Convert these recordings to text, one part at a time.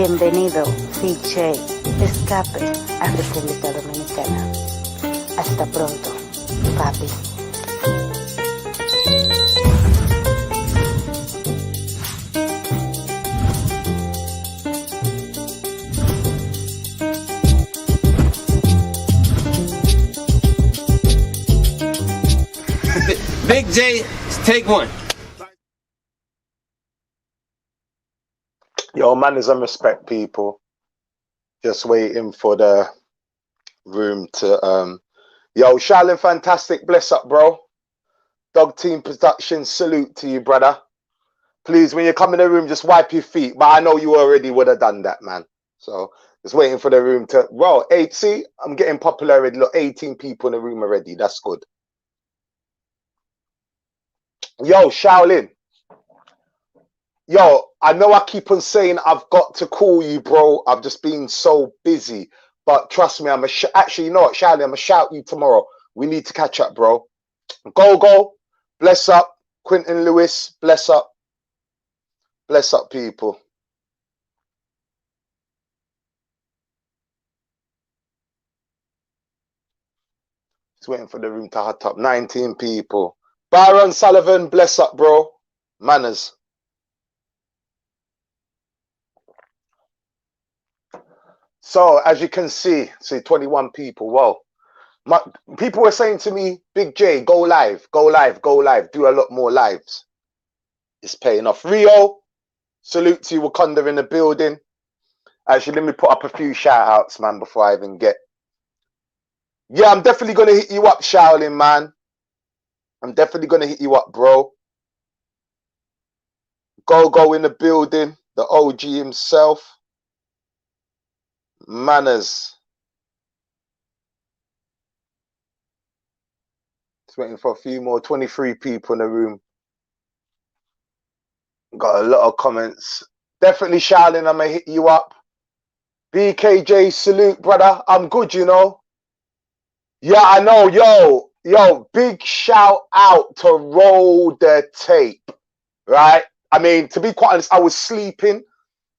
Bienvenido, BJ. Escape a República Dominicana. Hasta pronto, papi. Big J, take one. Yo, manners and respect, people. Just waiting for the room to yo, Charlene, fantastic, bless up, bro. Dog Team Production, salute to you, brother. Please, when you come in the room, just wipe your feet. But I know you already would have done that, man. So just waiting for the room to, well, 8, see, I'm getting popular already. Look, 18 people in the room already. That's good. Yo, Shaolin. Yo, I know I keep on saying I've got to call you, bro. I've just been so busy. But trust me, actually, you know what, Shaolin, I'm going to shout you tomorrow. We need to catch up, bro. Go. Bless up. Quentin Lewis, bless up. Bless up, people. Just waiting for the room to hot up. 19 people. Byron Sullivan, bless up, bro. Manners. So, as you can see 21 people. Whoa. People were saying to me, Big J, go live, do a lot more lives. It's paying off. Rio, salute to you, Wakanda in the building. Actually, let me put up a few shout outs, man, before I even get. Yeah, I'm definitely going to hit you up, Shaolin, man. I'm definitely going to hit you up, bro. Go in the building, the OG himself. Manners. Just waiting for a few more. 23 people in the room. Got a lot of comments. Definitely, Shaolin, I'm going to hit you up. BKJ, salute, brother. I'm good, you know. Yeah, I know. Yo, big shout out to Roll the Tape, right? I mean, to be quite honest, I was sleeping.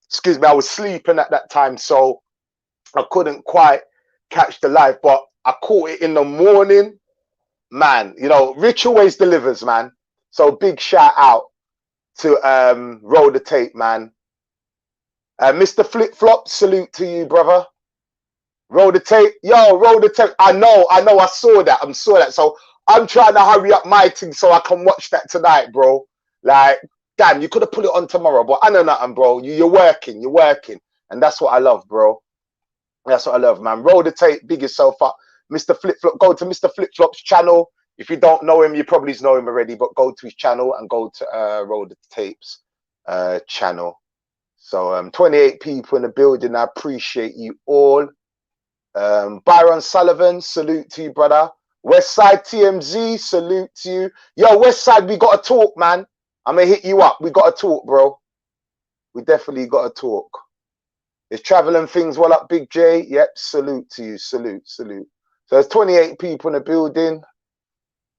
Excuse me, I was sleeping at that time, so I couldn't quite catch the live, but I caught it in the morning. Man, you know, Rich always delivers, man. So big shout out to Roll the Tape, man. Mr. Flip Flop, salute to you, brother. Roll the tape. Yo, roll the tape. I know. I saw that. So I'm trying to hurry up my thing so I can watch that tonight, bro. Like, damn, you could have put it on tomorrow, but I know nothing, bro. You're working. And that's what I love, bro. That's what I love, man. Roll the tape, big yourself up. Mr. Flip Flop, go to Mr. Flip Flop's channel. If you don't know him, you probably know him already, but go to his channel and go to Roll the Tape's channel. So 28 people in the building. I appreciate you all. Byron Sullivan, salute to you, brother. Westside TMZ, salute to you. Yo, Westside, we got to talk, man. I'm going to hit you up. We got to talk, bro. We definitely got to talk. Is traveling things well up, Big J? Yep, salute to you. Salute. So there's 28 people in the building.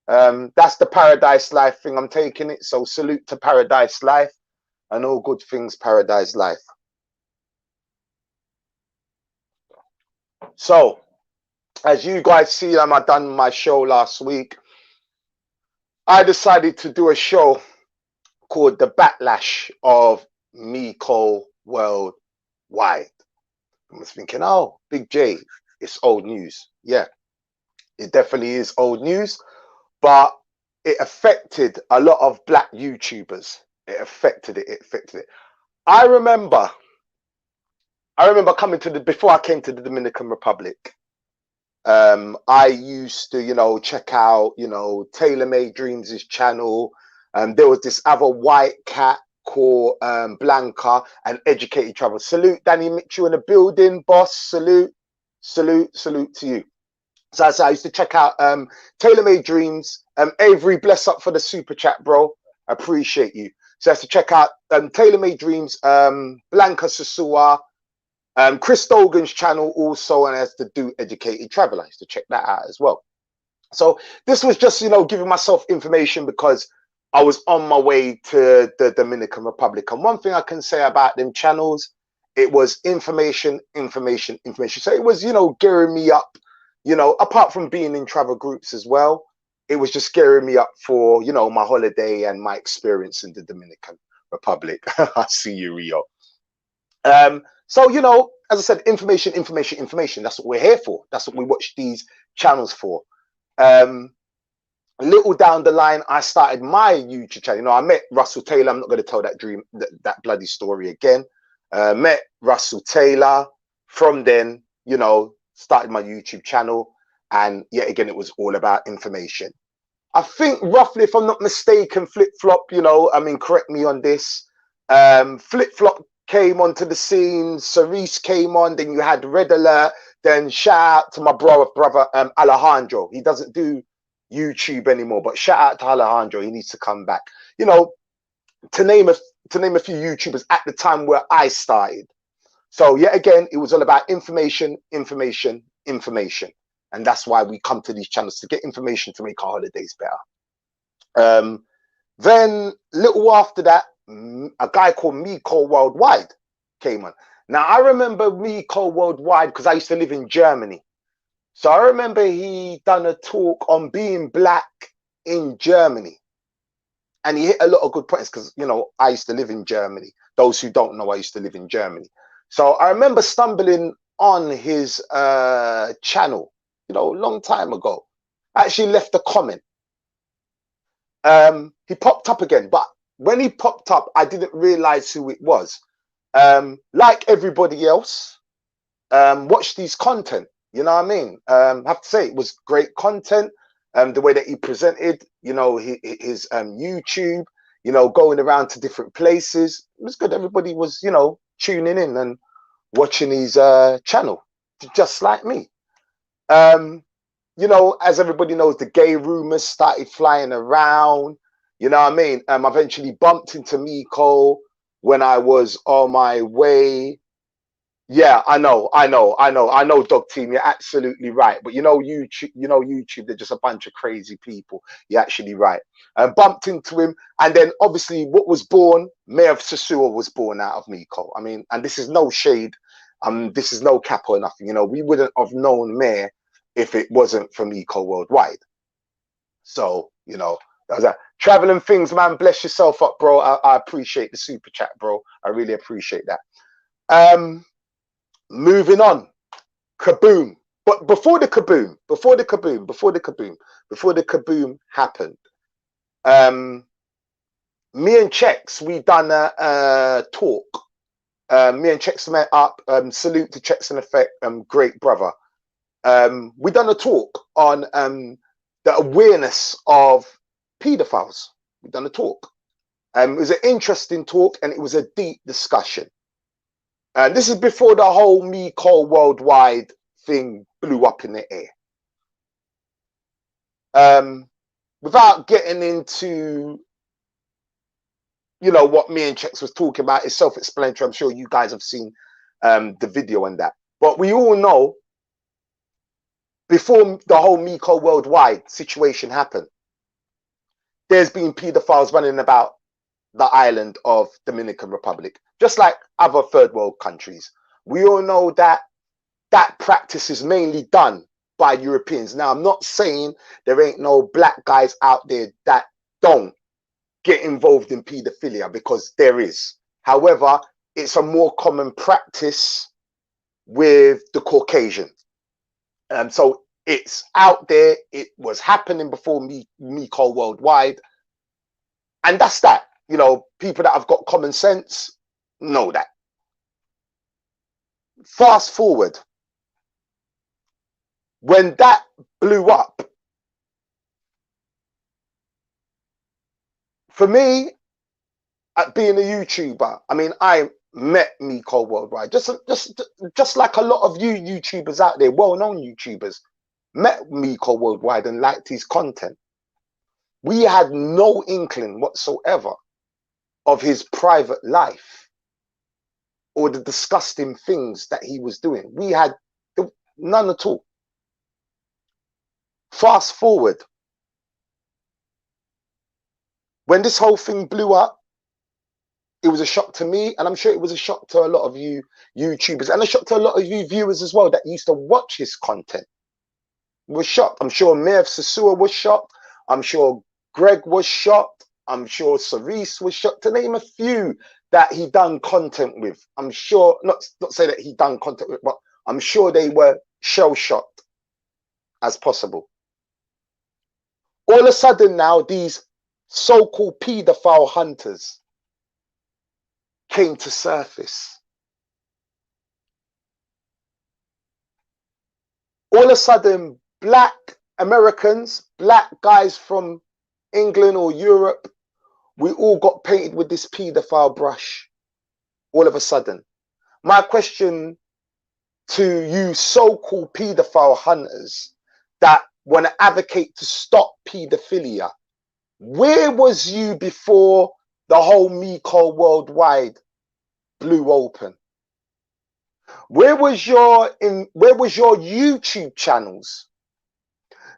That's the Paradise Life thing. I'm taking it. So salute to Paradise Life and all good things Paradise Life. So, as you guys see, I done my show last week. I decided to do a show called The Backlash of Miko Worldwide. I was thinking, oh, Big J, it's old news. Yeah, it definitely is old news, but it affected a lot of black YouTubers. It affected it. I remember coming to before I came to the Dominican Republic. I used to, you know, check out, you know, Taylor Made Dreams' channel. There was this other white cat called Blanca and Educated Travel. Salute, Danny Mitchell in the building, boss. Salute to you. So I used to check out Taylor Made Dreams. Avery, bless up for the super chat, bro. I appreciate you. So I used to check out Taylor Made Dreams, Blanca Sasua, Chris Dogan's channel also, and as to do Educated Travel. I used to check that out as well. So this was just, you know, giving myself information because I was on my way to the Dominican Republic. And one thing I can say about them channels it was information, information, information. So it was, you know, gearing me up, you know, apart from being in travel groups as well, it was just gearing me up for, you know, my holiday and my experience in the Dominican Republic. I see you, Rio. So, you know, as I said, information, information, information. That's what we're here for. That's what we watch these channels for. A little down the line, I started my YouTube channel. You know, I met Russell Taylor. I'm not going to tell that bloody story again. Met Russell Taylor. From then, you know, started my YouTube channel. And yet again, it was all about information. I think roughly, if I'm not mistaken, Flip Flop, you know, I mean, correct me on this. Flip Flop came onto the scene. Cerise came on. Then you had Red Alert. Then shout out to my brother Alejandro. He doesn't do YouTube anymore, but shout out to Alejandro. He needs to come back. You know, to name a few YouTubers at the time where I started. So yet again, it was all about information, information, information. And that's why we come to these channels, to get information to make our holidays better. Then little after that, a guy called Miko Worldwide came on. Now I remember Miko Worldwide because I used to live in Germany. So I remember he done a talk on being black in Germany. And he hit a lot of good points because, you know, I used to live in Germany. Those who don't know, I used to live in Germany. So I remember stumbling on his channel, you know, a long time ago. I actually left a comment. He popped up again, but when he popped up, I didn't realize who it was. Like everybody else, watch these content. You know what I mean? I have to say, it was great content. The way that he presented, you know, his YouTube, you know, going around to different places. It was good. Everybody was, you know, tuning in and watching his channel, just like me. You know, as everybody knows, the gay rumors started flying around. You know what I mean? I eventually bumped into Miko when I was on my way. Yeah, I know, Dog Team, you're absolutely right. But you know, YouTube, they're just a bunch of crazy people. You're actually right. Bumped into him, and then obviously what was born, Mayor of Sosua was born out of Miko. I mean, and this is no shade, this is no cap or nothing. You know, we wouldn't have known Mayor if it wasn't for Miko Worldwide. So, you know, that was that. Traveling things, man, bless yourself up, bro. I appreciate the super chat, bro. I really appreciate that. Moving on, kaboom. But before the kaboom happened, me and Chex, we done a talk. Me and Chex met up. Salute to Chex and Effect, great brother. We done a talk on the awareness of pedophiles. We done a talk. It was an interesting talk, and it was a deep discussion. And this is before the whole Miko Worldwide thing blew up in the air. Without getting into, you know, what me and Chex was talking about, is self-explanatory. I'm sure you guys have seen the video and that. But we all know, before the whole Miko Worldwide situation happened, there's been pedophiles running about the island of Dominican Republic, just like other third world countries. We all know that that practice is mainly done by Europeans. Now, I'm not saying there ain't no black guys out there that don't get involved in pedophilia, because there is. However, it's a more common practice with the Caucasian. So it's out there. It was happening before Miko Worldwide. And that's that. You know, people that have got common sense know that. Fast forward. When that blew up, for me, at being a YouTuber, I mean, I met Miko Worldwide. Just like a lot of you YouTubers out there, well-known YouTubers, met Miko Worldwide and liked his content. We had no inkling whatsoever of his private life or the disgusting things that he was doing. We had none at all. Fast forward, when this whole thing blew up, It was a shock to me, and I'm sure it was a shock to a lot of you YouTubers, and a shock to a lot of you viewers as well that used to watch his content. Was shocked. I'm sure Mev Sasua was shocked. I'm sure Greg was shocked. I'm sure Cerise was shocked, to name a few that he done content with. I'm sure, not say that he done content with, but I'm sure they were shell-shocked as possible. All of a sudden now, these so-called paedophile hunters came to surface. All of a sudden, black Americans, black guys from England or Europe, we all got painted with this paedophile brush all of a sudden. My question to you so-called paedophile hunters that want to advocate to stop paedophilia, where was you before the whole Miko worldwide blew open? Where was your YouTube channels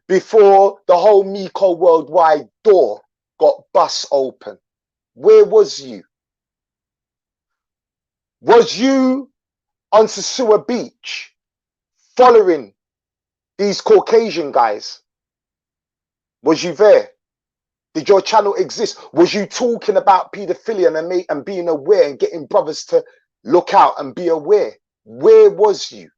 before the whole Miko worldwide door got bust open? Where was you? Was you on Sasua Beach following these Caucasian guys? Was you there? Did your channel exist? Was you talking about paedophilia and being aware and getting brothers to look out and be aware? Where was you?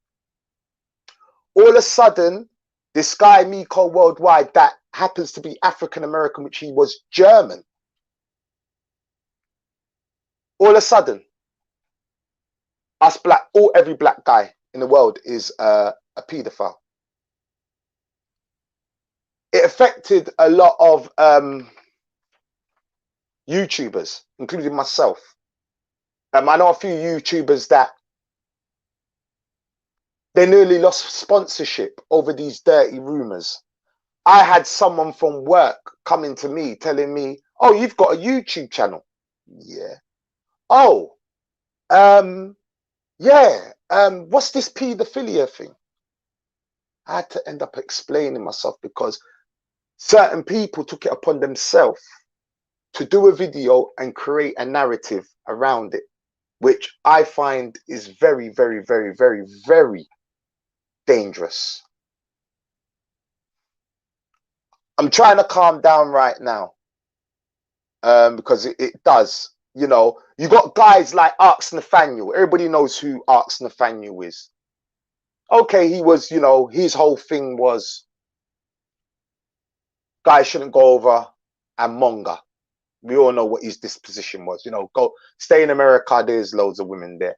All of a sudden, this guy Miko Worldwide that happens to be African American, which he was German. All of a sudden, us black, every black guy in the world is a paedophile. It affected a lot of YouTubers, including myself. I know a few YouTubers that they nearly lost sponsorship over these dirty rumors. I had someone from work coming to me telling me, "Oh, you've got a YouTube channel." Yeah. Oh, yeah. What's this paedophilia thing? I had to end up explaining myself because certain people took it upon themselves to do a video and create a narrative around it, which I find is very, very, very, very, very dangerous. I'm trying to calm down right now because it does. You know, you got guys like Arx Nathaniel. Everybody knows who Arx Nathaniel is. Okay, he was, you know, his whole thing was guys shouldn't go over and monger. We all know what his disposition was. You know, go stay in America. There's loads of women there.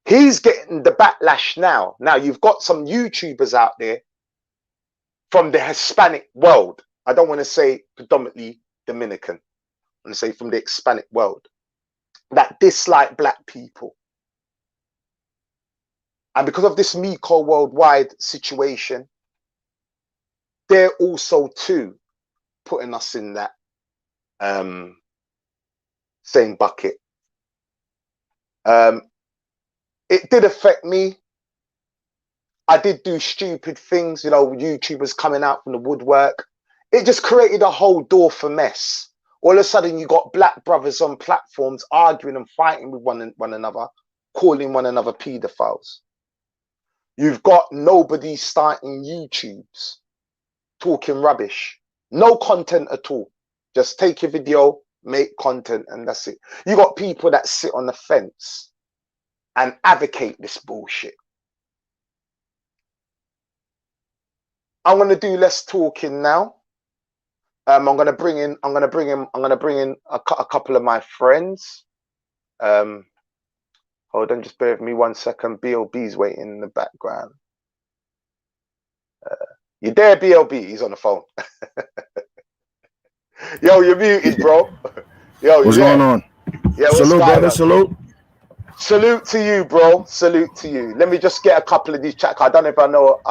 He's getting the backlash now. Now you've got some YouTubers out there from the Hispanic world. I don't want to say predominantly Dominican. I want to say from the Hispanic world that dislike black people. And because of this Miko worldwide situation, they're also too putting us in that same bucket. It did affect me. I did do stupid things, you know, YouTubers coming out from the woodwork. It just created a whole door for mess. All of a sudden, you got black brothers on platforms arguing and fighting with one another, calling one another paedophiles. You've got nobody starting YouTubes talking rubbish. No content at all. Just take your video, make content, and that's it. You got people that sit on the fence and advocate this bullshit. I'm gonna do less talking now. I'm gonna bring in a couple of my friends. Hold on, just bear with me 1 second. BLB's waiting in the background. You there, BLB? He's on the phone. Yo, you're muted, bro. Yo, what's going on? Yeah, salute, brother. Salute. Salute to you, bro. Salute to you. Let me just get a couple of these chat. I don't know if I know.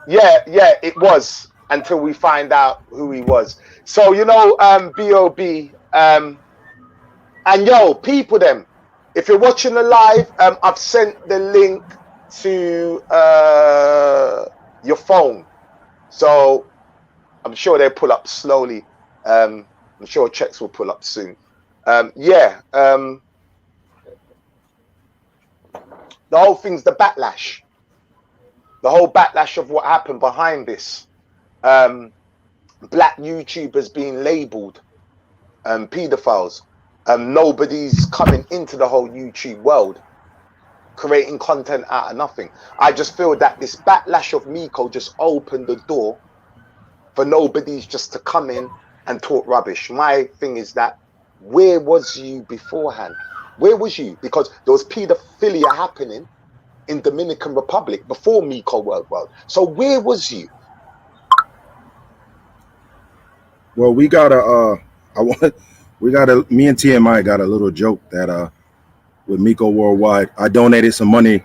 Yeah, it was until we find out who he was. So you know, BOB, and yo, people, them. If you're watching the live, I've sent the link to your phone, so I'm sure they'll pull up slowly. I'm sure checks will pull up soon. Yeah. The whole thing's the backlash. The whole backlash of what happened behind this. Black YouTubers being labelled paedophiles. Nobody's coming into the whole YouTube world creating content out of nothing. I just feel that this backlash of Miko just opened the door for nobody's just to come in and talk rubbish. My thing is that, where was you beforehand? Where was you? Because there was paedophilia happening in Dominican Republic before Miko World. So where was you? Well, we got me and TMI got a little joke that with Miko Worldwide, I donated some money,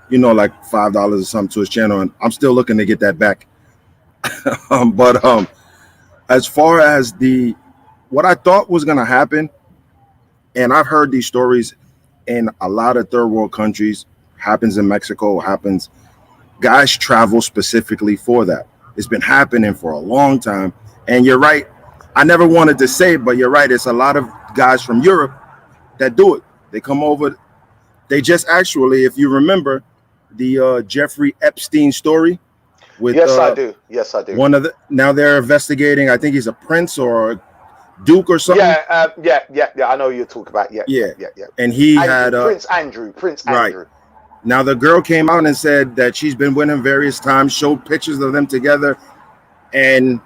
like $5 or something to his channel, and I'm still looking to get that back. But as far as what I thought was gonna happen, and I've heard these stories in a lot of third world countries, happens in Mexico, happens. Guys travel specifically for that. It's been happening for a long time. And you're right. I never wanted to say it, but you're right. It's a lot of guys from Europe that do it. They come over. They just actually, if you remember, the Jeffrey Epstein story with Yes, I do. Yes, I do. Now they're investigating. I think he's a prince or a duke or something. Yeah. I know you're talking about. Yeah. And he had Prince Andrew. Right. Now the girl came out and said that she's been with him various times, showed pictures of them together, and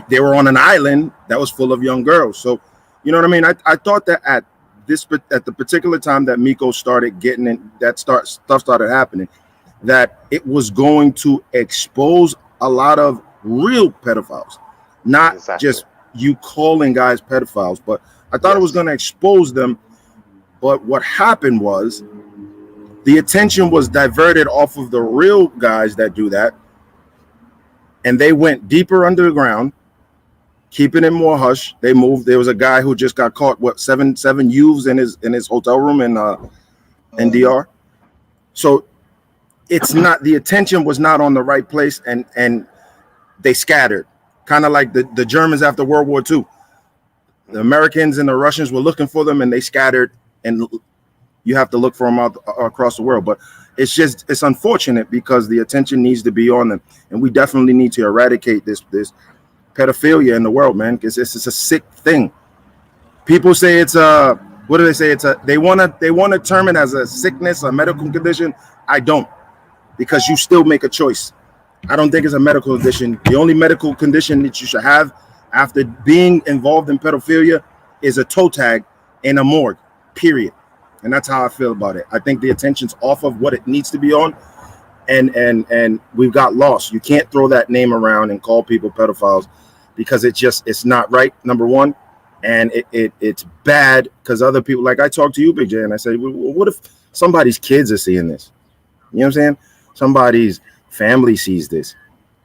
they were on an island that was full of young girls. So, you know what I mean? I thought that at the particular time that Miko started getting in, stuff started happening, that it was going to expose a lot of real pedophiles, not just you calling guys pedophiles. But I thought it was going to expose them. But what happened was the attention was diverted off of the real guys that do that, and they went deeper under the ground, keeping it more hush. They moved. There was a guy who just got caught. Seven youths in his hotel room in DR. So it's not, the attention was not on the right place, and they scattered, kind of like the Germans after World War II. The Americans and the Russians were looking for them, and they scattered, and you have to look for them out across the world. But it's unfortunate because the attention needs to be on them, and we definitely need to eradicate this pedophilia in the world, man, because it's a sick thing. People say it's what do they say? They want to term it as a sickness, a medical condition. I don't, because you still make a choice. I don't think it's a medical condition. The only medical condition that you should have after being involved in pedophilia is a toe tag in a morgue, period. And that's how I feel about it. I think the attention's off of what it needs to be on, and we've got lost. You can't throw that name around and call people pedophiles, because it's not right, number one, and it's bad because other people, like I talked to you, Big J, and I said, well, what if somebody's kids are seeing this? You know what I'm saying? Somebody's family sees this,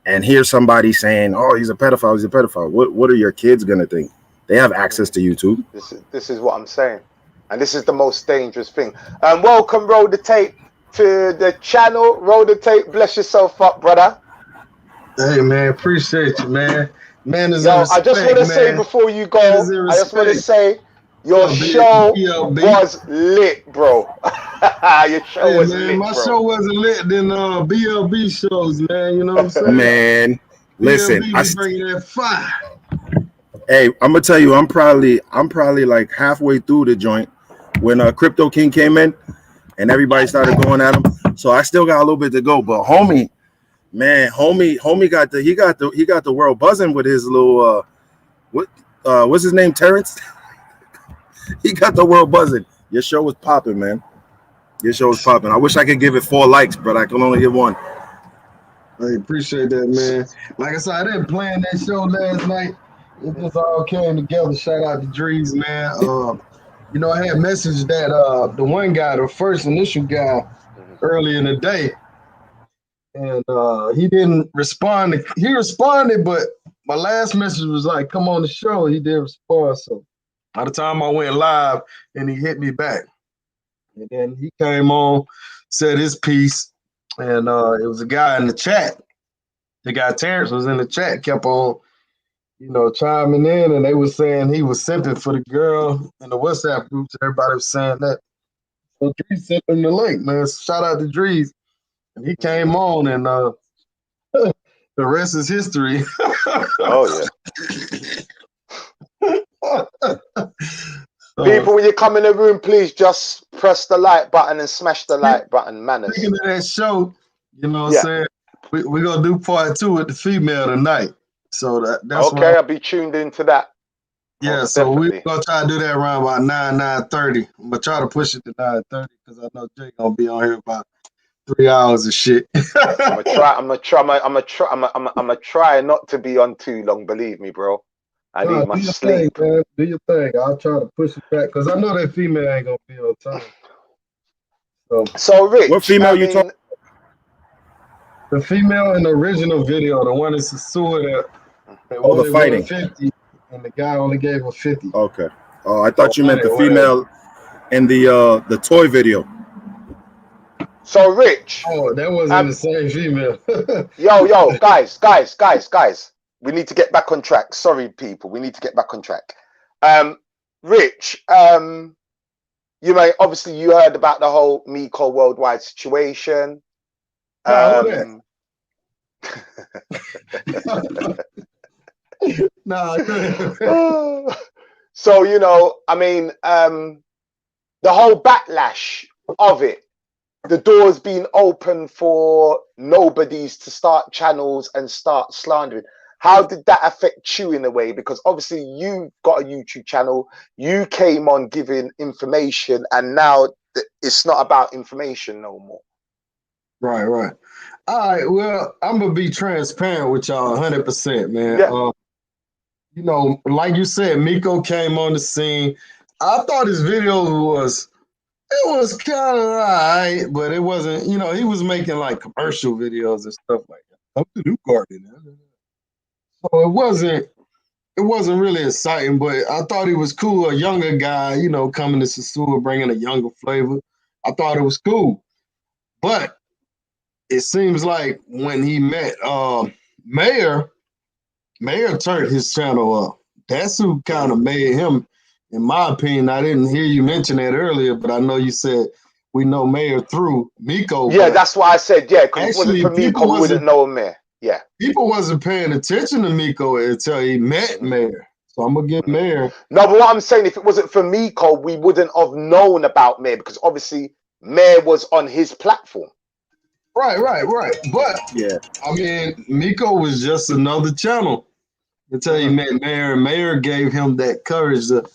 and here's somebody saying, "Oh, he's a pedophile." What are your kids gonna think? They have access to YouTube. This is what I'm saying. And this is the most dangerous thing. Welcome, Roll the Tape, to the channel. Roll the Tape. Bless yourself up, brother. Hey, man. Appreciate you, man. Man, I just want to say before you go, I just want to say your show was lit, bro. Your show was lit, my bro. show wasn't lit than BLB shows, man. You know what I'm saying? Man, listen, I bringing that fire. Hey, I'm gonna tell you, I'm probably like halfway through the joint when Crypto King came in and everybody started going at him. So I still got a little bit to go, but homie got the world buzzing with his little what's his name, Terrence? He got the world buzzing. Your show was popping, man. Your show was popping. I wish I could give it 4 likes, but I can only give 1. I appreciate that, man. Like I said, I didn't plan that show last night. It just all came together. Shout out to Drees, man. I had messaged that the one guy, the first initial guy, early in the day, and he didn't respond. He responded, but my last message was like, "Come on the show." He didn't respond. So by the time I went live, and he hit me back, and then he came on, said his piece, and it was a guy in the chat. The guy Terrence was in the chat, kept on you know, chiming in, and they were saying he was simping for the girl in the WhatsApp groups. Everybody was saying that. So Dre sent him the link, man. Shout out to Drees. And he came on, and the rest is history. Oh yeah. People, when you come in the room, please just press the like button and smash the like button. Manners. Speaking of that show, you know what I'm saying? We're going to do part 2 with the female tonight. So that's okay. I'll be tuned into that. Yeah, Most so definitely. we're going to try to do that around about 9:30. I'm going to try to push it to 9:30 because I know Jay going to be on here about 3 hours of shit. I'm gonna try not to be on too long. Believe me, bro. I need my sleep. Thing, man. Do your thing. I'll try to push it back because I know that female ain't gonna be on time. So Rich, what female you talking? The female in the original video, the one that's a sewer that the fighting 50, and the guy only gave her 50. Okay. Oh, I thought you meant the female in the toy video. So Rich. Oh, that wasn't the same female. yo, guys. We need to get back on track. Sorry, people. We need to get back on track. Rich, you may obviously you heard about the whole Miko worldwide situation. No. So you know, I mean, the whole backlash of it. The door's been open for nobodies to start channels and start slandering. How did that affect you in a way? Because obviously you got a YouTube channel, you came on giving information, and now it's not about information no more. Right. All right, well, I'm going to be transparent with y'all 100%, man. Yeah. You know, like you said, Miko came on the scene. I thought his video was kind of all right, but it wasn't, you know, he was making like commercial videos and stuff like that. Up to new garden. So it wasn't really exciting, but I thought he was cool. A younger guy, you know, coming to Sasua, bringing a younger flavor. I thought it was cool. But it seems like when he met Mayor turned his channel up. That's who kind of made him, in my opinion. I didn't hear you mention that earlier, but I know you said we know Mayor through Miko. Yeah, that's why I said, yeah, because it wasn't for Miko, we wouldn't know Mayor. Yeah. People wasn't paying attention to Miko until he met Mayor. So I'm going to give Mayor. No, but what I'm saying, if it wasn't for Miko, we wouldn't have known about Mayor because obviously Mayor was on his platform. Right. But, yeah, I mean, Miko was just another channel until he met Mayor. And Mayor gave him that courage to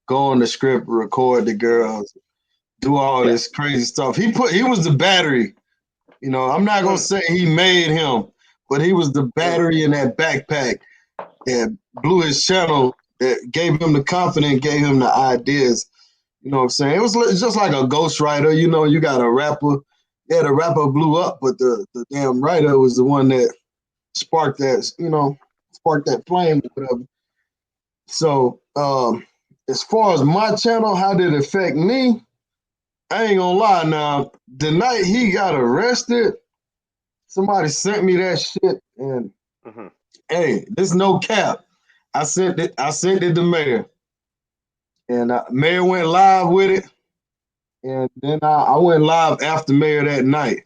go on the script, record the girls, do all this crazy stuff. He was the battery. You know, I'm not going to say he made him, but he was the battery in that backpack that blew his channel, that gave him the confidence, gave him the ideas. You know what I'm saying? It was just like a ghostwriter. You know, you got a rapper. Yeah, the rapper blew up, but the damn writer was the one that sparked that flame or whatever. So as far as my channel, how did it affect me? I ain't gonna lie now. The night he got arrested, somebody sent me that shit, and hey, there's no cap. I sent it to Mayor, and Mayor went live with it, and then I went live after Mayor that night.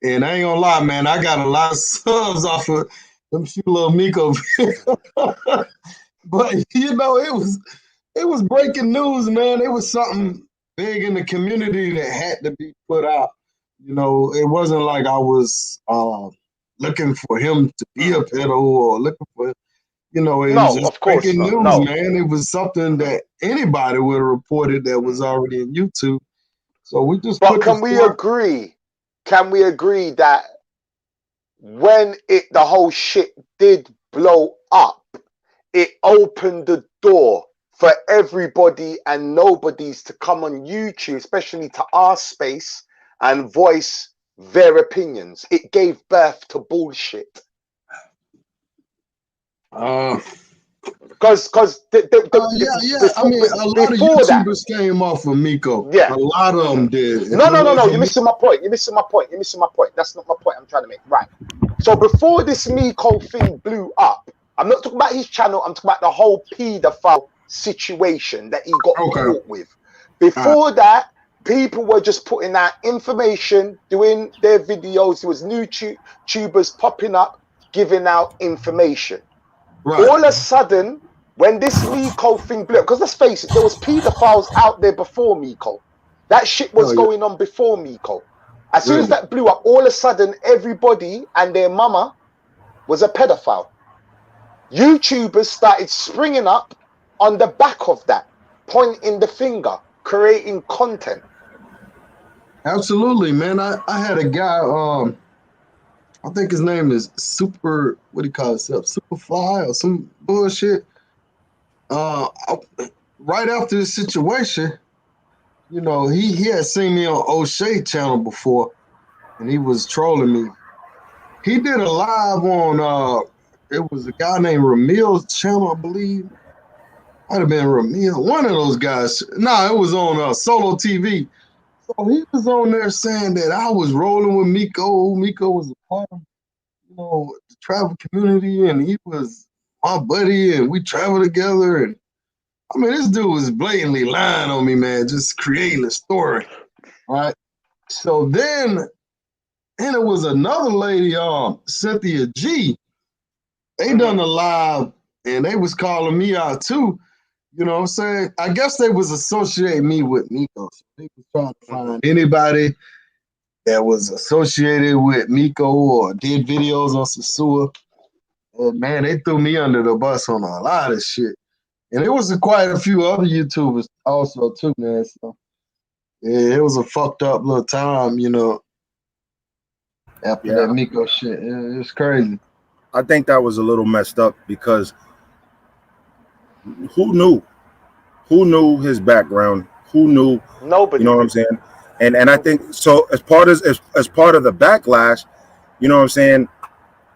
And I ain't gonna lie, man, I got a lot of subs off of them few little Miko. But you know, it was breaking news, man. It was something big in the community that had to be put out. You know, it wasn't like I was looking for him to be a pedo or looking for, you know, it was just breaking news, man. It was something that anybody would have reported that was already in YouTube. So we just. But can we agree? Can we agree that when the whole shit did blow up, it opened the door for everybody and nobodies to come on YouTube, especially to our space, and voice their opinions? It gave birth to bullshit. Because I mean, a lot of YouTubers came off of Miko. Yeah, a lot of them did. No. You're missing my point. That's not my point I'm trying to make. Right. So before this Miko thing blew up, I'm not talking about his channel. I'm talking about the whole paedophile situation that he got caught with. Before that, people were just putting out information, doing their videos. There was new tubers popping up, giving out information. Right. All of a sudden, when this Miko thing blew up, because let's face it, there was pedophiles out there before Miko. That shit was going on before Miko. As soon as that blew up, all of a sudden, everybody and their mama was a pedophile. YouTubers started springing up on the back of that, pointing the finger, creating content. Absolutely, man. I had a guy, I think his name is Super, what do you call himself? Superfly or some bullshit. Right after the situation, you know, he had seen me on O'Shea channel before, and he was trolling me. He did a live on, it was a guy named Ramil's channel, I believe. Might have been Ramil, one of those guys. No, it was on Solo TV. So he was on there saying that I was rolling with Miko. Miko was a part of, you know, the travel community, and he was my buddy, and we traveled together. And I mean, this dude was blatantly lying on me, man, just creating a story, right? So then it was another lady, Cynthia G. They done a live, and they was calling me out too. You know what I'm saying? I guess they was associating me with Miko. So they was trying to find anybody that was associated with Miko or did videos on Sasua. And man, they threw me under the bus on a lot of shit. And it was quite a few other YouTubers also too, man. So yeah, it was a fucked up little time, you know, after that Miko shit. It was crazy. I think that was a little messed up because who knew? Who knew his background? Who knew? Nobody. You know what I'm saying? And I think so. As part of the backlash, you know what I'm saying?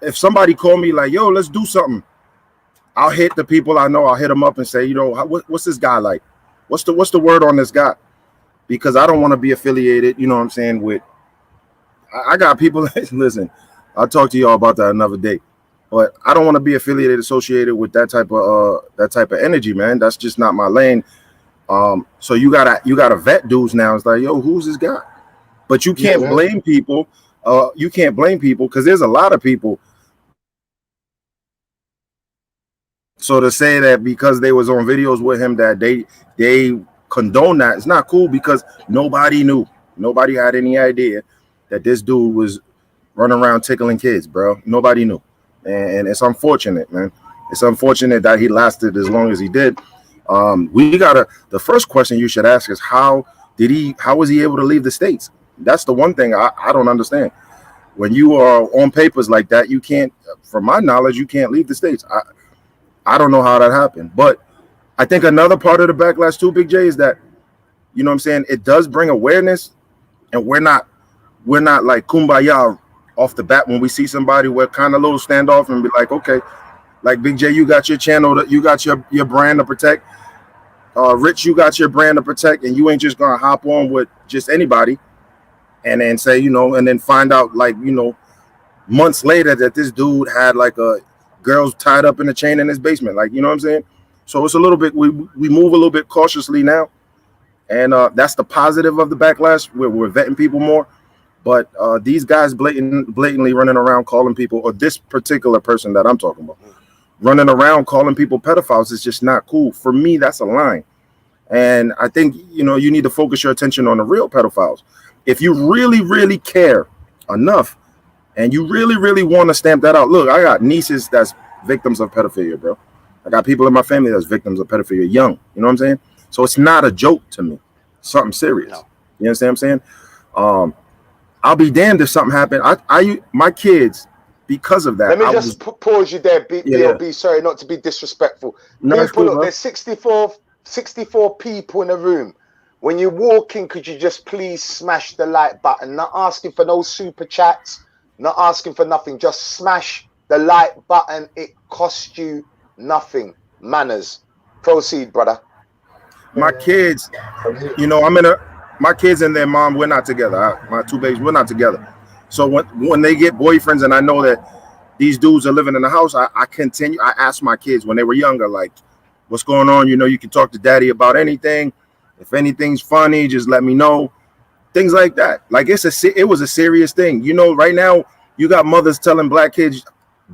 If somebody called me like, "Yo, let's do something," I'll hit the people I know. I'll hit them up and say, you know, what's this guy like? What's the word on this guy? Because I don't want to be affiliated. You know what I'm saying? With I got people. Listen, I'll talk to y'all about that another day. But I don't want to be affiliated, associated with that type of energy, man. That's just not my lane. So you gotta vet dudes now. It's like, yo, who's this guy? But you can't blame people. You can't blame people because there's a lot of people. So to say that because they was on videos with him that they condone that, it's not cool because nobody knew. Nobody had any idea that this dude was running around tickling kids, bro. Nobody knew. And it's unfortunate, man. It's unfortunate that he lasted as long as he did. The first question you should ask is how was he able to leave the States? That's the one thing I don't understand. When you are on papers like that, you can't, from my knowledge, you can't leave the States. I don't know how that happened. But I think another part of the backlash too, Big J, is that, you know what I'm saying, it does bring awareness, and we're not like kumbaya off the bat. When we see somebody, we're kind of a little standoff and be like, okay, like Big J, you got your channel, you got your brand to protect. Rich, you got your brand to protect, and you ain't just gonna hop on with just anybody and then say, you know, and then find out, like, you know, months later that this dude had like a girls tied up in a chain in his basement. Like, you know what I'm saying? So it's a little bit, we move a little bit cautiously now. And that's the positive of the backlash. We're vetting people more. But these guys blatantly running around calling people, or this particular person that I'm talking about, running around calling people pedophiles is just not cool. For me, that's a line. And I think, you know, you need to focus your attention on the real pedophiles. If you really, really care enough and you really, really want to stamp that out. Look, I got nieces that's victims of pedophilia, bro. I got people in my family that's victims of pedophilia young. You know what I'm saying? So it's not a joke to me. Something serious. No. You understand what I'm saying? I'll be damned if something happened. My kids, because of that. Let me just pause you there, BLB. Sorry, not to be disrespectful. No, people, cool, look, there's 64 people in the room. When you walk in, could you just please smash the like button? Not asking for no super chats, not asking for nothing. Just smash the like button. It costs you nothing. Manners. Proceed, brother. My kids, you know, my kids and their mom, we're not together. My two babies, we're not together. So when they get boyfriends, and I know that these dudes are living in the house, I asked my kids when they were younger, like, what's going on? You know, you can talk to daddy about anything. If anything's funny, just let me know. Things like that. Like it was a serious thing. You know, right now you got mothers telling black kids,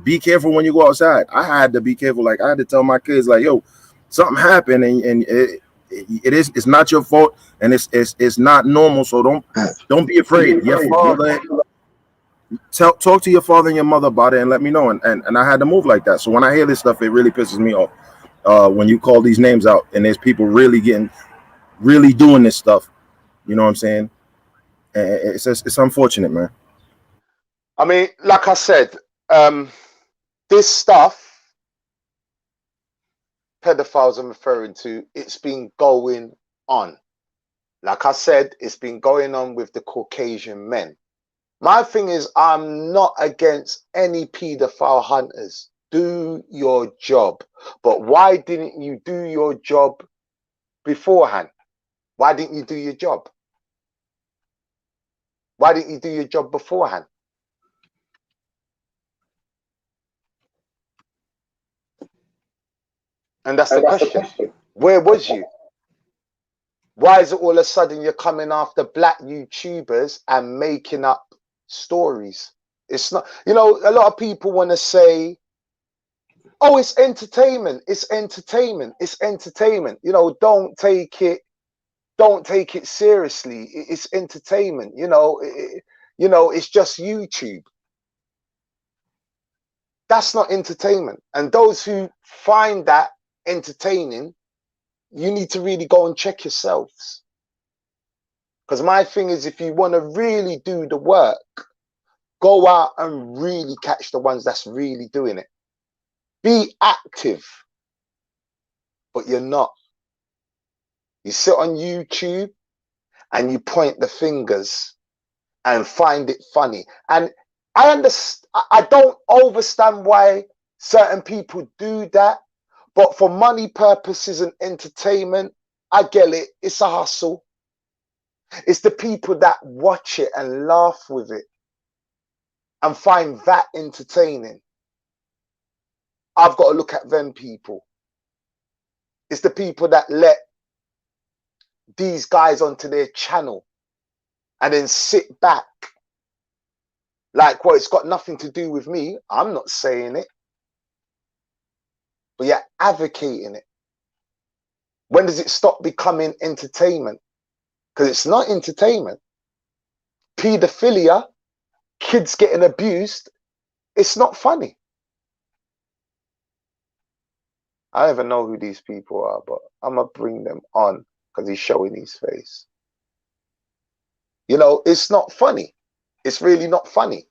be careful when you go outside. I had to be careful. Like I had to tell my kids, like, yo, something happened, and it's not your fault, and it's not normal. So don't be afraid. Your father, talk to your father and your mother about it, and let me know. And I had to move like that. So when I hear this stuff, it really pisses me off. When you call these names out, and there's people really doing this stuff. You know what I'm saying? It's unfortunate, man. I mean, like I said, this stuff, pedophiles I'm referring to, it's been going on. Like I said, it's been going on with the Caucasian men. My thing is, I'm not against any pedophile hunters. Do your job. But why didn't you do your job beforehand? Why didn't you do your job? Why didn't you do your job beforehand? And that's the question. Where was you? Why is it all of a sudden you're coming after black YouTubers and making up stories? It's not, you know, a lot of people want to say, oh, it's entertainment. It's entertainment. It's entertainment. You know, don't take it seriously. It's entertainment. You know, it's just YouTube. That's not entertainment. And those who find that entertaining, you need to really go and check yourselves. Because my thing is, if you want to really do the work, go out and really catch the ones that's really doing it. Be active, but you're not. You sit on YouTube and you point the fingers and find it funny. And I understand, I don't understand why certain people do that, but for money purposes and entertainment, I get it. It's a hustle. It's the people that watch it and laugh with it and find that entertaining. I've got to look at them people. It's the people that let these guys onto their channel and then sit back like, well, it's got nothing to do with me. I'm not saying it. But you're advocating it. When does it stop becoming entertainment? Because it's not entertainment. Pedophilia, kids getting abused, it's not funny. I don't even know who these people are, but I'm going to bring them on because he's showing his face. You know, it's not funny. It's really not funny.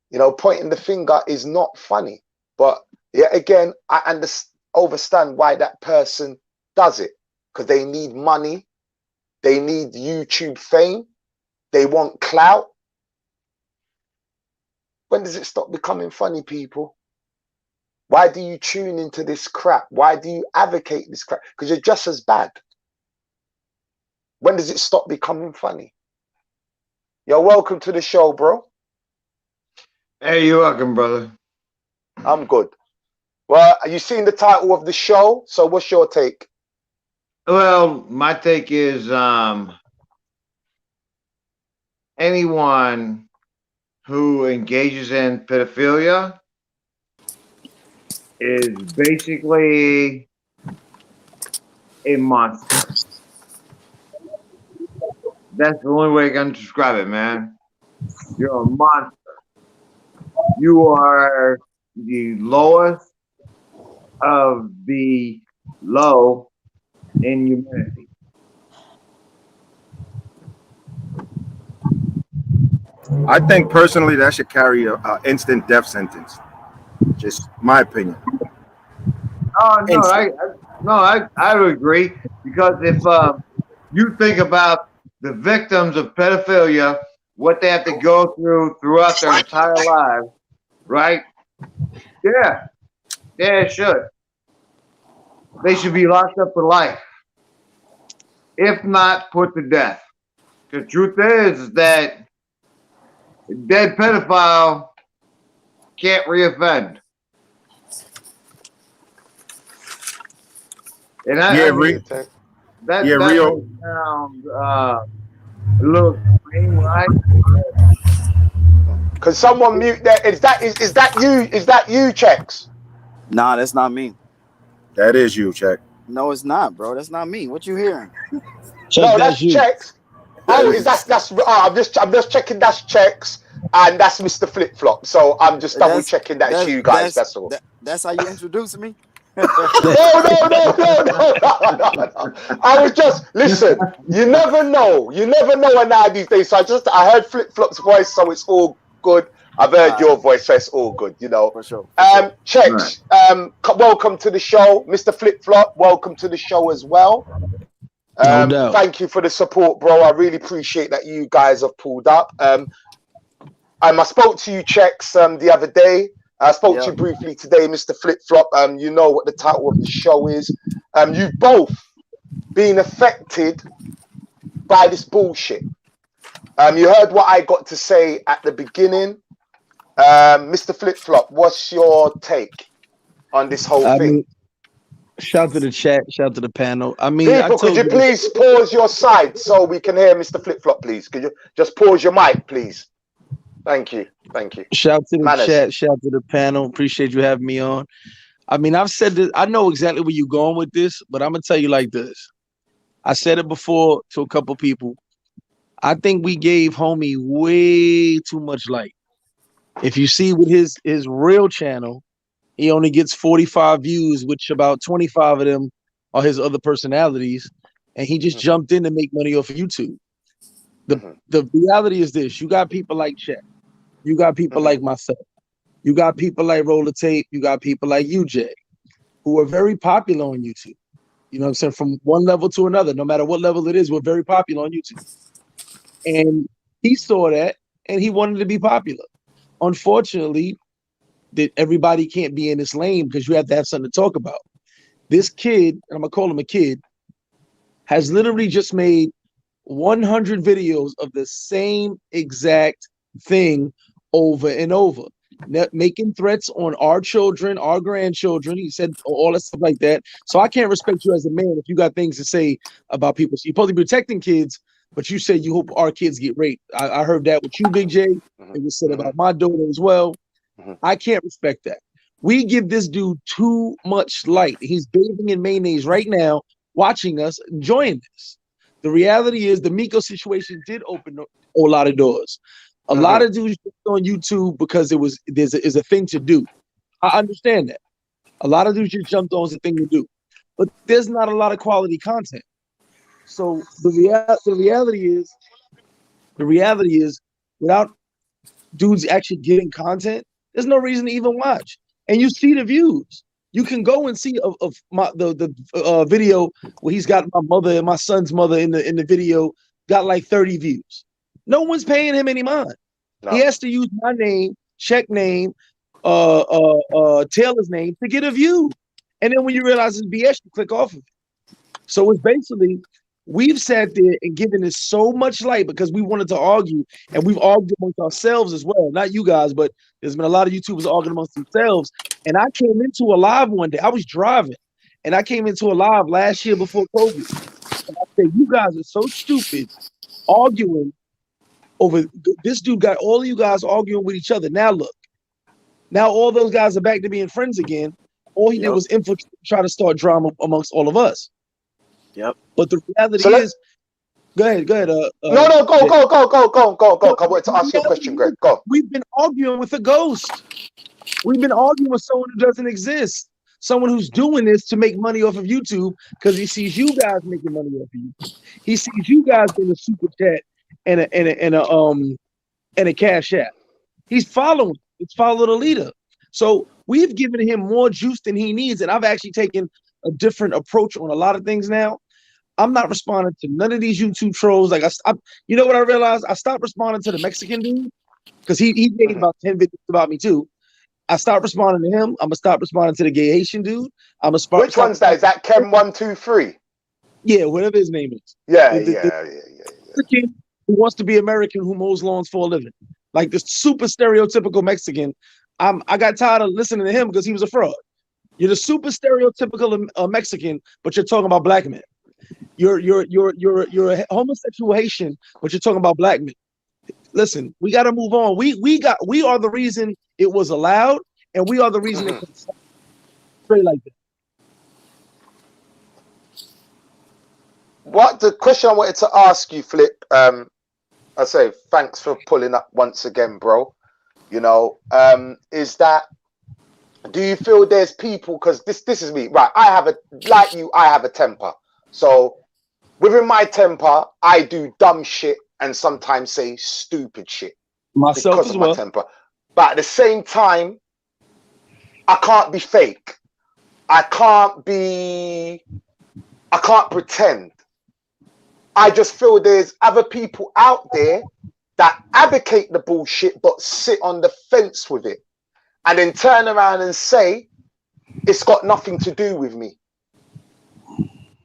You know, pointing the finger is not funny. But yeah, again, I understand why that person does it. Because they need money. They need YouTube fame. They want clout. When does it stop becoming funny, people? Why do you tune into this crap? Why do you advocate this crap? Because you're just as bad. When does it stop becoming funny? You're welcome to the show, bro. Hey, you're welcome, brother. I'm good. Well, you seen the title of the show, so what's your take? Well, my take is anyone who engages in pedophilia is basically a monster. That's the only way I can describe it, man. You're a monster. You are the lowest of the low in humanity. I think personally that should carry a instant death sentence. Just my opinion. Oh no, I would agree, because if you think about the victims of pedophilia, what they have to go through throughout their entire lives, right? Yeah, it should. They should be locked up for life, if not put to death. The truth is that a dead pedophile can't reoffend. And I mean, that Rio. sounds a little strange, right? Can someone mute that? Is that you? Is that you, Checks? Nah, that's not me. That is you, Check. No, it's not, bro. That's not me. What you hearing? No, that's Checks. Oh, is that's? I'm just checking. That's Checks, and that's Mr. Flip Flop. So I'm just double checking that's you guys. That's all. That's how you introduce me. No. I was just listen. You never know. You never know now these days. So I heard Flip Flop's voice, so it's all good. I've heard your voice, so it's all good. You know. For sure. Checks. Welcome to the show, Mr. Flip Flop. Welcome to the show as well. No doubt. Thank you for the support, bro. I really appreciate that you guys have pulled up. I spoke to you, Checks, the other day. I spoke to you briefly today, Mr. Flip Flop. You know what the title of the show is. You've both been affected by this bullshit. You heard what I got to say at the beginning. Mr. Flip Flop, what's your take on this whole thing? Shout to the chat, shout to the panel. I mean, people, could you please pause your side so we can hear Mr. Flip Flop, please? Could you just pause your mic, please? Thank you. Thank you. Shout to the chat, shout to the panel. Appreciate you having me on. I mean, I've said this. I know exactly where you're going with this, but I'm gonna tell you like this. I said it before to a couple people. I think we gave homie way too much light. If you see with his real channel, he only gets 45 views, which about 25 of them are his other personalities, and he just jumped in to make money off of YouTube. The reality is this: you got people like Chet, you got people like myself, you got people like Roller Tape, you got people like UJ, who are very popular on YouTube. You know what I'm saying? From one level to another, no matter what level it is, we're very popular on YouTube. And he saw that, and he wanted to be popular. Unfortunately, that everybody can't be in this lane because you have to have something to talk about. This kid, and I'm gonna call him a kid, has literally just made 100 videos of the same exact thing over and over, making threats on our children, our grandchildren. He said all that stuff like that. So I can't respect you as a man if you got things to say about people. So you're supposed to be protecting kids, but you said you hope our kids get raped. I heard that with you, Big J. It was said about my daughter as well. I can't respect that. We give this dude too much light. He's bathing in mayonnaise right now, watching us, enjoying this. The reality is the Miko situation did open a lot of doors. A lot of dudes on YouTube because there's a thing to do. I understand that. A lot of dudes just jumped on as a thing to do. But there's not a lot of quality content. So the reality is without dudes actually getting content, there's no reason to even watch. And you see the views. You can go and see the video where he's got my mother and my son's mother in the video, got like 30 views. No one's paying him any mind. No. He has to use my name, check name, Taylor's name to get a view. And then when you realize it's BS, you click off of it. So it's basically, we've sat there and given this so much light because we wanted to argue, and we've argued amongst ourselves as well. Not you guys, but there's been a lot of YouTubers arguing amongst themselves. And I came into a live one day. I was driving, and I came into a live last year before COVID. And I said, you guys are so stupid arguing over this dude. Got all of you guys arguing with each other. Now look, now all those guys are back to being friends again. All he did was infiltrate, try to start drama amongst all of us. Yep. But the reality is, go ahead. Go. I wanted to ask you a question, Greg. Go. We've been arguing with a ghost. We've been arguing with someone who doesn't exist. Someone who's doing this to make money off of YouTube because he sees you guys making money off of YouTube. He sees you guys in a super chat and a cash app. He's following. It's follow the leader. So we've given him more juice than he needs, and I've actually taken a different approach on a lot of things now. I'm not responding to none of these YouTube trolls. Like you know what I realized? I stopped responding to the Mexican dude because he made about 10 videos about me too. I stopped responding to him. I'm gonna stop responding to the gay Haitian dude. Which one's that? Is that Kem123? Yeah, whatever his name is. Yeah. The kid who wants to be American, who mows lawns for a living, like this super stereotypical Mexican. I got tired of listening to him because he was a fraud. You're the super stereotypical Mexican, but you're talking about black men. You're a homosexual Haitian, but you're talking about black men. Listen, we got to move on. We are the reason it was allowed, and we are the reason it comes straight like that. What the question I wanted to ask you, Flip? I say thanks for pulling up once again, bro. You know, is that, do you feel there's people, because this is me, right? I have a temper. So within my temper, I do dumb shit and sometimes say stupid shit Myself because as of well. my temper. But at the same time, I can't be fake. I can't pretend. I just feel there's other people out there that advocate the bullshit but sit on the fence with it and then turn around and say it's got nothing to do with me.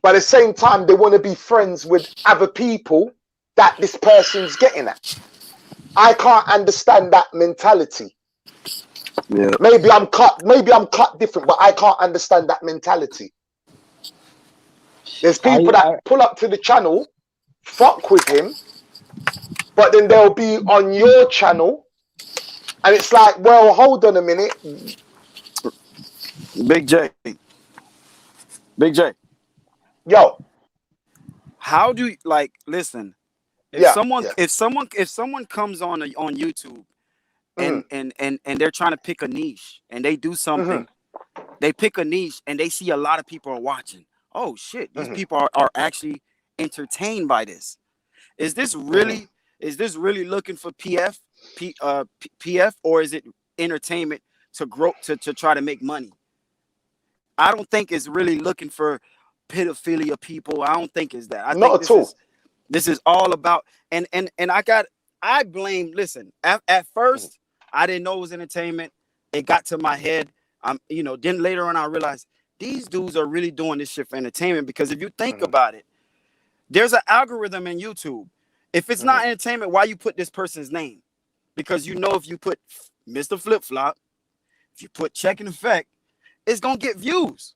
But at the same time, they want to be friends with other people that this person's getting at. I can't understand that mentality. Yeah. Maybe I'm cut different, but I can't understand that mentality. There's people that pull up to the channel, fuck with him, but then they'll be on your channel, and it's like, well, hold on a minute. Big J. Yo. How do you, like, listen, if someone comes on YouTube and they're trying to pick a niche and they do something, they pick a niche and they see a lot of people are watching. Oh shit, these people are actually entertained by this. Is this really looking for PF, or is it entertainment to grow to try to make money? I don't think it's really looking for pedophilia people. I don't think it's that. I think this is all about, and I blame, listen, at first I didn't know it was entertainment. It got to my head. Then later on I realized these dudes are really doing this shit for entertainment, because if you think about it, there's an algorithm in YouTube. If it's not entertainment, why you put this person's name? Because you know if you put Mr. Flip Flop, if you put Check in Effect, it's gonna get views.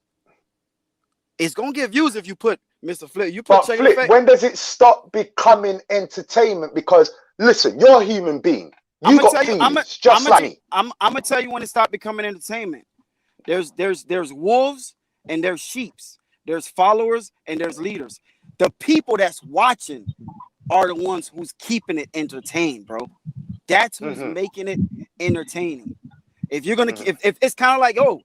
It's gonna get views if you put Mr. Flip. You put Check in Effect. When does it stop becoming entertainment? Because listen, you're a human being. You got feelings, just like me. I'm gonna tell you when it stopped becoming entertainment. There's wolves and there's sheeps. There's followers and there's leaders. The people that's watching are the ones who's keeping it entertained, bro. That's who's making it entertaining. If you're gonna, if it's kind of like, oh,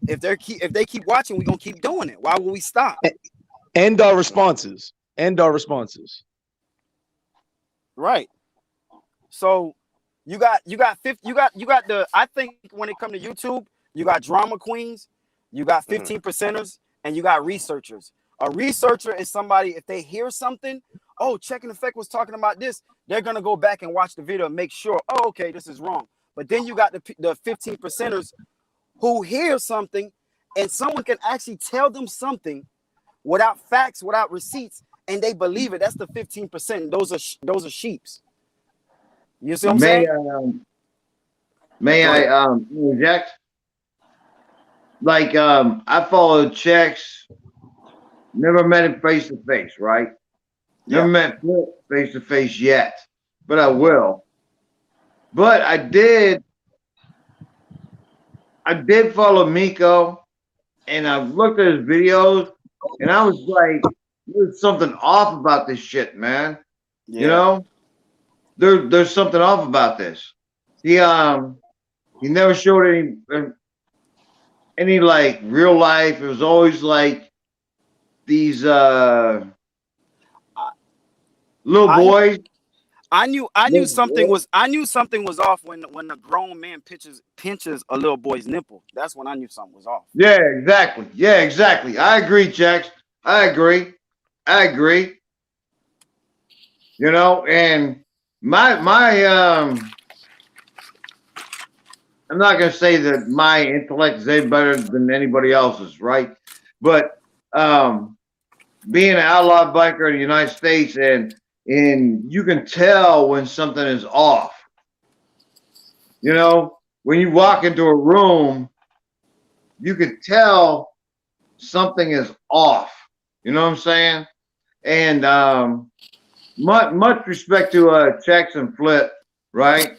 if they keep watching, we're gonna keep doing it. Why will we stop? End our responses. Right. So you got the, I think when it comes to YouTube, you got drama queens, you got 15 percenters, and you got researchers. A researcher is somebody, if they hear something, oh, Check in Effect was talking about this, they're gonna go back and watch the video and make sure, oh, okay, this is wrong. But then you got the 15 percenters who hear something and someone can actually tell them something without facts, without receipts, and they believe it. That's the 15%. Those are sheeps. You see what I'm saying? May I interject? Like, I followed Checks, never met him face to face, right? Never met Flip face to face yet, but I will. But I did follow Miko, and I've looked at his videos, and I was like, there's something off about this shit, man. Yeah. You know? There's something off about this. He never showed any like real life. It was always like these little boys. I knew something was off when a grown man pinches a little boy's nipple. That's when I knew something was off. Yeah, exactly. I agree, Jax. I agree. You know, and my I'm not gonna say that my intellect is any better than anybody else's, right? But being an outlaw biker in the United States, and you can tell when something is off. You know, when you walk into a room, you could tell something is off. You know what I'm saying? And much respect to Jackson Flip, right?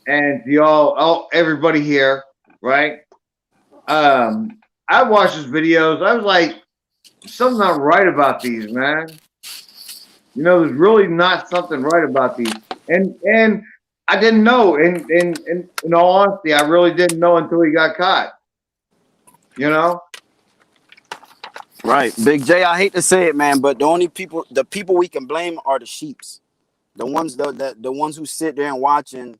And y'all, everybody here, right? I watched his videos. I was like, something's not right about these, man. You know, there's really not something right about these. And I didn't know. In all honesty, I really didn't know until he got caught. You know? Right. Big J, I hate to say it, man, but the people we can blame are the sheeps. The ones the ones who sit there and watch and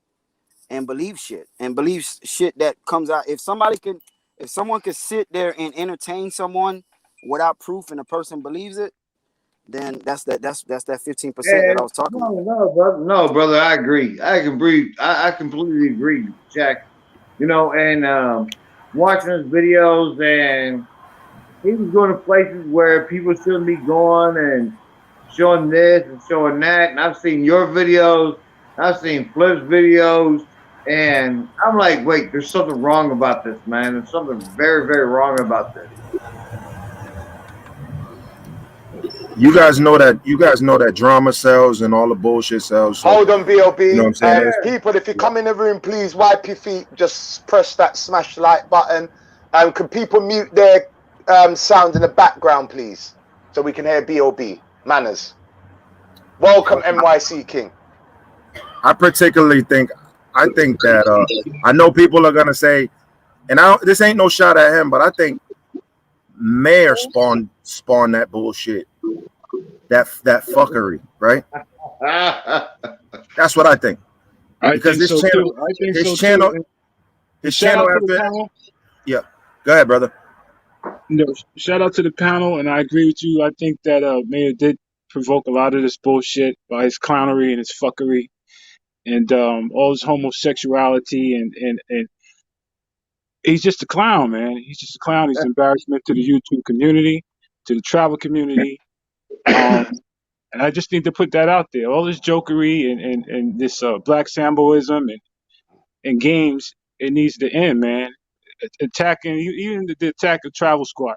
believe shit that comes out. If someone could sit there and entertain someone without proof and the person believes it, then that's that 15% that I was talking about. No, brother, I agree. I completely agree, Jack. You know, and watching his videos, and he was going to places where people shouldn't be going, and showing this and showing that. And I've seen your videos, I've seen Flip's videos, and I'm like, wait, there's something wrong about this, man. There's something very, very wrong about this. You guys know that drama sells and all the bullshit sells. So, hold on, BLB. You know what I'm saying? People, if you come in the room, please wipe your feet. Just press that smash like button. Can people mute their sound in the background, please, so we can hear BLB? Manners. Welcome, NYC King. I particularly think that I know people are gonna say, and this ain't no shot at him, but I think Mayor spawned that bullshit, that fuckery, right? That's what I think. Because this channel, his channel after. Yeah, go ahead, brother. No, shout out to the panel, and I agree with you. I think that Mayor did provoke a lot of this bullshit by his clownery and his fuckery, and all his homosexuality, and he's just a clown, man. He's just a clown. He's an embarrassment to the YouTube community, to the travel community, and I just need to put that out there. All this jokery and this black samboism and games, it needs to end, man. Attacking even the attack of Travel Squad.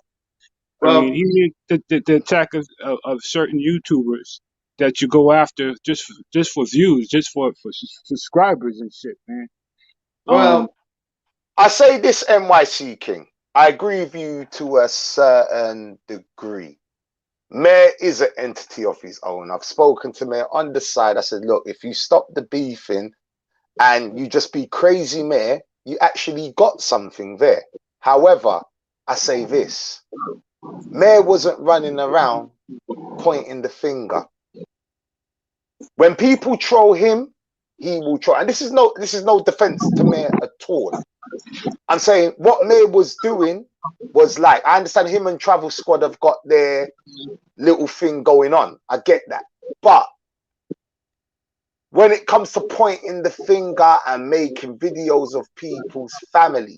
I mean, even the attack of certain YouTubers that you go after just for views, just for subscribers and shit, man. Well, I say this, NYC King. I agree with you to a certain degree. Mayor is an entity of his own. I've spoken to Mayor on the side. I said, look, if you stop the beefing and you just be crazy, Mayor, you actually got something there. However, I say this. Mayor wasn't running around pointing the finger. When people troll him, he will troll. And this is no defense to Mayor at all. I'm saying what Mayor was doing was like, I understand him and Travel Squad have got their little thing going on. I get that. But when it comes to pointing the finger and making videos of people's family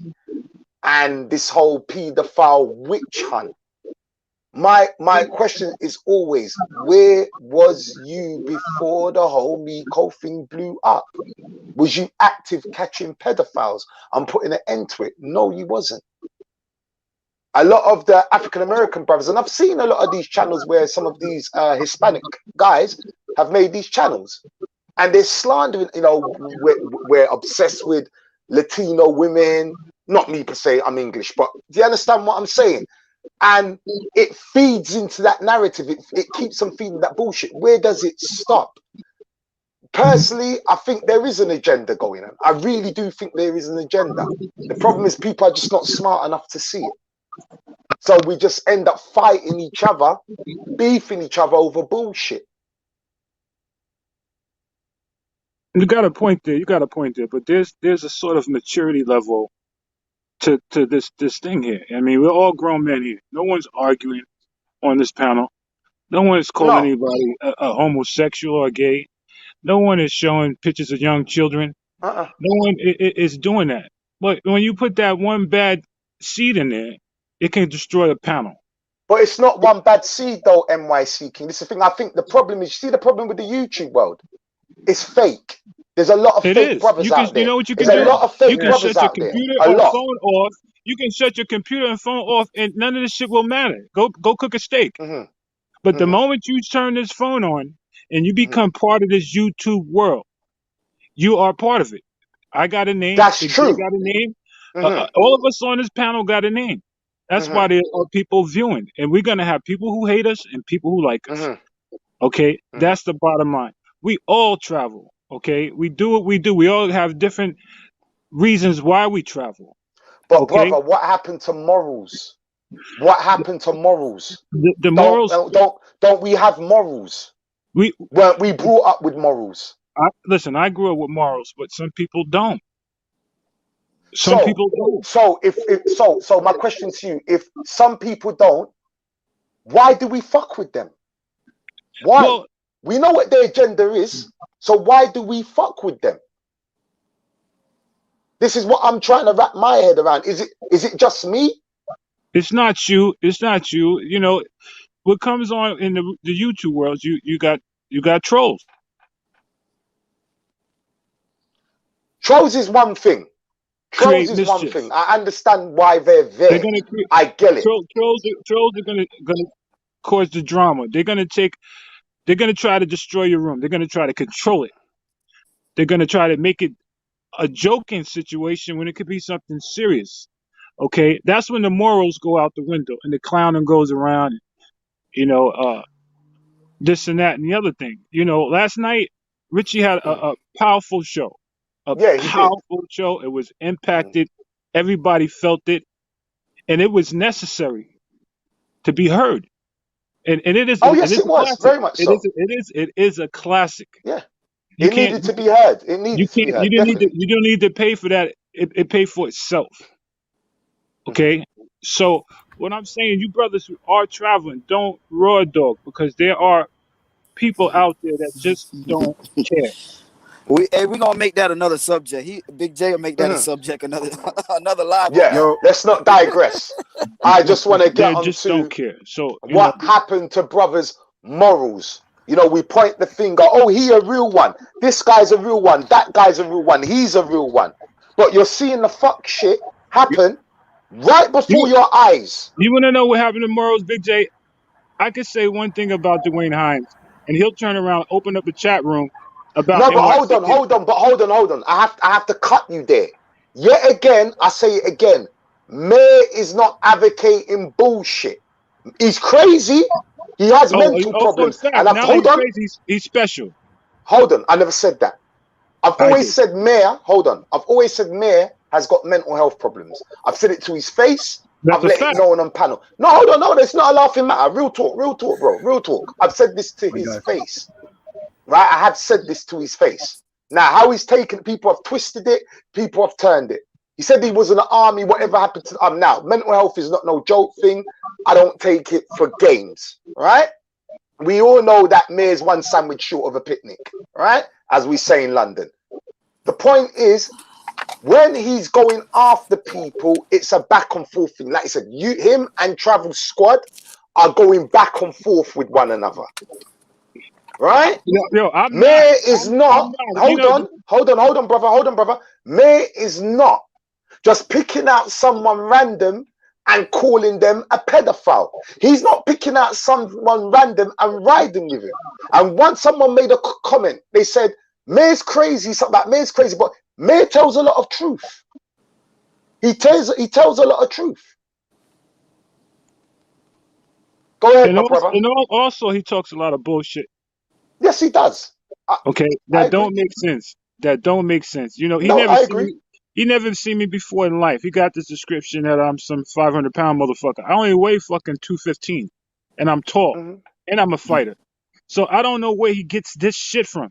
and this whole paedophile witch hunt, my question is always, where was you before the whole Miko thing blew up? Was you active catching pedophiles and putting an end to it? No, you wasn't. A lot of the African-American brothers, and I've seen a lot of these channels where some of these Hispanic guys have made these channels, and they're slandering, you know, we're obsessed with Latino women. Not me per se, I'm English, but do you understand what I'm saying? And it feeds into that narrative. It keeps them feeding that bullshit. Where does it stop? Personally, I think there is an agenda going on. I really do think there is an agenda. The problem is people are just not smart enough to see it. So we just end up fighting each other, beefing each other over bullshit. You got a point there. But there's a sort of maturity level to this thing here. I mean, we're all grown men here. No one's arguing on this panel. No one is calling anybody a homosexual or gay. No one is showing pictures of young children. No one is doing that. But when you put that one bad seed in there, it can destroy a panel. But it's not one bad seed though, NYC King. This is the thing. I think the problem is, you see the problem with the YouTube world? It's fake. There's a lot of It fake is. brothers You can, out you there. know what you can There's a do? lot of You fake can brothers shut your out there. computer A or lot. phone off. You can shut your computer and phone off, and none of this shit will matter. Go cook a steak. Mhm. But the Mhm. moment you turn this phone on and you Mhm. become part of this YouTube world, you are part of it. I got a name. That's Big J true. got a name. Mhm. All of us on this panel got a name. That's why Mhm. there are people viewing, and we're gonna have people who hate us and people who like us. Mhm. Okay, Mhm. that's the bottom line. We all travel. Okay, we do what we do. We all have different reasons why we travel. But Okay, brother, what happened to morals? What happened to morals? the morals. Don't we have morals? Weren't we brought up with morals? Listen, I grew up with morals, but some people don't. Some people don't. So my question to you: if some people don't, why do we fuck with them? Why? Well, we know what their agenda is, so why do we fuck with them? This is what I'm trying to wrap my head around. Is it just me? It's not you. It's not you. You know what comes on in the YouTube world? You got trolls. Trolls is one thing. Trolls is one thing. I understand why they're there. They're gonna I get it. Trolls are gonna cause the drama. They're gonna try to destroy your room. They're gonna try to control it. They're gonna try to make it a joking situation when it could be something serious. Okay, that's when the morals go out the window and the clowning goes around. You know, this and that and the other thing. You know, last night Richie had a powerful show. Yeah, he did. Show. It was impacted. Everybody felt it, and it was necessary to be heard. And it is. Oh it yes, is it a was classic. very much so. It is a classic. Yeah, You it can't. needed to be heard. It needed to be heard. Definitely. You don't need to pay for that. It paid for itself. Okay. So what I'm saying, you brothers who are traveling, don't raw dog, because there are people out there that just don't care. We're gonna make that another subject. Big J will make that a subject, another live. Yeah, let's not digress. I just want to get on just to don't care. So what happened to brothers' morals. You know, we point the finger. Oh, he a real one. This guy's a real one. That guy's a real one. He's a real one. But you're seeing the fuck shit happen right before your eyes. You want to know what happened to morals, Big J? I could say one thing about Dwayne Hines, and he'll turn around, open up a chat room about. No, but hold on. I have to cut you there. Yet again, I say it again. Mayor is not advocating bullshit. He's crazy. He has mental problems. And hold on. He's special. Hold on. I never said that. I've always said Mayor. Hold on. I've always said Mayor has got mental health problems. I've said it to his face. I've let it know on panel. No, hold on. No, it's not a laughing matter. Real talk, bro. Real talk. I've said this to his face. Right? I have said this to his face. Now, how he's taken, people have twisted it, people have turned it. He said he was in the army, whatever happened to now. Mental health is not no joke thing. I don't take it for games, right? We all know that Mayor's one sandwich short of a picnic, right? As we say in London. The point is, when he's going after people, it's a back and forth thing. Like I said, him and Travel Squad are going back and forth with one another. Right? Mayor is not. Hold on, brother. Mayor is not just picking out someone random and calling them a pedophile. He's not picking out someone random and riding with him. And once someone made a comment, they said, Mayor's crazy, something like Mayor's crazy, but Mayor tells a lot of truth. He tells a lot of truth. Go ahead, my brother. And also, he talks a lot of bullshit. Yes, he does. Okay, that don't make sense. That don't make sense. You know, he never seen me before in life. He got this description that I'm some 500-pound motherfucker. I only weigh fucking 215, and I'm tall, and I'm a fighter. So I don't know where he gets this shit from.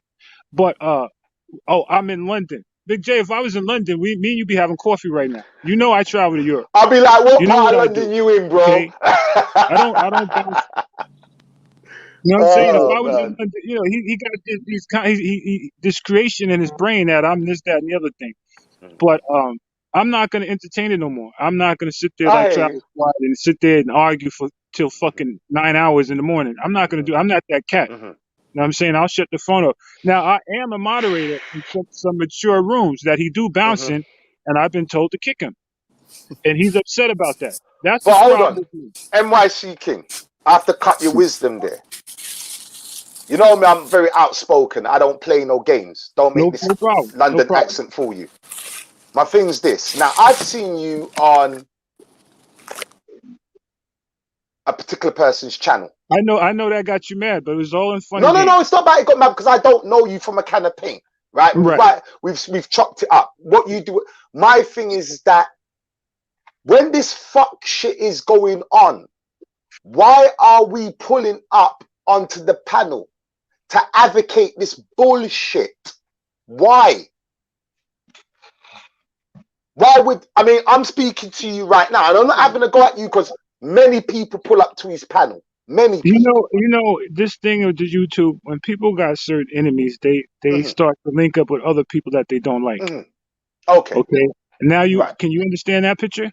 But I'm in London. Big J, if I was in London, me and you be having coffee right now. You know I travel to Europe. I'll be like, what part of London you in, bro? Okay? I don't bounce. You know what I'm saying? If I was in London, you know, he got this creation in his brain that I'm this, that, and the other thing. But I'm not gonna entertain it no more. I'm not gonna sit there like Travel Squad and sit there and argue till fucking 9 hours in the morning. I'm not gonna do. I'm not that cat. You know what I'm saying? I'll shut the phone up. Now, I am a moderator in some mature rooms that he do bounce in, and I've been told to kick him. And he's upset about that. That's But the hold problem on, with me. NYC King, I have to cut your wisdom there. You know me, I'm very outspoken. I don't play no games. Don't make this No problem. London accent fool you. My thing's this. Now, I've seen you on a particular person's channel. I know that got you mad, but it was all in fun No, and no, games. no, it's not about it got mad because I don't know you from a can of paint, right? We've chopped it up. What you do, my thing is that when this fuck shit is going on, why are we pulling up onto the panel to advocate this bullshit? Why? Why would, I mean, I'm speaking to you right now, and I'm not having a go at you because many people pull up to his panel. Many people. You know, this thing of the YouTube, when people got certain enemies, they start to link up with other people that they don't like. Okay. Okay. Now can you understand that picture?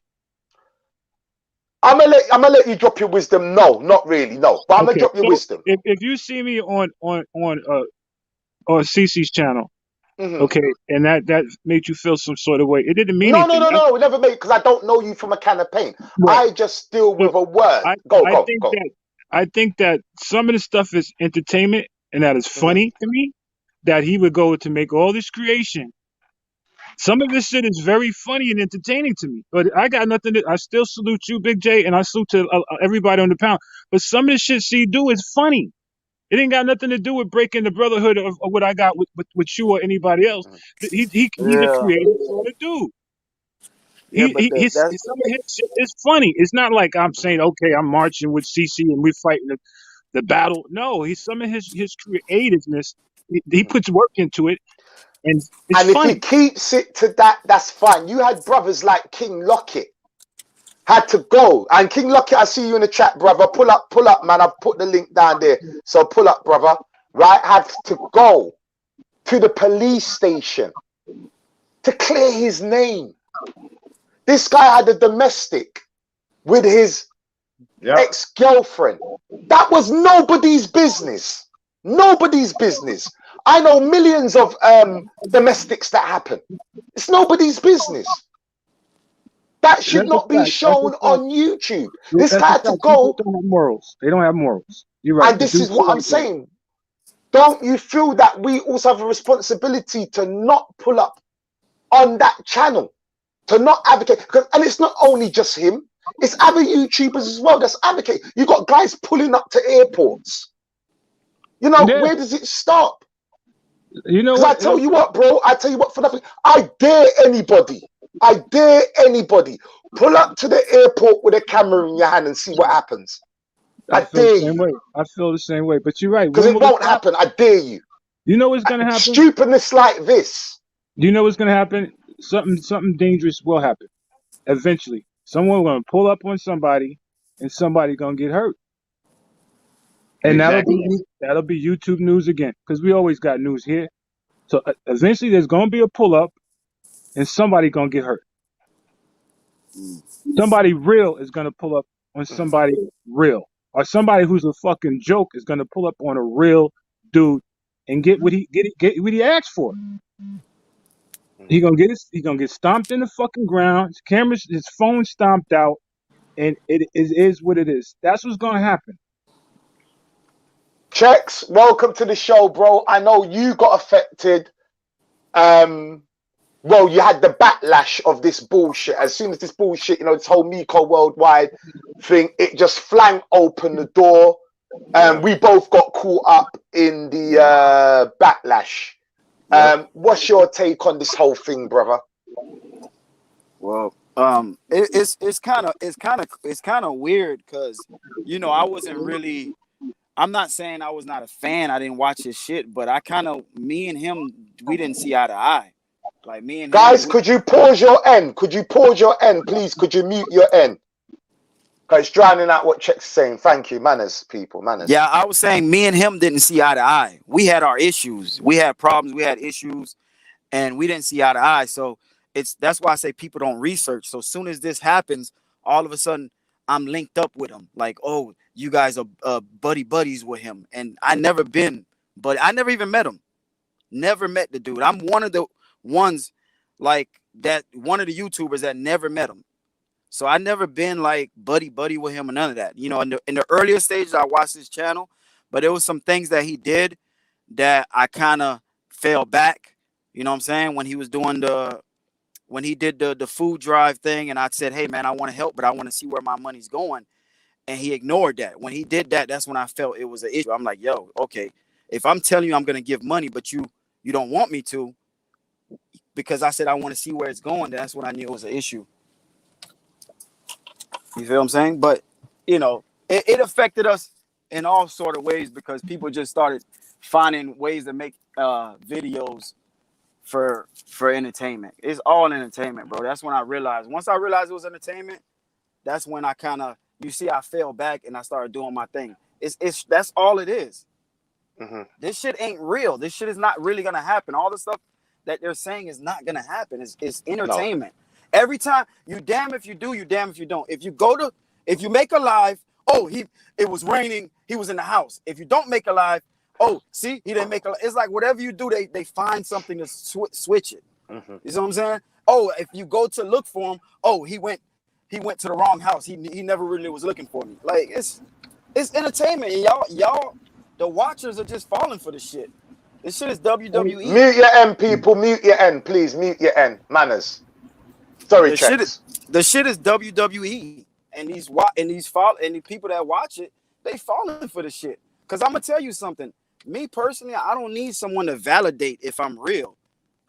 I'm gonna let you drop your wisdom. No, not really. No, but I'm gonna drop your wisdom. If you see me on CC's channel, okay, and that made you feel some sort of way, it didn't mean anything. No, it never made, because I don't know you from a can of paint. Right. I just deal with a word. Go. I think that some of the stuff is entertainment and that is funny to me, that he would go to make all this creation. Some of this shit is very funny and entertaining to me, but I got nothing I still salute you, Big J, and I salute to everybody on the panel. But some of the shit she do is funny. It ain't got nothing to do with breaking the brotherhood of what I got with you or anybody else. He's a creative sort of dude. Some of his shit is funny. It's not like I'm saying, okay, I'm marching with CC and we're fighting the battle. No, some of his creativeness, he puts work into it. And if he keeps it to that, that's fine. You had brothers like King Lockett had to go, and King Lockett, I see you in the chat, brother. Pull up, man. I've put the link down there, so pull up, brother. Right, had to go to the police station to clear his name. This guy had a domestic with his ex-girlfriend. That was nobody's business. Nobody's business. I know millions of domestics that happen. It's nobody's business. That should not be shown on YouTube. This guy had to go. People don't have morals. They don't have morals. You're right. And this is what I'm saying. Don't you feel that we also have a responsibility to not pull up on that channel, to not advocate? And it's not only just him. It's other YouTubers as well that's advocate. You got guys pulling up to airports. You know, where does it stop? You know, I tell you what, bro. I tell you what, for nothing. I dare anybody. Pull up to the airport with a camera in your hand and see what happens. I dare you. I feel the same way. But you're right. Because it won't happen. I dare you. You know what's going to happen? Stupidness like this. You know what's going to happen? Something dangerous will happen. Eventually. Someone going to pull up on somebody and somebody going to get hurt. And that'll be YouTube news again, because we always got news here. So eventually there's going to be a pull up and somebody going to get hurt. Somebody real is going to pull up on somebody real, or somebody who's a fucking joke is going to pull up on a real dude and get what he asked for. He gonna get stomped in the fucking ground. His phone stomped out, and it is what it is. That's what's gonna happen. Chex, welcome to the show, bro. I know you got affected. Well, you had the backlash of this bullshit. As soon as this bullshit, this whole Miko worldwide thing, it just flanked open the door. We both got caught up in the backlash. What's your take on this whole thing, brother? Well, it's kind of weird because I wasn't really. I'm not saying I was not a fan. I didn't watch his shit, but me and him, we didn't see eye to eye. Like me and guys, could you pause your end? Could you pause your end, please? Could you mute your end? Because it's drowning out what Check's saying. Thank you, manners, people, manners. Yeah, I was saying me and him didn't see eye to eye. We had our issues. We had problems. We had issues, and we didn't see eye to eye. So that's why I say people don't research. So as soon as this happens, all of a sudden I'm linked up with him. Like, oh, you guys are buddies with him, and I never been but I never even met him. Never met the dude. I'm one of the ones like that. One of the YouTubers that never met him. So I never been like buddy with him or none of that. You know, in the earlier stages, I watched his channel, but there was some things that he did that I kind of fell back. You know what I'm saying? When he was doing when he did the food drive thing, and I said, hey man, I want to help, but I want to see where my money's going. And he ignored that. When he did that, that's when I felt it was an issue. I'm like, yo, okay, if I'm telling you I'm gonna give money, but you don't want me to, because I said I want to see where it's going, that's when I knew it was an issue. You feel what I'm saying? But you know, it affected us in all sort of ways because people just started finding ways to make videos for entertainment. It's all entertainment, bro. That's when I realized. Once I realized it was entertainment, that's when I kind of, you see, I fell back and I started doing my thing. It's that's all it is. Mm-hmm. This shit ain't real. This shit is not really gonna happen. All the stuff that they're saying is not gonna happen. It's entertainment. No. Every time, you damn if you do, you damn if you don't. If you make a live, it was raining, he was in the house. If you don't make a live, see, he didn't make a live. It's like whatever you do, they find something to switch it. Mm-hmm. You know what I'm saying? If you go to look for him, he went to the wrong house. He never really was looking for me. Like it's entertainment. And y'all, the watchers are just falling for the shit. This shit is WWE. Mute your N, people. Mute your N, please. Mute your N. Manners. Sorry, the shit is WWE, and these people that watch it, they falling for the shit. Cause I'm gonna tell you something. Me personally, I don't need someone to validate if I'm real.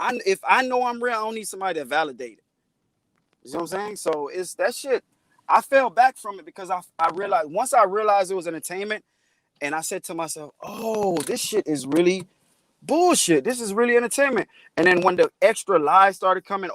If I know I'm real, I don't need somebody to validate it. You know what I'm saying? So it's that shit. I fell back from it because I realized, once I realized it was entertainment, and I said to myself, this shit is really bullshit. This is really entertainment. And then when the extra lies started coming,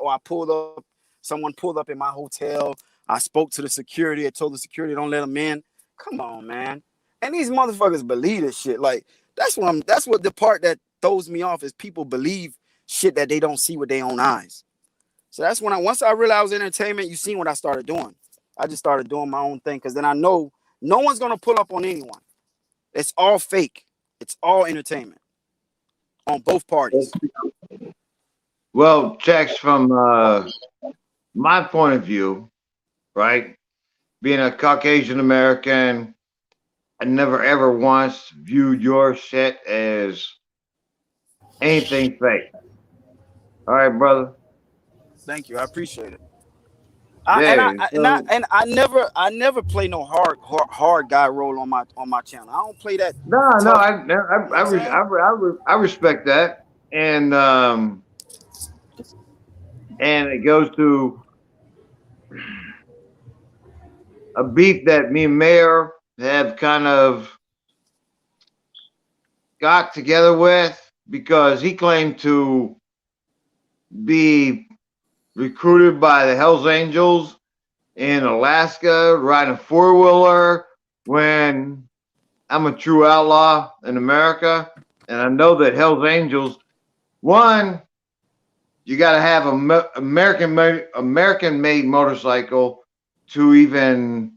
someone pulled up in my hotel. I spoke to the security. I told the security, don't let them in. Come on, man. And these motherfuckers believe this shit. Like, that's what the part that throws me off is people believe shit that they don't see with their own eyes. So that's when once I realized it was entertainment, you seen what I started doing. I just started doing my own thing because then I know no one's going to pull up on anyone. It's all fake. It's all entertainment on both parties. Well, Jax, from my point of view, right, being a Caucasian American, I never ever once viewed your shit as anything fake. All right, brother. Thank you. I appreciate it. I never play no hard guy role on my channel. I don't play that. I respect that, and it goes to a beef that me and Mayor have kind of got together with because he claimed to be recruited by the Hells Angels in Alaska, riding a four-wheeler when I'm a true outlaw in America. And I know that Hells Angels, one, you got to have an American-made motorcycle to even...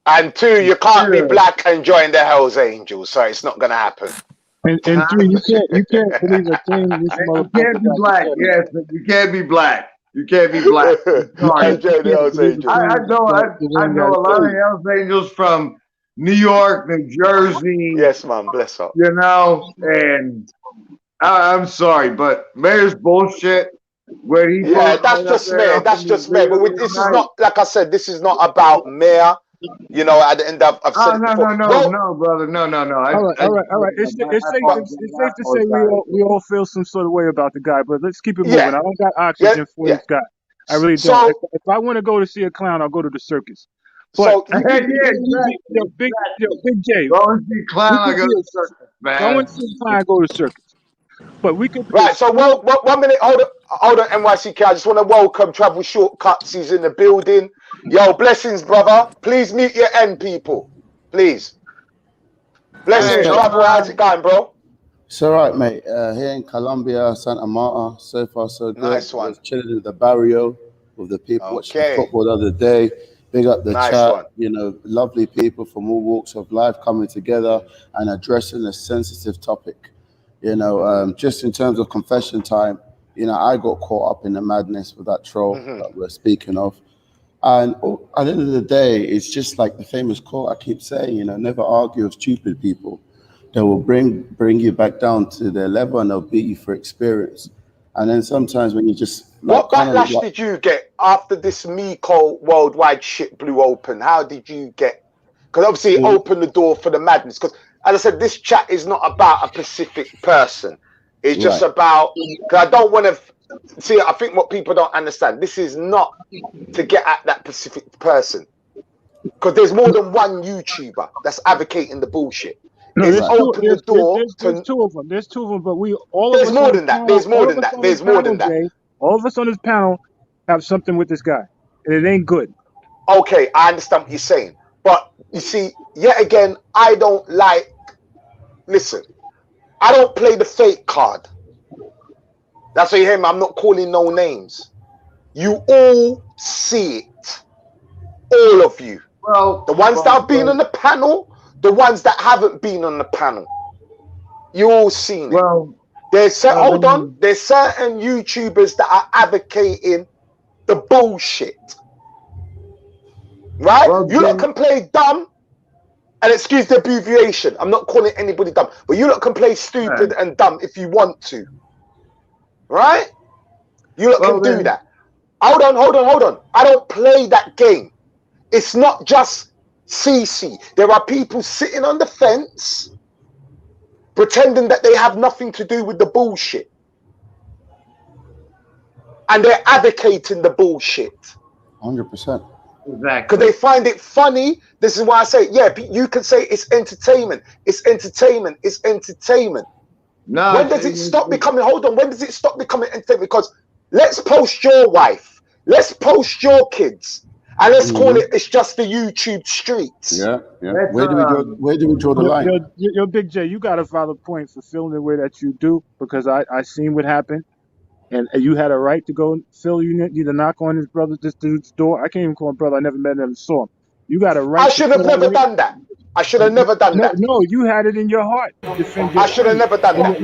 And two, you can't be black and join the Hells Angels, so it's not going to happen. And three, you can't believe a thing. You can't be black. Yes, you can't be black. You can't be black. I know a lot of Hells Angels from New York, New Jersey. Yes, man, bless up. You know, and I'm sorry, but Mayor's bullshit. Where he that's just Mayor. That's just Mayor. But this is not, like I said, this is not about Mayor. You know, at the end of no, brother, no. All right. It's safe to say we all feel some sort of way about the guy, but let's keep it moving. I don't got oxygen for this guy. I really don't. If I want to go to see a clown, I'll go to the circus. But Big J. Go and see a clown, I go to the circus, man. Go and see a clown, I go to the circus. But we could. Right. So, 1 minute. Hold on, NYCK. I just want to welcome Travel Shortcuts. He's in the building. Yo, blessings, brother. Please mute your N, people. Please. Blessings, Travel. How's it going, bro? It's all right, mate. Here in Colombia, Santa Marta. So far, so good. Nice one. I was chilling in the barrio with the people watching football the other day. Big up the chat. One. You know, lovely people from all walks of life coming together and addressing a sensitive topic. You know, just in terms of confession time, you know, I got caught up in the madness with that troll that we're speaking of. And at the end of the day, it's just like the famous quote I keep saying, you know, never argue with stupid people. They will bring you back down to their level and they'll beat you for experience. And then sometimes when you just... What backlash did you get after this Miko worldwide shit blew open? How did you get... Because obviously it opened the door for the madness. Because as I said, this chat is not about a specific person. It's just about... Because I don't want to... See, I think what people don't understand, this is not to get at that specific person. Because there's more than one YouTuber that's advocating the bullshit. No, It's opened the door there's two of them. There's two of them, but there's more than that. There's more than that. There's more than that. All of us on this panel have something with this guy, and it ain't good. Okay, I understand what you're saying. But you see, yet again, I don't like... Listen, I don't play the fake card. That's what you hear me. I'm not calling no names. You all see it. All of you. Well, the ones that have been on the panel, the ones that haven't been on the panel. You all seen it. Well, there's hold on. There's certain YouTubers that are advocating the bullshit. Right? Well, you lot can play dumb, and excuse the abbreviation. I'm not calling anybody dumb, but you lot can play stupid and dumb if you want to. Right? You lot can do that. Hold on. I don't play that game. It's not just CC. There are people sitting on the fence pretending that they have nothing to do with the bullshit. And they're advocating the bullshit. 100%. Exactly. Because they find it funny. This is why I say, yeah, you can say it's entertainment. It's entertainment. It's entertainment. No, when does it stop becoming, hold on, when does it stop becoming entertainment? Because let's post your wife, let's post your kids, and let's call it, it's just the YouTube streets. Yeah. Where do we draw the line? Yo, Big J, you got a valid point for feeling the way that you do, because I seen what happened, and you had a right to go, Phil, you need to knock on this dude's door. I can't even call him brother, I never met him, never saw him. You got a right. I should have never done that. I should have never done that. No, you had it in your heart. I should have never done that.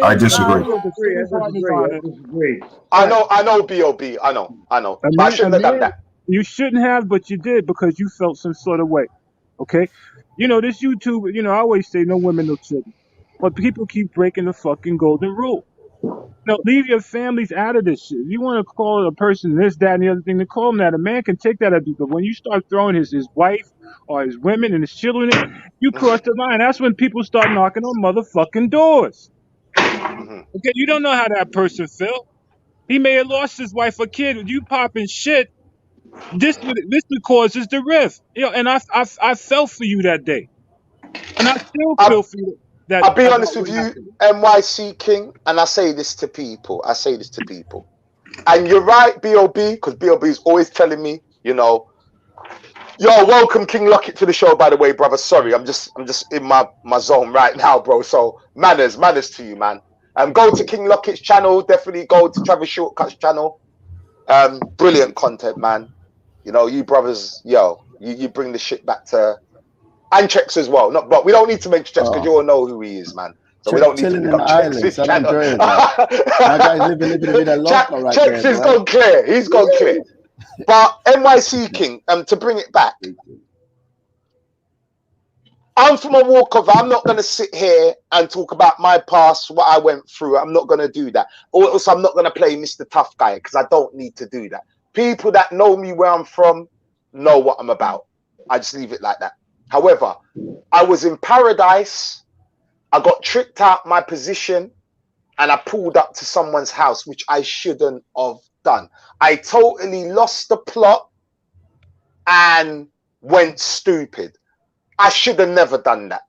I disagree. I know, B.O.B. I know. But I shouldn't have done that. You shouldn't have, but you did because you felt some sort of way. Okay? You know, this YouTube, you know, I always say no women, no children. But people keep breaking the fucking golden rule. No, leave your families out of this shit. If you want to call a person this, that, and the other thing, to call him that. A man can take that abuse. But when you start throwing his wife or his women and his children, you cross the line. That's when people start knocking on motherfucking doors. Okay, you don't know how that person felt. He may have lost his wife or kid. You popping shit. This causes the rift. You know, and I felt for you that day, and I still feel for you. I'll be honest with you, NYC King, and I say this to people. And you're right, B.O.B., because B.O.B. is always telling me, you know, yo, welcome King LOCKETT to the show, by the way, brother. Sorry, I'm just in my zone right now, bro. So manners to you, man. Go to King LOCKETT's channel. Definitely go to Travis Shortcut's channel. Brilliant content, man. You know, you brothers, yo, you bring the shit back to... And Checks as well. But we don't need to mention Checks because you all know who he is, man. So we don't need to pick up Checks. My guy's living in a locker right Checks there. Checks has gone clear. He's gone clear. But NYC King, to bring it back, I'm from a walk of... I'm not going to sit here and talk about my past, what I went through. I'm not going to do that. Also, I'm not going to play Mr. Tough Guy because I don't need to do that. People that know me where I'm from know what I'm about. I just leave it like that. However, I was in paradise. I got tricked out my position and I pulled up to someone's house, which I shouldn't have done. I totally lost the plot and went stupid. I should have never done that.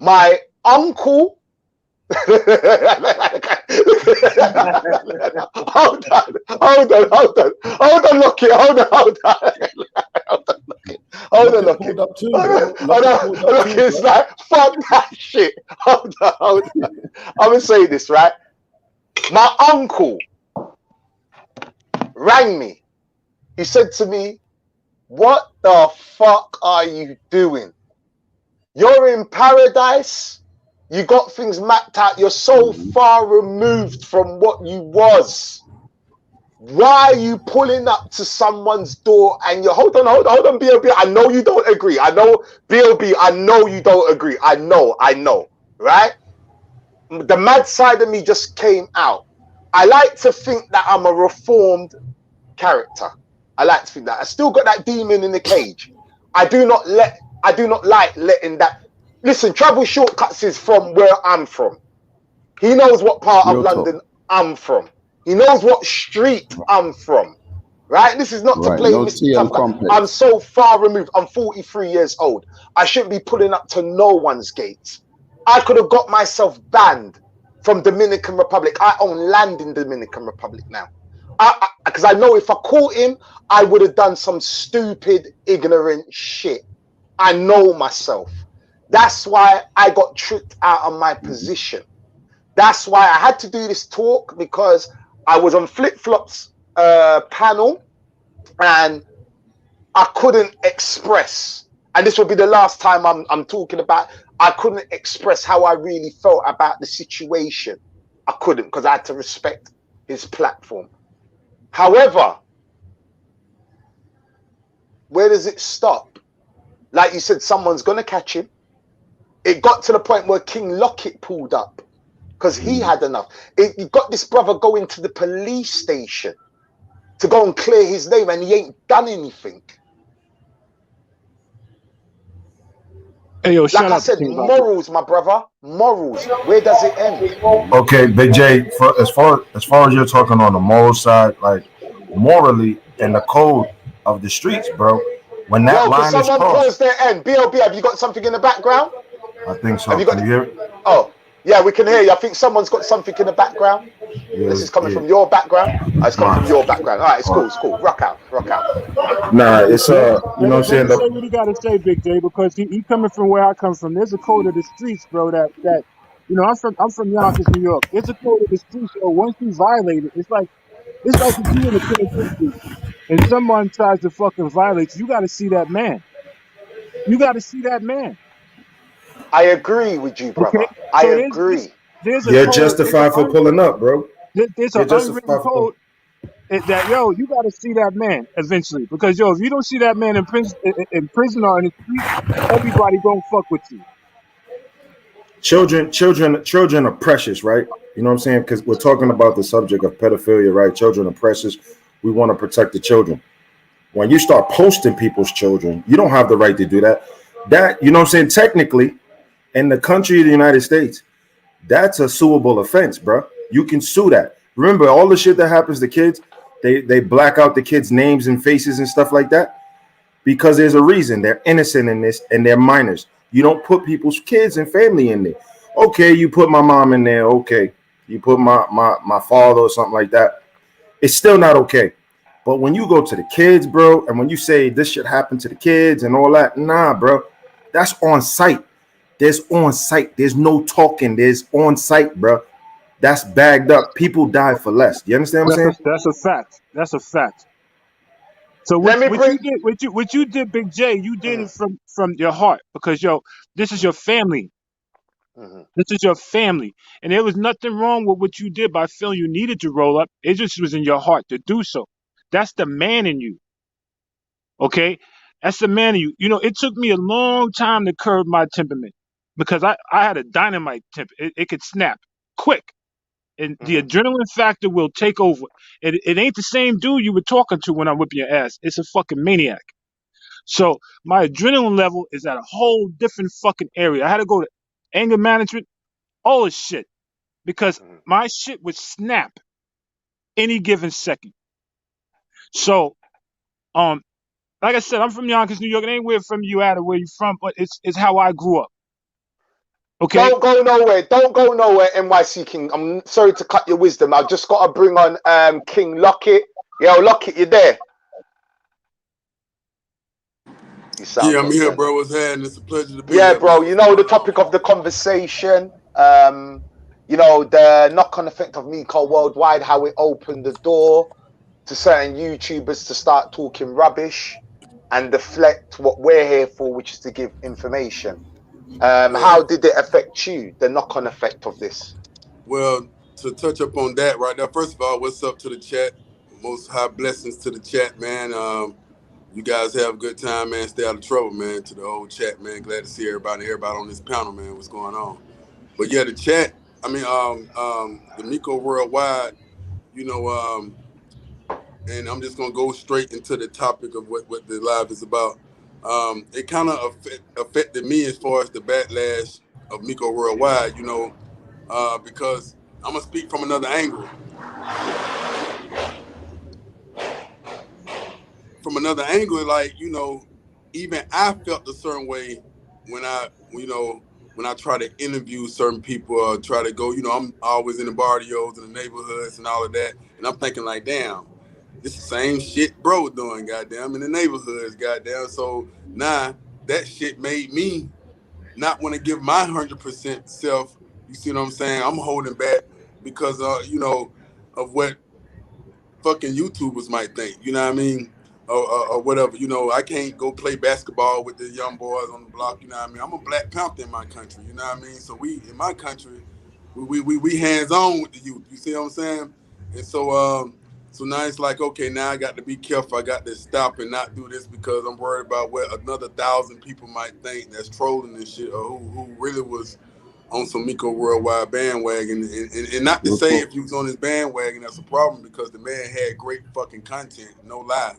My uncle... hold on, look it. Hold on, look it. Look, it's like, fuck that shit. Hold on. I'm gonna say this, right? My uncle rang me. He said to me, what the fuck are you doing? You're in paradise You got things mapped out. You're so far removed from what you was. Why are you pulling up to someone's door and you hold on, BLB. I know you don't agree. I know BLB. I know you don't agree. I know. Right? The mad side of me just came out. I like to think that I'm a reformed character. I like to think that I still got that demon in the cage. I do not like letting that. Listen, Travel Shortcuts is from where I'm from. He knows what part of London I'm from. He knows what street I'm from. Right? This is not to play Mr. Tough Guy. I'm so far removed. I'm 43 years old. I shouldn't be pulling up to no one's gates. I could have got myself banned from Dominican Republic. I own land in Dominican Republic now. Because I know if I caught him, I would have done some stupid, ignorant shit. I know myself. That's why I got tricked out of my position. That's why I had to do this talk, because I was on Flip Flop's panel and I couldn't express. And this will be the last time I'm talking about. I couldn't express how I really felt about the situation. I couldn't, because I had to respect his platform. However, where does it stop? Like you said, someone's going to catch him. It got to the point where King LOCKETT pulled up because he had enough. You got this brother going to the police station to go and clear his name, and he ain't done anything. Hey, yo, like I said, morals, my brother, morals. Where does it end? Okay, Big J. As far as you're talking on the moral side, like morally and the code of the streets, bro. When that line is crossed, pause their end. BLB, have you got something in the background? I think so. Have you got? Can you hear it? Oh, yeah, we can hear you. I think someone's got something in the background. Yeah, this is coming from your background. It's coming from your background. All right, it's cool. Rock out. Nah, it's you know what I'm saying. Say what he gotta say, Big J, because he coming from where I come from. There's a code of the streets, bro. That you know, I'm from Yonkers, New York. There's a code of the streets. So once you violate it, it's like if you in a penitentiary and someone tries to fucking violate you, got to see that man. You got to see that man. I agree with you, brother. Okay? I agree. You're justified for pulling up, bro. There's an unwritten code that, yo, you got to see that man eventually. Because, yo, if you don't see that man in prison or in the street, everybody gonna fuck with you. Children are precious, right? You know what I'm saying? Because we're talking about the subject of pedophilia, right? Children are precious. We want to protect the children. When you start posting people's children, you don't have the right to do that. That, you know what I'm saying? Technically, in the country of the United States, that's a suable offense, bro. You can sue that. Remember, all the shit that happens to kids, they black out the kids' names and faces and stuff like that because there's a reason. They're innocent in this and they're minors. You don't put people's kids and family in there. Okay, you put my mom in there. Okay, you put my father or something like that. It's still not okay. But when you go to the kids, bro, and when you say this should happen to the kids and all that, nah, bro, that's on site. There's on site. There's no talking. There's on site, bro. That's bagged up. People die for less. You understand what I'm saying? That's a fact. That's a fact. So what you did, Big J, you did it from your heart because, yo, this is your family. This is your family. And there was nothing wrong with what you did by feeling you needed to roll up. It just was in your heart to do so. That's the man in you. Okay? That's the man in you. You know, it took me a long time to curb my temperament because I had a dynamite temper. It could snap quick. And the adrenaline factor will take over. It ain't the same dude you were talking to when I'm whipping your ass. It's a fucking maniac. So my adrenaline level is at a whole different fucking area. I had to go to anger management, all this shit. Because my shit would snap any given second. So, like I said, I'm from Yonkers, New York. It ain't where from you at or where you from, but it's how I grew up. Okay. Don't go nowhere. Don't go nowhere, NYC King. I'm sorry to cut your wisdom. I've just got to bring on King LOCKETT. Yo, LOCKETT, you there? Yeah, I'm here, bro. What's happening? It's a pleasure to be here. Yeah, bro. You know the topic of the conversation. You know, the knock-on effect of Miko worldwide, how it opened the door to certain YouTubers to start talking rubbish and deflect what we're here for, which is to give information. How did it affect you? The knock-on effect of this? Well, to touch up on that right now, first of all, what's up to the chat? Most high blessings to the chat, man. You guys have a good time, man. Stay out of trouble, man. To the whole chat, man. Glad to see everybody on this panel, man. What's going on? But yeah, the chat. I mean, the Miko Worldwide. You know, and I'm just gonna go straight into the topic of what the live is about. It kind of affected me as far as the backlash of Miko Worldwide. You know, because I'm gonna speak from another angle. From another angle, like, you know, even I felt a certain way when I try to interview certain people or try to go, you know, I'm always in the barrios and the neighborhoods and all of that. And I'm thinking like, damn, it's the same shit bro doing, goddamn, in the neighborhoods, goddamn. So now that shit made me not want to give my 100% self. You see what I'm saying? I'm holding back because, you know, of what fucking YouTubers might think, you know what I mean? Or whatever, you know, I can't go play basketball with the young boys on the block, you know what I mean? I'm a Black Panther in my country, you know what I mean? So in my country, we hands-on with the youth, you see what I'm saying? And so now it's like, okay, now I got to be careful. I got to stop and not do this because I'm worried about what another 1,000 people might think that's trolling and shit, or who really was on some Miko Worldwide bandwagon, and not to say if you was on his bandwagon that's a problem, because the man had great fucking content, no lie.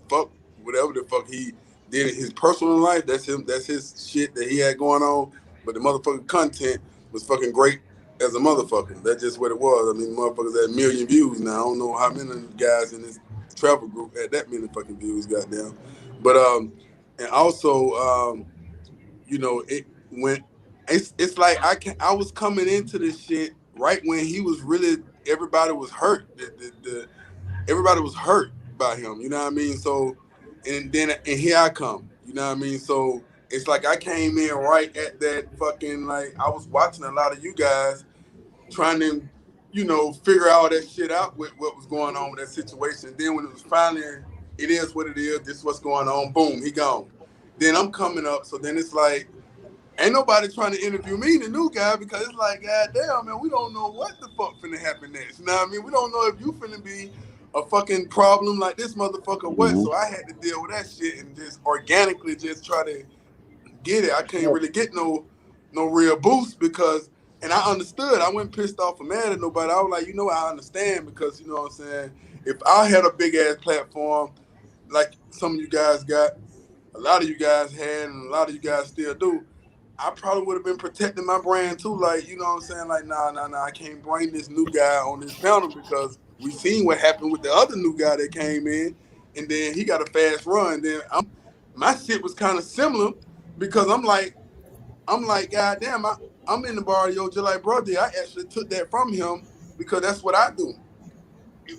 Fuck whatever the fuck he did in his personal life, that's him, that's his shit that he had going on. But the motherfucking content was fucking great as a motherfucker. That's just what it was. I mean, motherfuckers had 1 million views now. I don't know how many guys in this travel group had that many fucking views, goddamn. But and also you know, it's like I was coming into this shit right when he was really, everybody was hurt. Everybody was hurt by him, you know what I mean? So, and here I come, you know what I mean? So it's like I came in right at that fucking, like, I was watching a lot of you guys trying to, you know, figure all that shit out with what was going on with that situation. Then when it was finally, it is what it is, this is what's going on, boom, he gone. Then I'm coming up, so then it's like, ain't nobody trying to interview me, the new guy, because it's like, goddamn, man, we don't know what the fuck finna happen next. You know what I mean? We don't know if you finna be a fucking problem like this motherfucker what. So I had to deal with that shit and just organically just try to get it. I can't really get no real boost because, and I understood. I wasn't pissed off or mad at nobody. I was like, you know, I understand, because, you know what I'm saying, if I had a big ass platform like some of you guys got, a lot of you guys had, and a lot of you guys still do, I probably would have been protecting my brand too. Like, you know what I'm saying? Like, nah, I can't bring this new guy on this panel because we seen what happened with the other new guy that came in, and then he got a fast run. Then my shit was kind of similar because I'm like, goddamn, I'm in the barrio just like bro did. I actually took that from him because that's what I do.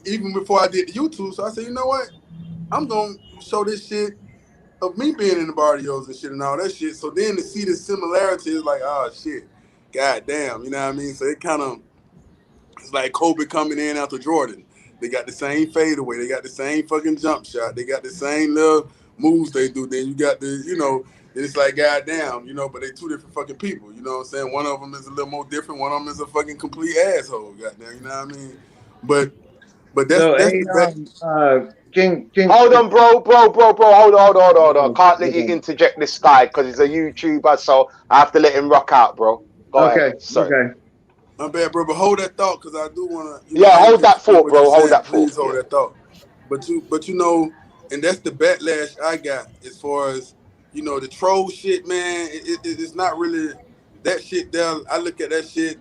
Even before I did the YouTube, so I said, you know what? I'm gonna show this shit of me being in the barrios and shit and all that shit. So then to see the similarity is like, oh shit, goddamn, you know what I mean? So it kind of, it's like Kobe coming in after Jordan. They got the same fadeaway, they got the same fucking jump shot, they got the same little moves they do. Then you got the, you know, it's like goddamn, you know, but they two different fucking people. You know what I'm saying? One of them is a little more different. One of them is a fucking complete asshole. Goddamn, you know what I mean? But that's So, that's hey, the King. Hold on, bro. Hold on. Can't let you interject this guy because he's a YouTuber, so I have to let him rock out, bro. Go ahead. Sorry. Okay. My bad, bro, but hold that thought, because I do want to, Yeah, hold that thought, bro. Hold that thought. Please hold that thought. But you know, and that's the backlash I got as far as, you know, the troll shit, man. It's not really that shit there. I look at that shit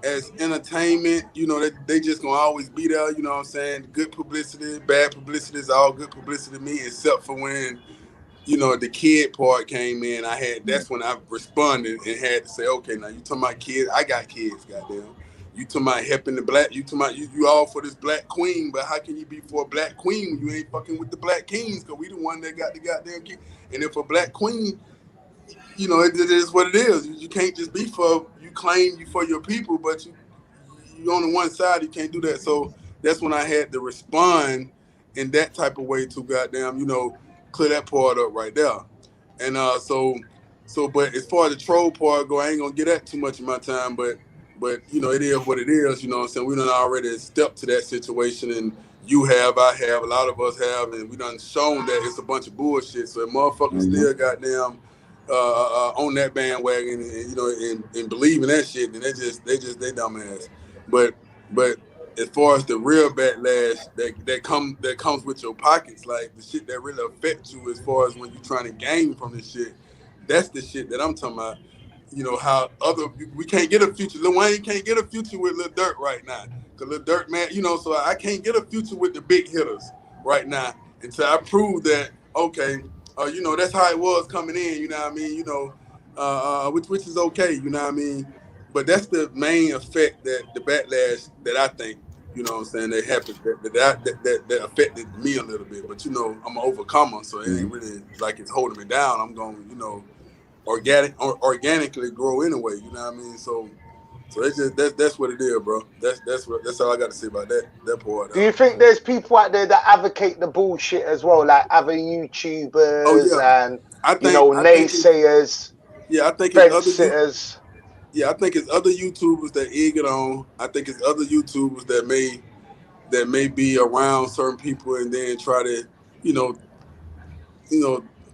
as entertainment. You know, they just gonna always be there. You know what I'm saying? Good publicity, bad publicity is all good publicity to me, except for when, you know, the kid part came in. That's when I responded and had to say, okay, now you talking about kids, I got kids, goddamn. You talking about helping the black, you talking about you all for this black queen, but how can you be for a black queen when you ain't fucking with the black kings? Because we the one that got the goddamn kid. And if a black queen, you know, it is what it is. You can't just be for, you claim you for your people, but you on the one side, you can't do that. So that's when I had to respond in that type of way to goddamn, you know, clear that part up right there. And so So, but as far as the troll part go, I ain't gonna get that too much of my time. But you know, it is what it is. You know what I'm saying? We done already stepped to that situation, and you have, I have, a lot of us have, and we done shown that it's a bunch of bullshit. So, if motherfuckers still goddamn on that bandwagon, and you know, and believe in that shit, then they dumb ass. But as far as the real backlash that comes with your pockets, like the shit that really affects you, as far as when you're trying to gain from this shit. That's the shit that I'm talking about. You know, how we can't get a future. Lil Wayne can't get a future with Lil Durk right now. Cause Lil Durk, man, you know, so I can't get a future with the big hitters right now until I prove that, okay, you know, that's how it was coming in, you know what I mean? You know, which is okay, you know what I mean? But that's the main effect that the backlash that I think, you know what I'm saying, that happened, that affected me a little bit. But, you know, I'm an overcomer, so it ain't really like it's holding me down. I'm going, you know, organically grow anyway, you know what I mean? So it's just that's what it is, bro. That's all I got to say about that part. Do you think there's people out there that advocate the bullshit as well, like other YouTubers and naysayers? I think it's other sitters. Yeah, I think it's other YouTubers that egg it on. I think it's other YouTubers that may be around certain people and then try to, you know,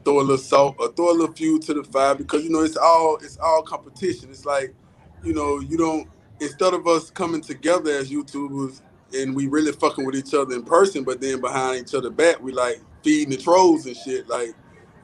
throw a little salt or throw a little fuel to the fire, because you know it's all competition. It's like, you know, you don't, instead of us coming together as YouTubers and we really fucking with each other in person, but then behind each other back we like feeding the trolls and shit, like,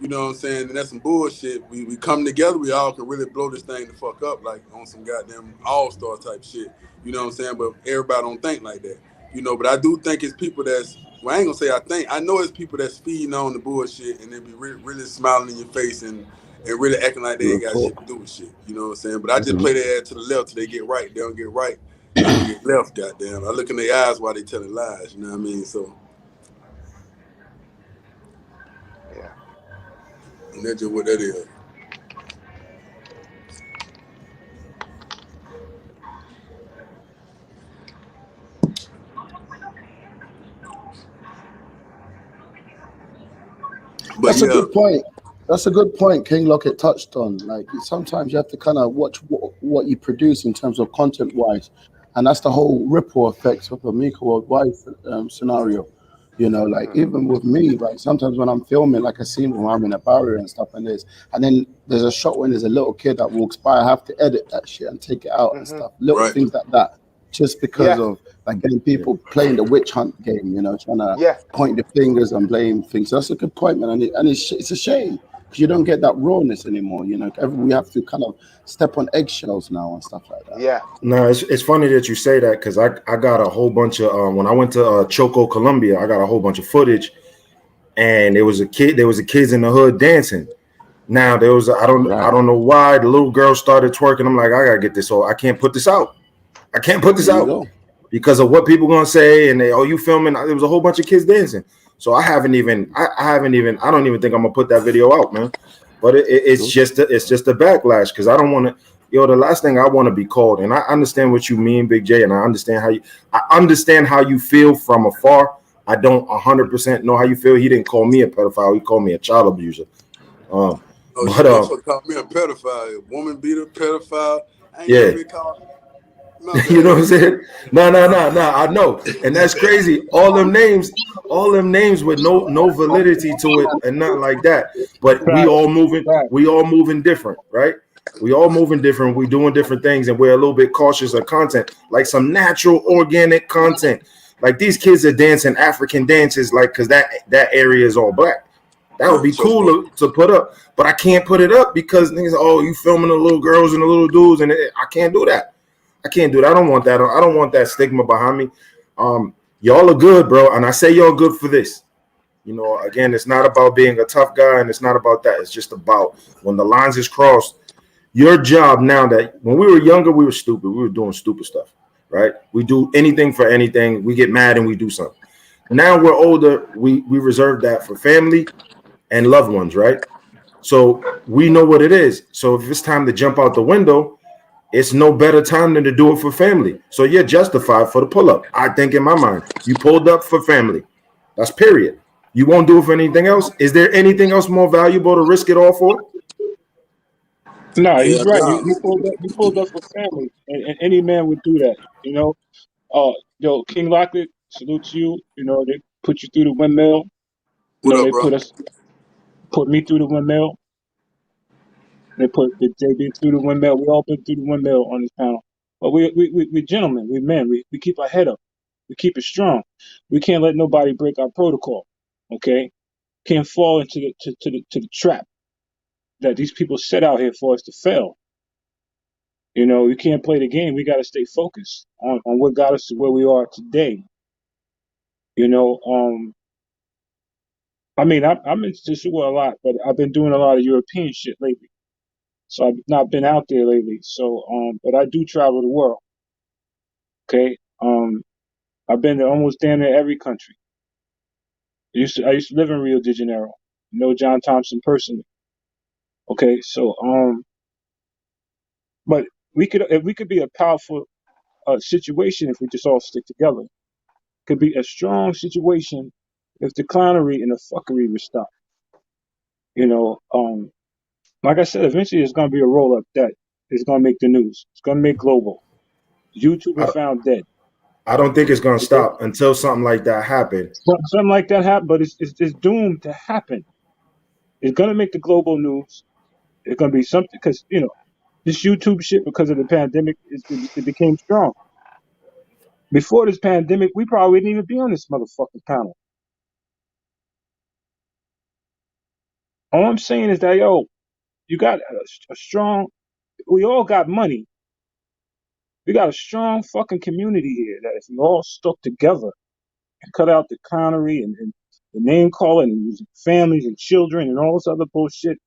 you know what I'm saying? And that's some bullshit. We come together, we all can really blow this thing the fuck up, like on some goddamn all-star type shit. You know what I'm saying? But everybody don't think like that. You know, but I do think it's people that's, well, I ain't gonna say I think, I know it's people that's feeding on the bullshit and they be really smiling in your face and really acting like they ain't got shit to do with shit. You know what I'm saying? But I just play their ass to the left till they get right. They don't get right, they get left, goddamn. I look in their eyes while they telling lies, you know what I mean? So, yeah. And that's just what that is. But that's a good point. That's a good point King Lockett touched on. Like, sometimes you have to kind of watch what you produce in terms of content-wise. And that's the whole ripple effects of the Miko Worldwide scenario. You know, like even with me, like sometimes when I'm filming like a scene where I'm in a barrier and stuff like this, and then there's a shot when there's a little kid that walks by, I have to edit that shit and take it out and stuff. Little things like that. Just because of like getting people playing the witch hunt game, you know, trying to point the fingers and blame things. So that's a good point, man. And it's a shame because you don't get that rawness anymore. You know, we have to kind of step on eggshells now and stuff like that. Yeah. No, it's funny that you say that because I got a whole bunch of when I went to Choco, Colombia, I got a whole bunch of footage, and there was kids in the hood dancing. Now there was I don't know why the little girl started twerking. I'm like, I gotta get this, so I can't put this out. I can't put this out because of what people gonna say, and you filming? There was a whole bunch of kids dancing, so I don't even think I'm gonna put that video out, man. But it's just a backlash because I don't want to. The last thing I want to be called, and I understand what you mean, Big J, and I understand how you feel from afar. I don't 100% know how you feel. He didn't call me a pedophile. He called me a child abuser. Called me a pedophile, a woman beater, pedophile. I ain't really called. You know what I'm saying? No. I know, and that's crazy. All them names with no validity to it and nothing like that. But we all moving different, right? We all moving different. We doing different things, and we're a little bit cautious of content, like some natural, organic content. Like these kids are dancing African dances, like because that area is all black. That would be cool to put up, but I can't put it up because niggas, you filming the little girls and the little dudes, and I can't do that. I can't do that. I don't want that. I don't want that stigma behind me. Y'all are good, bro, and I say y'all good for this. You know, again, it's not about being a tough guy, and it's not about that. It's just about when the lines is crossed. Your job now, that when we were younger, we were stupid. We were doing stupid stuff, right? We do anything for anything. We get mad and we do something. Now we're older. We reserve that for family and loved ones, right? So we know what it is. So if it's time to jump out the window, it's no better time than to do it for family. So you're justified for the pull-up. I think in my mind, you pulled up for family. That's period. You won't do it for anything else. Is there anything else more valuable to risk it all for? No, Yeah, he's right. nah. You pulled up with family, and any man would do that. You know, yo, King Lockett, salute to you. You know, they put you through the windmill. You What know, up, they bro? put me through the windmill. They put the JB through the windmill. We all been through the windmill on this panel. But we gentlemen, we men. We keep our head up. We keep it strong. We can't let nobody break our protocol. Okay, can't fall into the trap that these people set out here for us to fail. You know, you can't play the game. We got to stay focused on what got us to where we are today. You know, I mean, I'm into this war a lot, but I've been doing a lot of European shit lately. So I've not been out there lately. So, but I do travel the world. Okay. I've been to almost damn near every country. I used to live in Rio de Janeiro. Know John Thompson personally. Okay. So, but if we could be a powerful situation if we just all stick together. Could be a strong situation if the clownery and the fuckery would stop. You know, like I said, eventually it's going to be a roll up that is going to make the news. It's going to make global. YouTube is found dead. I don't think it's going to stop until something like that happens. Something like that happen, but it's doomed to happen. It's going to make the global news. It's going to be something because, you know, this YouTube shit because of the pandemic, it became strong. Before this pandemic, we probably wouldn't even be on this motherfucking panel. All I'm saying is that, yo, you got a strong, we all got money. We got a strong fucking community here that if we all stuck together and cut out the clownery and the name calling and using families and children and all this other bullshit,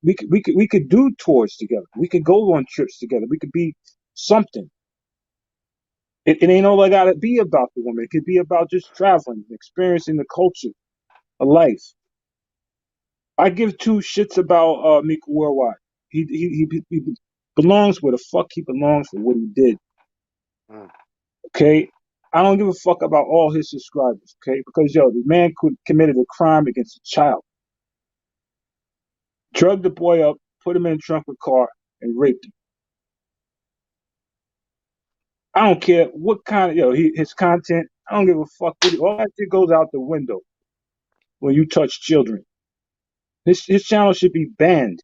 we could do tours together. We could go on trips together. We could be something. It ain't all I gotta be about the woman. It could be about just traveling, experiencing the culture of life. I give two shits about Miko Worldwide. He belongs where the fuck he belongs for what he did. Okay? I don't give a fuck about all his subscribers, okay? Because, yo, the man committed a crime against a child. Drugged the boy up, put him in a trunk of a car, and raped him. I don't care what kind of, his content, I don't give a fuck. All that shit goes out the window when you touch children. His channel should be banned.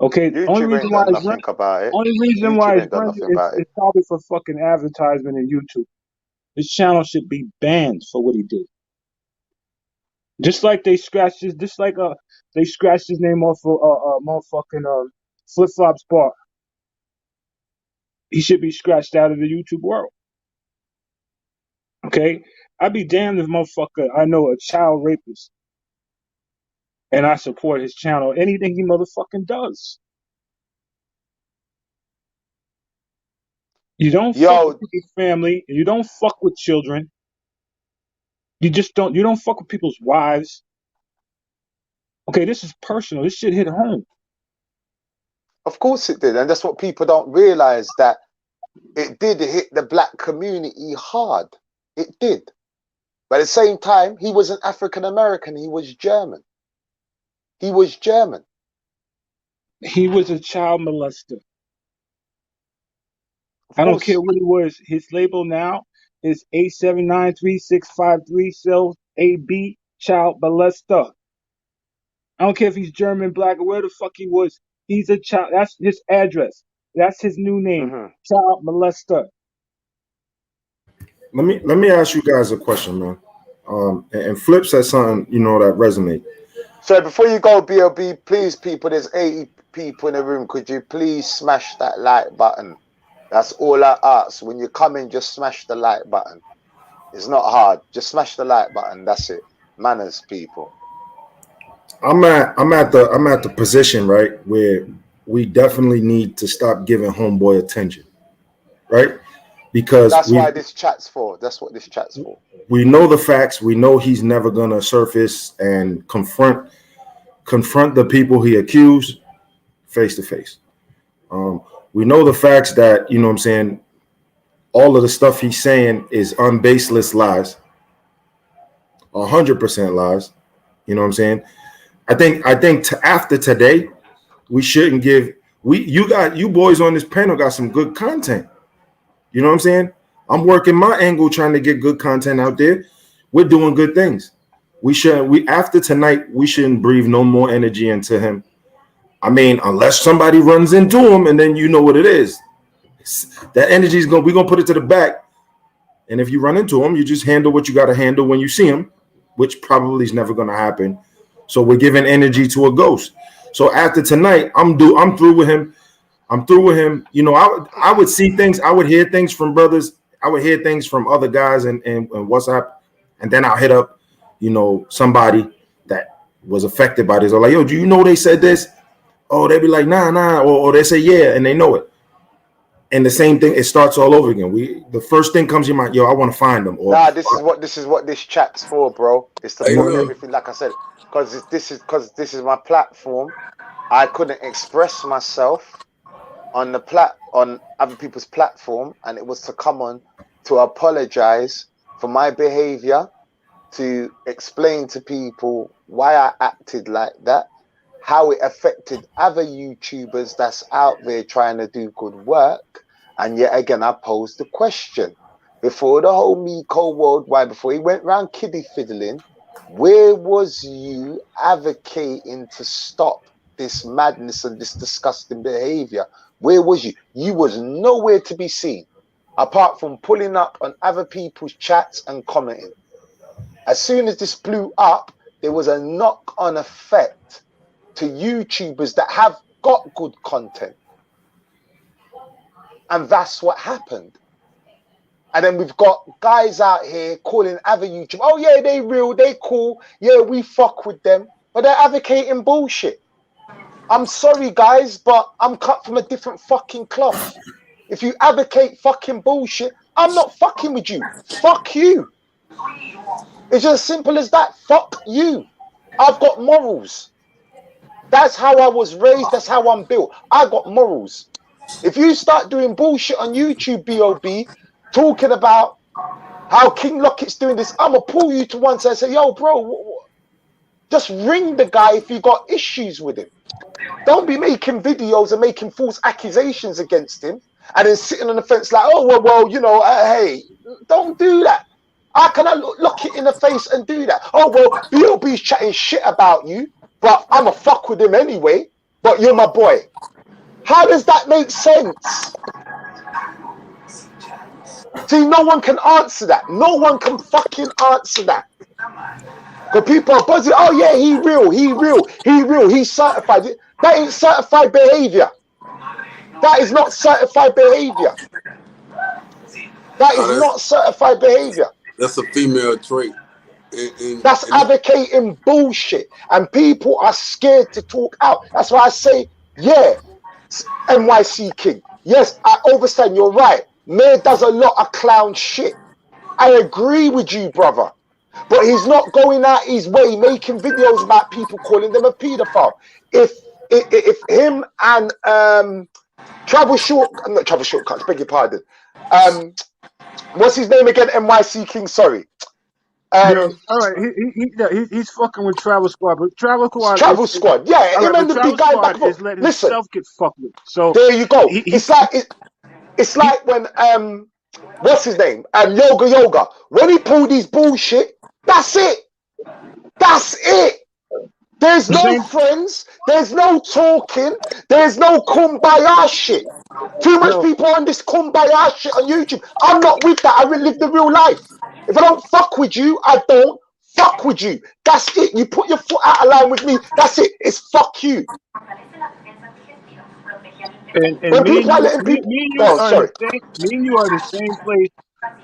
Okay? YouTube ain't done nothing about it. Only reason why YouTube it's ain't done nothing about it. probably for fucking advertisement in YouTube. His channel should be banned for what he did. Just like they scratched his name off of motherfucking Flip Flop's bar. He should be scratched out of the YouTube world. Okay? I'd be damned if motherfucker I know a child rapist and I support his channel, anything he motherfucking does. You don't fuck with people's family, and you don't fuck with children. You don't fuck with people's wives. Okay, this is personal. This shit hit home. Of course it did. And that's what people don't realize, that it did hit the black community hard. It did. But at the same time, he wasn't African American. He was German. He was German. He was a child molester. I don't care what he was. His label now is 8793653 cells AB child molester. I don't care if he's German, black, or where the fuck he was. He's a child. That's his address. That's his new name. Child molester. Let me ask you guys a question, man. And Flip said something, that resonates. So before you go, BLB, please, people, there's 80 people in the room. Could you please smash that like button? That's all I ask. When you come in, just smash the like button. It's not hard. Just smash the like button. That's it. Manners, people. I'm at the position, right, where we definitely need to stop giving homeboy attention, right? Because that's why this chat's for. That's what this chat's for. We know the facts. We know he's never gonna surface and confront the people he accused face to face. We know the facts that, you know what I'm saying, all of the stuff he's saying is unbaseless lies, 100% lies. You know what I'm saying? I think after today, we shouldn't give You boys on this panel got some good content. You know what I'm saying? I'm working my angle trying to get good content out there. We're doing good things. After tonight, we shouldn't breathe no more energy into him. I mean, unless somebody runs into him, and then you know what it is. That energy is we're gonna put it to the back. And if you run into him, you just handle what you gotta handle when you see him, which probably is never gonna happen. So we're giving energy to a ghost. So after tonight, I'm through with him. I'm through with him. You know, I would see things, I would hear things from brothers, I would hear things from other guys and WhatsApp, and then I'll hit up, you know, somebody that was affected by this. Or like, yo, do you know they said this? Oh, they be like, nah, or they say yeah, and they know it. And the same thing, it starts all over again. The first thing comes to your mind, yo, I want to find them. Or, nah, this is what this chat's for, bro. It's to put everything, like I said, because this is my platform. I couldn't express myself on other people's platform, and it was to come on to apologize for my behavior, to explain to people why I acted like that, how it affected other YouTubers that's out there trying to do good work. And yet again, I posed the question before the whole Miko worldwide, before he went round kiddie fiddling, where was you advocating to stop this madness and this disgusting behavior? Where was you? You was nowhere to be seen, apart from pulling up on other people's chats and commenting. As soon as this blew up, there was a knock-on effect to YouTubers that have got good content. And that's what happened. And then we've got guys out here calling other YouTubers, oh yeah, they real, they cool, yeah, we fuck with them, but they're advocating bullshit. I'm sorry guys, but I'm cut from a different fucking cloth. If you advocate fucking bullshit, I'm not fucking with you. Fuck you. It's just as simple as that. Fuck you. I've got morals. That's how I was raised. That's how I'm built. I got morals. If you start doing bullshit on YouTube, B.O.B., talking about how King Lockett's doing this, I'm going to pull you to one side and say, yo, bro, just ring the guy if you got issues with him. Don't be making videos and making false accusations against him and then sitting on the fence like, oh, well, you know, hey, don't do that. How can I look it in the face and do that? Oh, well, B.O.B.'s chatting shit about you, but I'm a fuck with him anyway, but you're my boy. How does that make sense? See, no one can answer that. No one can fucking answer that. Because people are buzzing, oh yeah, he real, he's certified. That ain't certified behavior. That is not certified behavior. That is not certified behavior. That's a female trait. That's advocating bullshit. And people are scared to talk out. That's why I say, yeah, NYC King. Yes, I understand, you're right. Mayor does a lot of clown shit. I agree with you, brother. But he's not going out his way making videos about people calling them a paedophile. If him and Travel Shortcuts, beg your pardon. What's his name again? NYC King, sorry. All right, he's fucking with Travel Squad, but Travel Squad, yeah, him and the big guy back is letting himself get fucked with. So there you go. It's like when what's his name? Yoga. When he pulled his bullshit, that's it. That's it. There's no friends. There's no talking. There's no kumbaya shit. Too much people on this kumbaya shit on YouTube. I'm not with that. I live the real life. If I don't fuck with you, I don't fuck with you. That's it. You put your foot out of line with me. That's it. It's fuck you. And me and you are the same place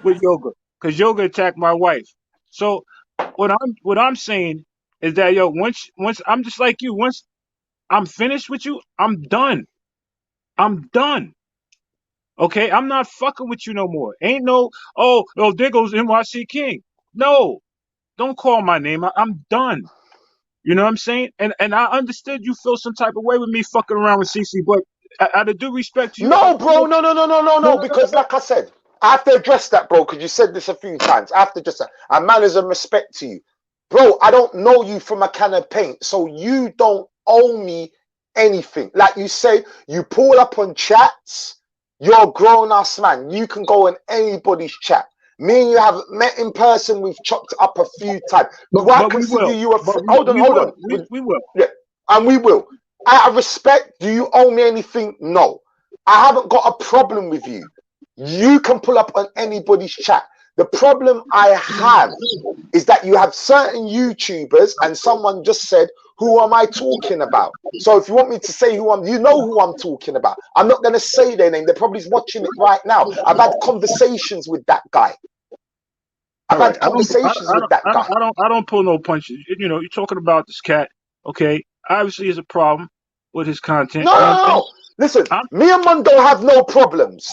with Yoga, because Yoga attacked my wife. So what I'm saying is that, yo, once I'm just like you. Once I'm finished with you, I'm done. Okay, I'm not fucking with you no more. Ain't no, oh, there goes NYC King. No, don't call my name. I'm done. You know what I'm saying? And I understood you feel some type of way with me fucking around with CC, but out of due respect to you. No, bro, no, because like I said, I have to address that, bro, because you said this a few times. I have to address that. And manners and respect to you. Bro, I don't know you from a can of paint, so you don't owe me anything. Like you say, you pull up on chats, you're a grown-ass man. You can go on anybody's chat. Me and you have met in person. We've chopped up a few times. Do I consider you a friend? Hold on. We will. Yeah, and we will. Out of respect, do you owe me anything? No. I haven't got a problem with you. You can pull up on anybody's chat. The problem I have is that you have certain YouTubers, and someone just said, who am I talking about? So if you want me to say you know who I'm talking about. I'm not going to say their name. They're probably watching it right now. I've had conversations with that guy. I've had conversations with that guy. I don't pull no punches. You know, you're talking about this cat. Okay, obviously, there's a problem with his content. No. Listen, me and Mondo have no problems.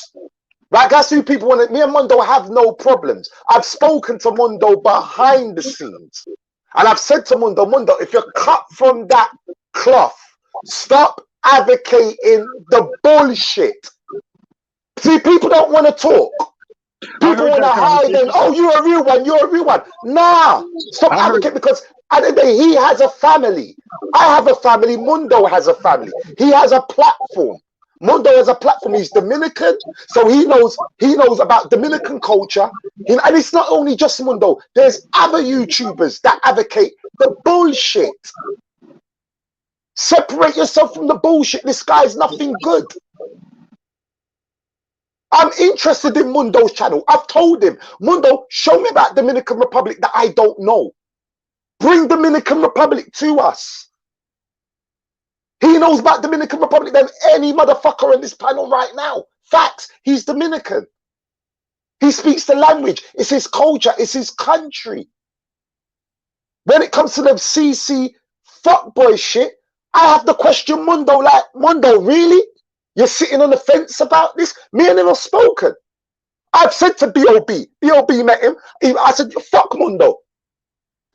Right, that's who people want. Me and Mondo have no problems. I've spoken to Mondo behind the scenes, and I've said to Mondo, if you're cut from that cloth, stop advocating the bullshit. See, people don't want to talk. People want to hide and, oh, you're a real one. Nah, stop advocating, because at the end of the day, he has a family. I have a family. Mondo has a family. He has a platform. Mondo has a platform. He's Dominican, so he knows about Dominican culture. And it's not only just Mondo. There's other YouTubers that advocate the bullshit. Separate yourself from the bullshit. This guy's nothing good. I'm interested in Mundo's channel. I've told him, Mundo, show me about Dominican Republic that I don't know. Bring Dominican Republic to us. He knows about Dominican Republic than any motherfucker on this panel right now. Facts. He's Dominican. He speaks the language. It's his culture. It's his country. When it comes to the CC fuckboy shit, I have to question Mundo. Like, Mundo, really? You're sitting on the fence about this? Me and him have spoken. I've said to B.O.B. B.O.B. met him. I said, fuck Mundo.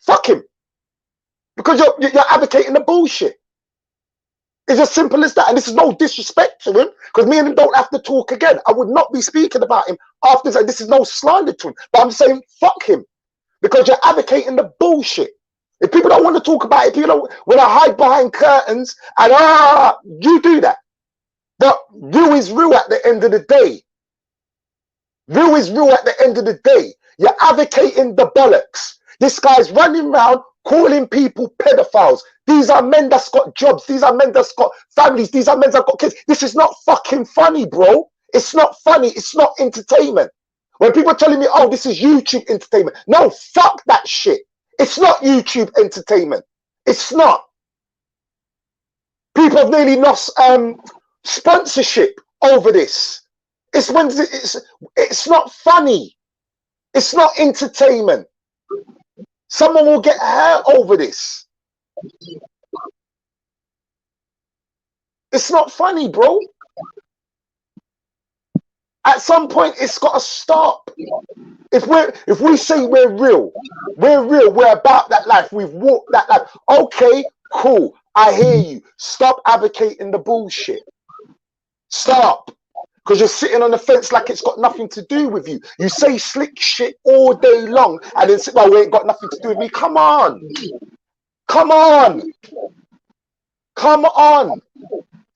Fuck him. Because you're advocating the bullshit. It's as simple as that. And this is no disrespect to him, because me and him don't have to talk again. I would not be speaking about him after this. This is no slander to him. But I'm saying fuck him, because you're advocating the bullshit. If people don't want to talk about it, people don't want to hide behind curtains, and you do that. But real is real at the end of the day. Real is real at the end of the day. You're advocating the bollocks. This guy's running around calling people pedophiles. These are men that's got jobs. These are men that's got families. These are men that's got kids. This is not fucking funny, bro. It's not funny. It's not entertainment. When people are telling me, oh, this is YouTube entertainment. No, fuck that shit. It's not YouTube entertainment. It's not. People have nearly lost sponsorship over this. It's not funny. It's not entertainment. Someone will get hurt over this. It's not funny, bro. At some point, it's got to stop. If we say we're real, we're about that life, we've walked that life. Okay, cool. I hear you. Stop advocating the bullshit. Stop. Because you're sitting on the fence like it's got nothing to do with you. You say slick shit all day long and then say, well, we ain't got nothing to do with me. Come on. Come on. Come on.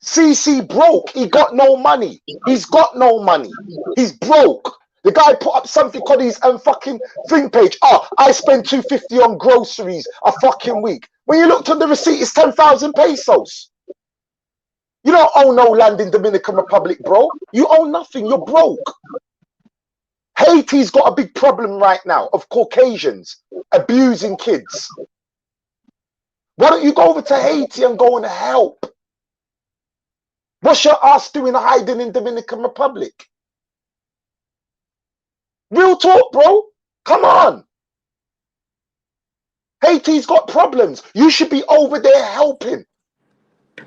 CC broke. He got no money. He's got no money. He's broke. The guy put up something on his fucking thing page. Oh, I spend $250 on groceries a fucking week. When you looked on the receipt, it's 10,000 pesos. You don't own no land in Dominican Republic, bro. You own nothing. You're broke. Haiti's got a big problem right now of Caucasians abusing kids. Why don't you go over to Haiti and go and help? What's your ass doing hiding in Dominican Republic? Real talk, bro. Come on. Haiti's got problems. You should be over there helping.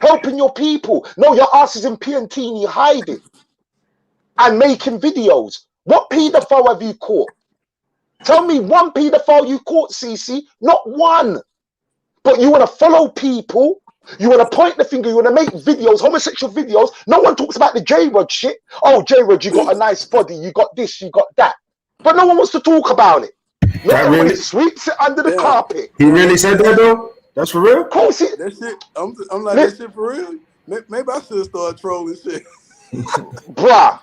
Helping your people. No, your ass is in Piantini hiding and making videos. What paedophile have you caught? Tell me one paedophile you caught, CC. Not one. But you want to follow people. You want to point the finger. You want to make videos, homosexual videos. No one talks about the J-Rod shit. Oh, J-Rod, you got a nice body. You got this, you got that. But no one wants to talk about it. No one really sweeps it under the carpet. He really said that, though? That's for real? Of course that shit, I'm like, that shit for real? Maybe I should start trolling shit. Bruh.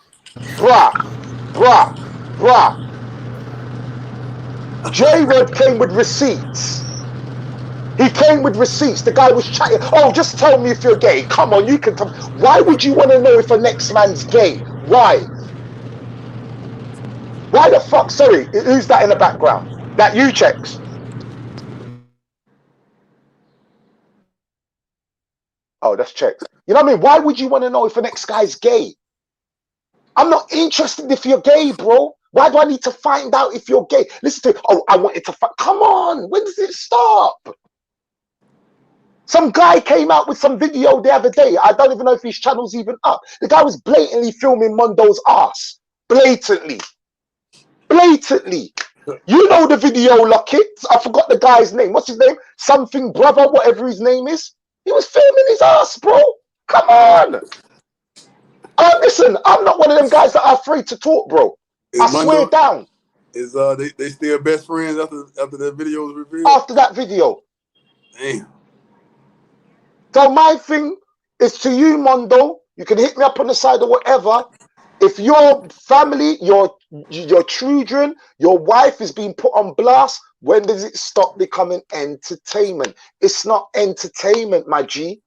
J-Rod came with receipts. He came with receipts. The guy was chatting. Oh, just tell me if you're gay. Come on, you can tell. Why would you want to know if a next man's gay? Why? Why the fuck? Sorry, who's that in the background? That you checks. Oh, that's checks. You know what I mean? Why would you want to know if the next guy's gay? I'm not interested if you're gay, bro. Why do I need to find out if you're gay? Listen to, oh, I wanted to find. Come on, when does it stop? Some guy came out with some video the other day. I don't even know if his channel's even up. The guy was blatantly filming Mondo's ass. Blatantly. You know the video, Lockett. I forgot the guy's name. What's his name? Something brother, whatever his name is. He was filming his ass, bro. Come on. Listen, I'm not one of them guys that are afraid to talk, bro. I swear down. Is they still best friends after that video was revealed? After that video. Damn. So my thing is to you, Mondo. You can hit me up on the side or whatever. If your family, your children, your wife is being put on blast, when does it stop becoming entertainment? It's not entertainment, my G.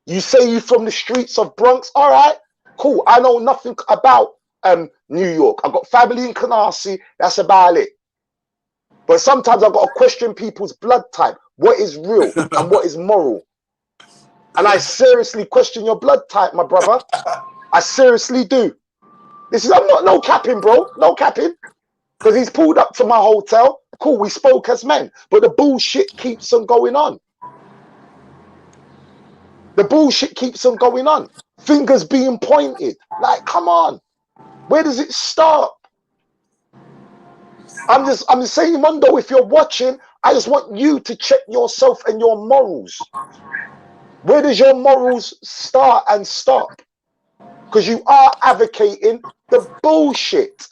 You say you from the streets of Bronx. All right, cool. I know nothing about New York. I've got family in Canarsie. That's about it. But sometimes I've got to question people's blood type. What is real and what is moral? And I seriously question your blood type, my brother. I seriously do. I'm not no capping, bro. No capping. Because he's pulled up to my hotel. Cool, we spoke as men. But the bullshit keeps on going on. The bullshit keeps on going on. Fingers being pointed. Like, come on. Where does it stop? I'm just saying, Mondo, if you're watching, I just want you to check yourself and your morals. Where does your morals start and stop? Because you are advocating the bullshit,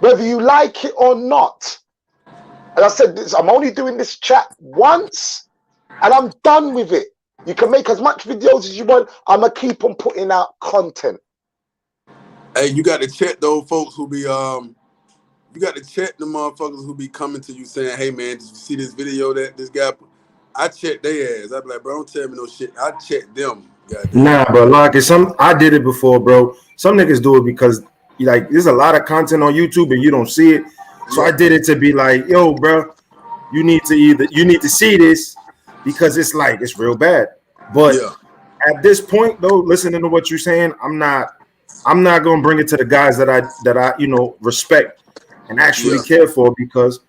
whether you like it or not. And I said this, I'm only doing this chat once and I'm done with it. You can make as much videos as you want. I'm going to keep on putting out content. Hey, you got to check those folks who be, you got to check the motherfuckers who be coming to you saying, hey man, did you see this video that this guy put? I check their ass. I be like, bro, don't tell me no shit. I check them. Goddamn. Nah, bro, like I did it before, bro. Some niggas do it because there's a lot of content on YouTube and you don't see it. So I did it to be like, yo, bro, you need to see this because it's real bad. But at this point, though, listening to what you're saying, I'm not gonna bring it to the guys that I respect and actually care for, because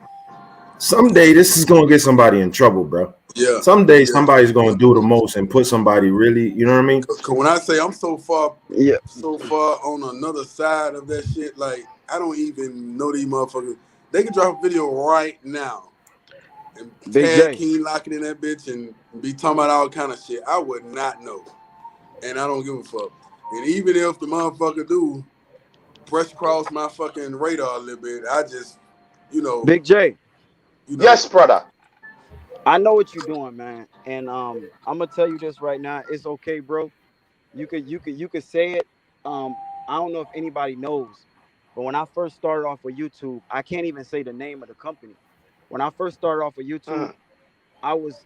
someday this is gonna get somebody in trouble, bro. Yeah. Someday somebody's gonna do the most and put somebody really, you know what I mean? Cause when I say I'm so far on another side of that shit, like I don't even know these motherfuckers. They can drop a video right now and tag King Lockett in that bitch and be talking about all kind of shit. I would not know, and I don't give a fuck. And even if the motherfucker do brush across my fucking radar a little bit, I just, Big J. Yes, brother. I know what you're doing, man, and I'm gonna tell you this right now. It's okay, bro. You could say it. I don't know if anybody knows, but when I first started off with YouTube, I can't even say the name of the company. When I first started off with YouTube, I was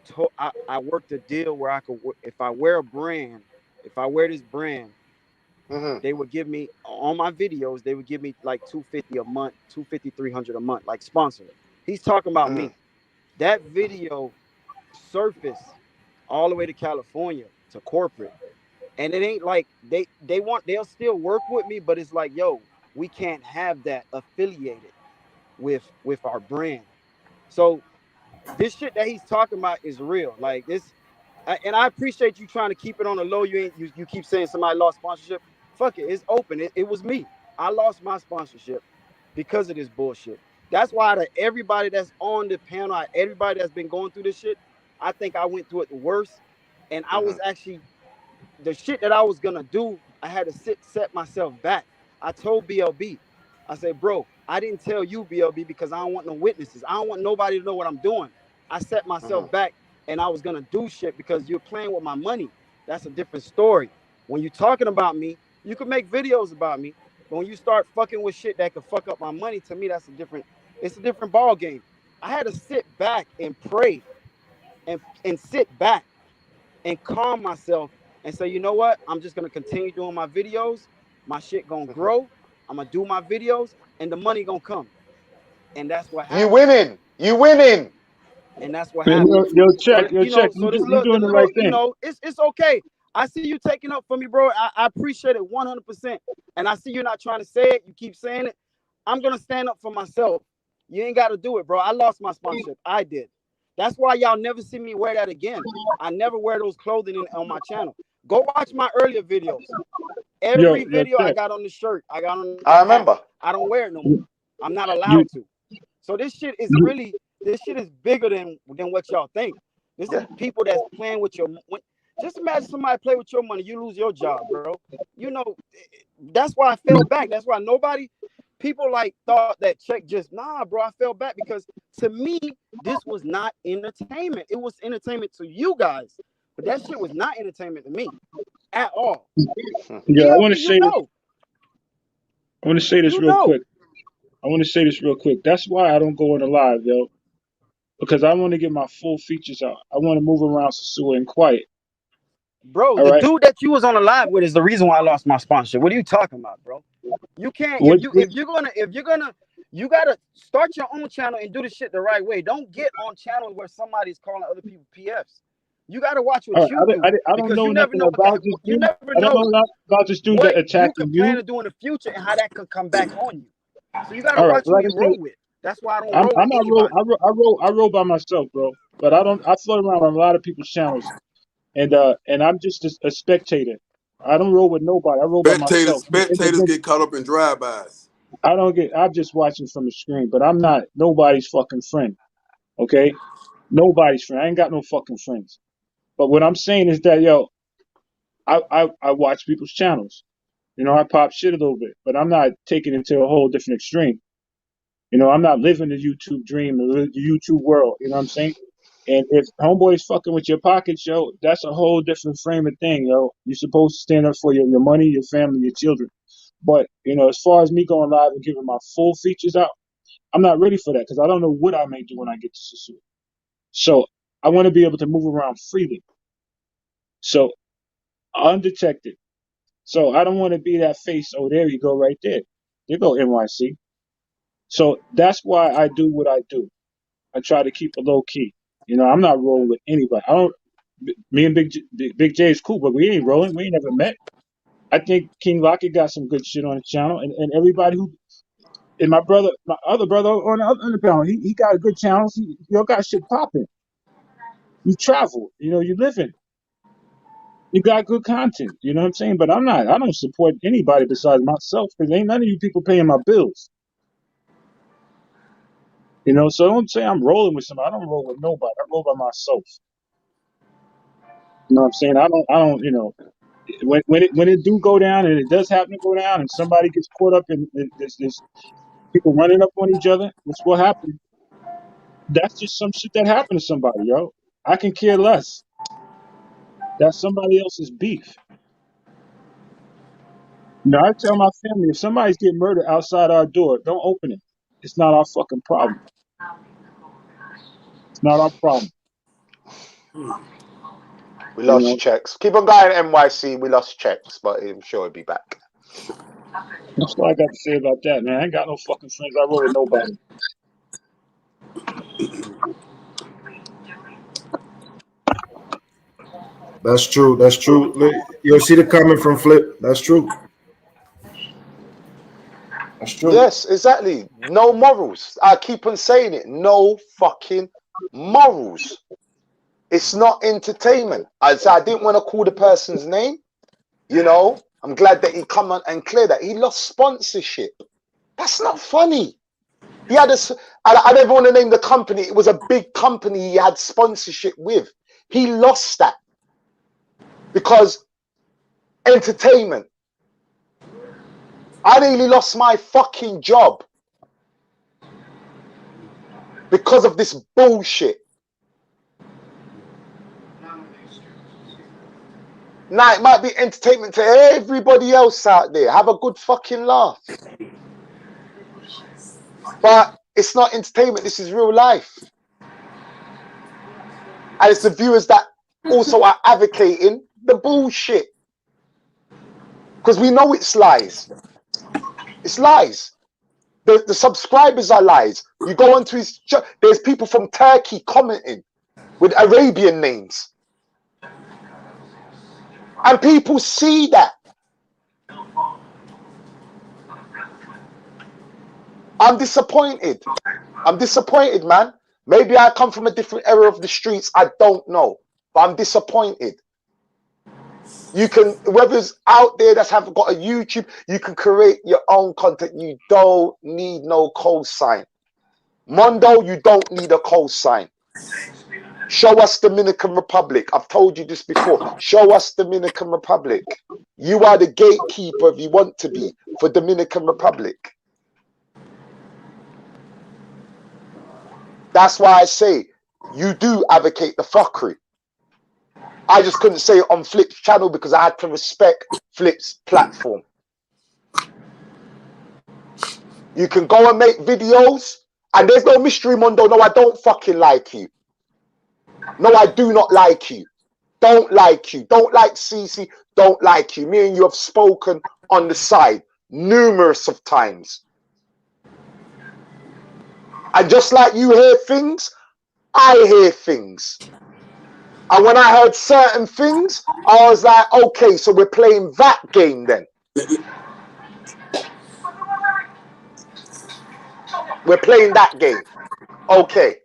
I worked a deal where I could, if I wear this brand, they would give me on my videos. They would give me like $250 a month, $250, $300 a month, like sponsor. He's talking about me. That video surfaced all the way to California to corporate, and it ain't like they'll still work with me, but it's like, yo, we can't have that affiliated with our brand. So this shit that he's talking about is real. Like this, and I appreciate you trying to keep it on the low. You keep saying somebody lost sponsorship. Fuck it, it's open. It was me. I lost my sponsorship because of this bullshit. That's why everybody that's on the panel, everybody that's been going through this shit, I think I went through it the worst. And I was actually, the shit that I was gonna do, I had to set myself back. I told BLB, I said, bro, I didn't tell you, BLB, because I don't want no witnesses. I don't want nobody to know what I'm doing. I set myself back, and I was gonna do shit because you're playing with my money. that's a different story. When you're talking about me, you can make videos about me. But when you start fucking with shit that could fuck up my money, to me, it's a different ball game. I had to sit back and pray and sit back and calm myself and say, you know what? I'm just gonna continue doing my videos. My shit gonna grow. I'm gonna do my videos, and the money gonna come. And that's what You happened. winning. You winning. And that's what Man, happened. yo, So check, yo, you check. know, so this You little, the doing the little, right thing. it's okay. I see you taking up for me, bro. I appreciate it 100%. And I see you're not trying to say it. You keep saying it. I'm gonna stand up for myself. You ain't got to do it, bro. I lost my sponsorship. I did. That's why y'all never see me wear that again. I never wear those clothing on my channel. Go watch my earlier videos. Every Yo, video I check. got on the shirt, I got on the I hat. remember. I don't wear it no more. I'm not You, allowed to. So this shit is really, this shit is bigger than what y'all think. This is Yeah. people that's playing with your. Just imagine somebody play with your money, you lose your job, bro. You know, that's why I fell back. That's why people like thought that check just bro. I fell back because to me this was not entertainment. It was entertainment to you guys, but that shit was not entertainment to me at all. yo, I ELD, want to you say this. know, I want to say this you real know, quick. That's why I don't go on the live, yo, because I want to get my full features out. I want to move around Sasua and quiet. bro. All The right. dude that you was on the live with is the reason why I lost my sponsorship. What are you talking about, bro? You can't What? if you're gonna you gotta start your own channel and do the shit the right way. Don't get on channels where somebody's calling other people PFs. You gotta watch All what right. you do I don't because know you never nothing know about this you dude. never I don't know know nothing about this dude that what you attacking could plan you. to do in the future and how that could come back on you. So you gotta All right. watch who Like I you said, roll with. That's why I don't roll I'm with not roll. anybody. I roll by myself, bro. But I don't. I float around on a lot of people's channels, and I'm just a spectator. I don't roll with nobody. I roll by Spectators, myself. I'm an spectators individual. get caught up in drive-bys. I don't get. I'm just watching from the screen, but I'm not nobody's fucking friend. Okay, nobody's friend. I ain't got no fucking friends. But what I'm saying is that yo, I watch people's channels. You know, I pop shit a little bit, but I'm not taking it to a whole different extreme. You know, I'm not living the YouTube dream, the YouTube world. You know what I'm saying? And if homeboy's fucking with your pockets, yo, that's a whole different frame of thing, yo. You're supposed to stand up for your money, your family, your children. But, you know, as far as me going live and giving my full features out, I'm not ready for that because I don't know what I may do when I get to Sasua. So I want to be able to move around freely. So undetected. So I don't want to be that face. Oh, there you go, right there. There go NYC. So that's why I do what I do. I try to keep it low key. You know, I'm not rolling with anybody. I don't. Me and Big J is cool, but we ain't rolling. We ain't never met. I think King Lockett got some good shit on the channel, and everybody who and my other brother on the panel, he got a good channel. You got shit popping. You travel. You know, you living. You got good content. You know what I'm saying? But I'm not. I don't support anybody besides myself because ain't none of you people paying my bills. You know, so don't say I'm rolling with somebody. I don't roll with nobody. I roll by myself. You know what I'm saying? I don't. You know, when it do go down, and it does happen to go down, and somebody gets caught up in this people running up on each other, which will happen. That's just some shit that happened to somebody, yo. I can care less. That's somebody else's beef. Now I tell my family if somebody's getting murdered outside our door, don't open it. It's not our fucking problem. It's not our problem. We You lost know, checks. Keep on going, NYC. We lost checks, but I'm sure he'll be back. that's all I got to say about that, man. I ain't got no fucking friends. I roll with nobody. That's true. That's true. You'll see the comment from Flip. That's true. That's true. Yes, exactly. No morals. I keep on saying it. No fucking morals. It's not entertainment. I didn't want to call the person's name. You know, I'm glad that he come on and clear that. He lost sponsorship. That's not funny. He had I don't even want to name the company. It was a big company he had sponsorship with. He lost that because entertainment. I nearly lost my fucking job because of this bullshit. Now, it might be entertainment to everybody else out there. Have a good fucking laugh. But it's not entertainment. This is real life. And it's the viewers that also are advocating the bullshit. Because we know it's lies. It's lies. The subscribers are lies. You go onto his... There's people from Turkey commenting with Arabian names. And people see that. I'm disappointed. I'm disappointed, man. Maybe I come from a different era of the streets. I don't know. But I'm disappointed. You can, whoever's out there that's haven't got a YouTube, you can create your own content. You don't need no cosign. Mondo, you don't need a cosign. Show us Dominican Republic. I've told you this before. Show us Dominican Republic. You are the gatekeeper if you want to be for Dominican Republic. That's why I say you do advocate the fuckery. I just couldn't say it on Flip's channel because I had to respect Flip's platform. You can go and make videos and there's no mystery, Mondo. No, I don't fucking like you. No, I do not like you. Don't like you. Don't like CC. Don't like you. Me and you have spoken on the side numerous of times. And just like you hear things, I hear things. And when I heard certain things, I was like, okay, so we're playing that game then. We're playing that game. Okay.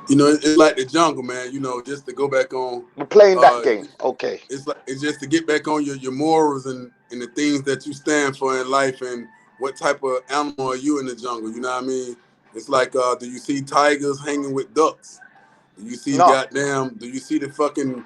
You know, it's like the jungle, man. You know, just to go back on. We're playing that game. Okay. It's just to get back on your morals and the things that you stand for in life and what type of animal are you in the jungle? You know what I mean? It's like, do you see tigers hanging with ducks? Do you see do you see the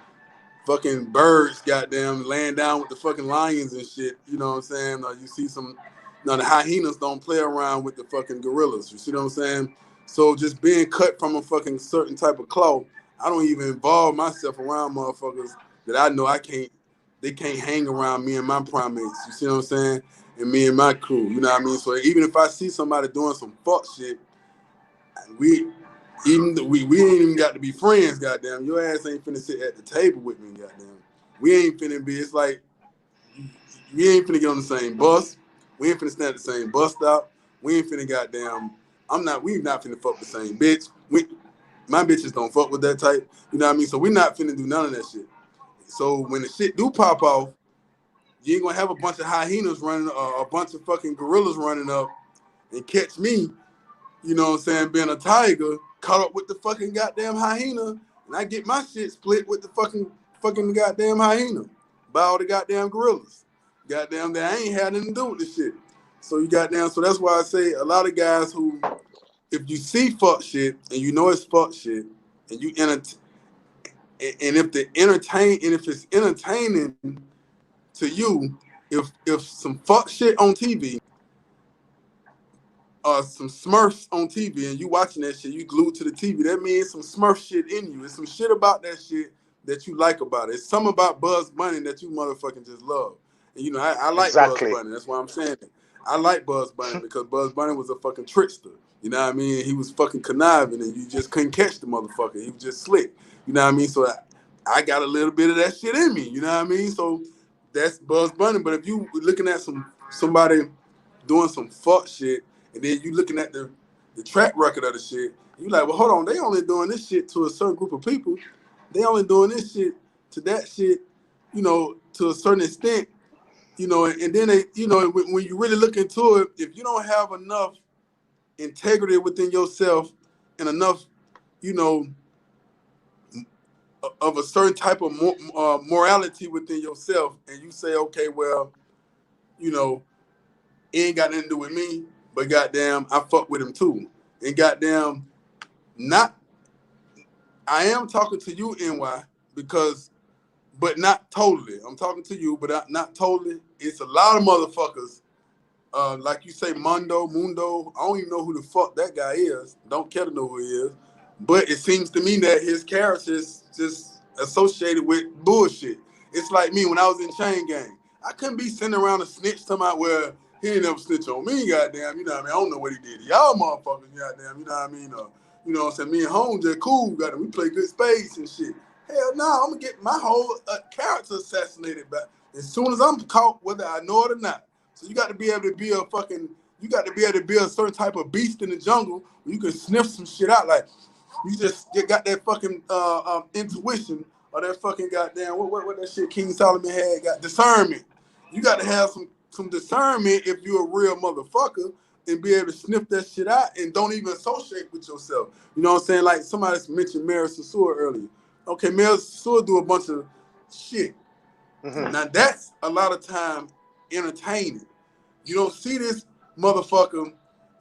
fucking birds goddamn laying down with the fucking lions and shit? You know what I'm saying? Or you see the hyenas don't play around with the fucking gorillas. You see what I'm saying? So just being cut from a fucking certain type of cloth, I don't even involve myself around motherfuckers that I know they can't hang around me and my primates. You see what I'm saying? And me and my crew. You know what I mean? So even if I see somebody doing some fuck shit, we ain't even got to be friends, goddamn. Your ass ain't finna sit at the table with me, goddamn. We ain't finna be, it's like, we ain't finna get on the same bus. We ain't finna stand at the same bus stop. We ain't finna goddamn, we not finna fuck the same bitch. My bitches don't fuck with that type. You know what I mean? So we not finna do none of that shit. So when the shit do pop off, you ain't gonna have a bunch of hyenas running, a bunch of fucking gorillas running up and catch me, you know what I'm saying, being a tiger, caught up with the fucking goddamn hyena, and I get my shit split with the fucking goddamn hyena by all the goddamn gorillas. Goddamn, that I ain't had nothing to do with this shit. So you goddamn, so that's why I say a lot of guys who, if you see fuck shit and you know it's fuck shit, and you if it's entertaining to you, if some fuck shit on TV, some Smurfs on TV, and you watching that shit, you glued to the TV, that means some Smurf shit in you. It's some shit about that shit that you like about it. It's something about Bugs Bunny that you motherfucking just love. And you know, I like Bugs Bunny. That's why I'm saying it. I like Bugs Bunny because Bugs Bunny was a fucking trickster. You know what I mean? He was fucking conniving, and you just couldn't catch the motherfucker. He was just slick. You know what I mean? So I got a little bit of that shit in me. You know what I mean? So that's Bugs Bunny. But if you looking at somebody doing some fuck shit, and then you looking at the track record of the shit, you like, well, hold on, they only doing this shit to a certain group of people. They only doing this shit to that shit, you know, to a certain extent, you know, and then they, you know, when you really look into it, if you don't have enough integrity within yourself and enough, you know, of a certain type of morality within yourself, and you say, okay, well, you know, it ain't got nothing to do with me, but goddamn, I fuck with him too. And goddamn, I am talking to you, NY, but not totally. I'm talking to you, but not totally. It's a lot of motherfuckers, like you say, Mundo. I don't even know who the fuck that guy is. Don't care to know who he is. But it seems to me that his character is just associated with bullshit. It's like me when I was in Chain Gang. I couldn't be sitting around a snitch talking about, well, he ain't never snitch on me, goddamn. You know what I mean? I don't know what he did. Y'all motherfuckers, goddamn. You know what I mean? You know what I'm saying? Me and Holmes just cool. Goddamn. We play good spades and shit. Hell no, I'm gonna get my whole character assassinated back as soon as I'm caught, whether I know it or not. So you got to be able to be a fucking, you got to be able to be a certain type of beast in the jungle where you can sniff some shit out. Like you just got that fucking intuition or that fucking goddamn what that shit King Solomon had, got discernment. You got to have some discernment if you're a real motherfucker and be able to sniff that shit out and don't even associate with yourself. You know what I'm saying? Like somebody mentioned Mary Sassour earlier. Okay, Mary Sassour do a bunch of shit. Now that's a lot of time entertaining. You don't see this motherfucker,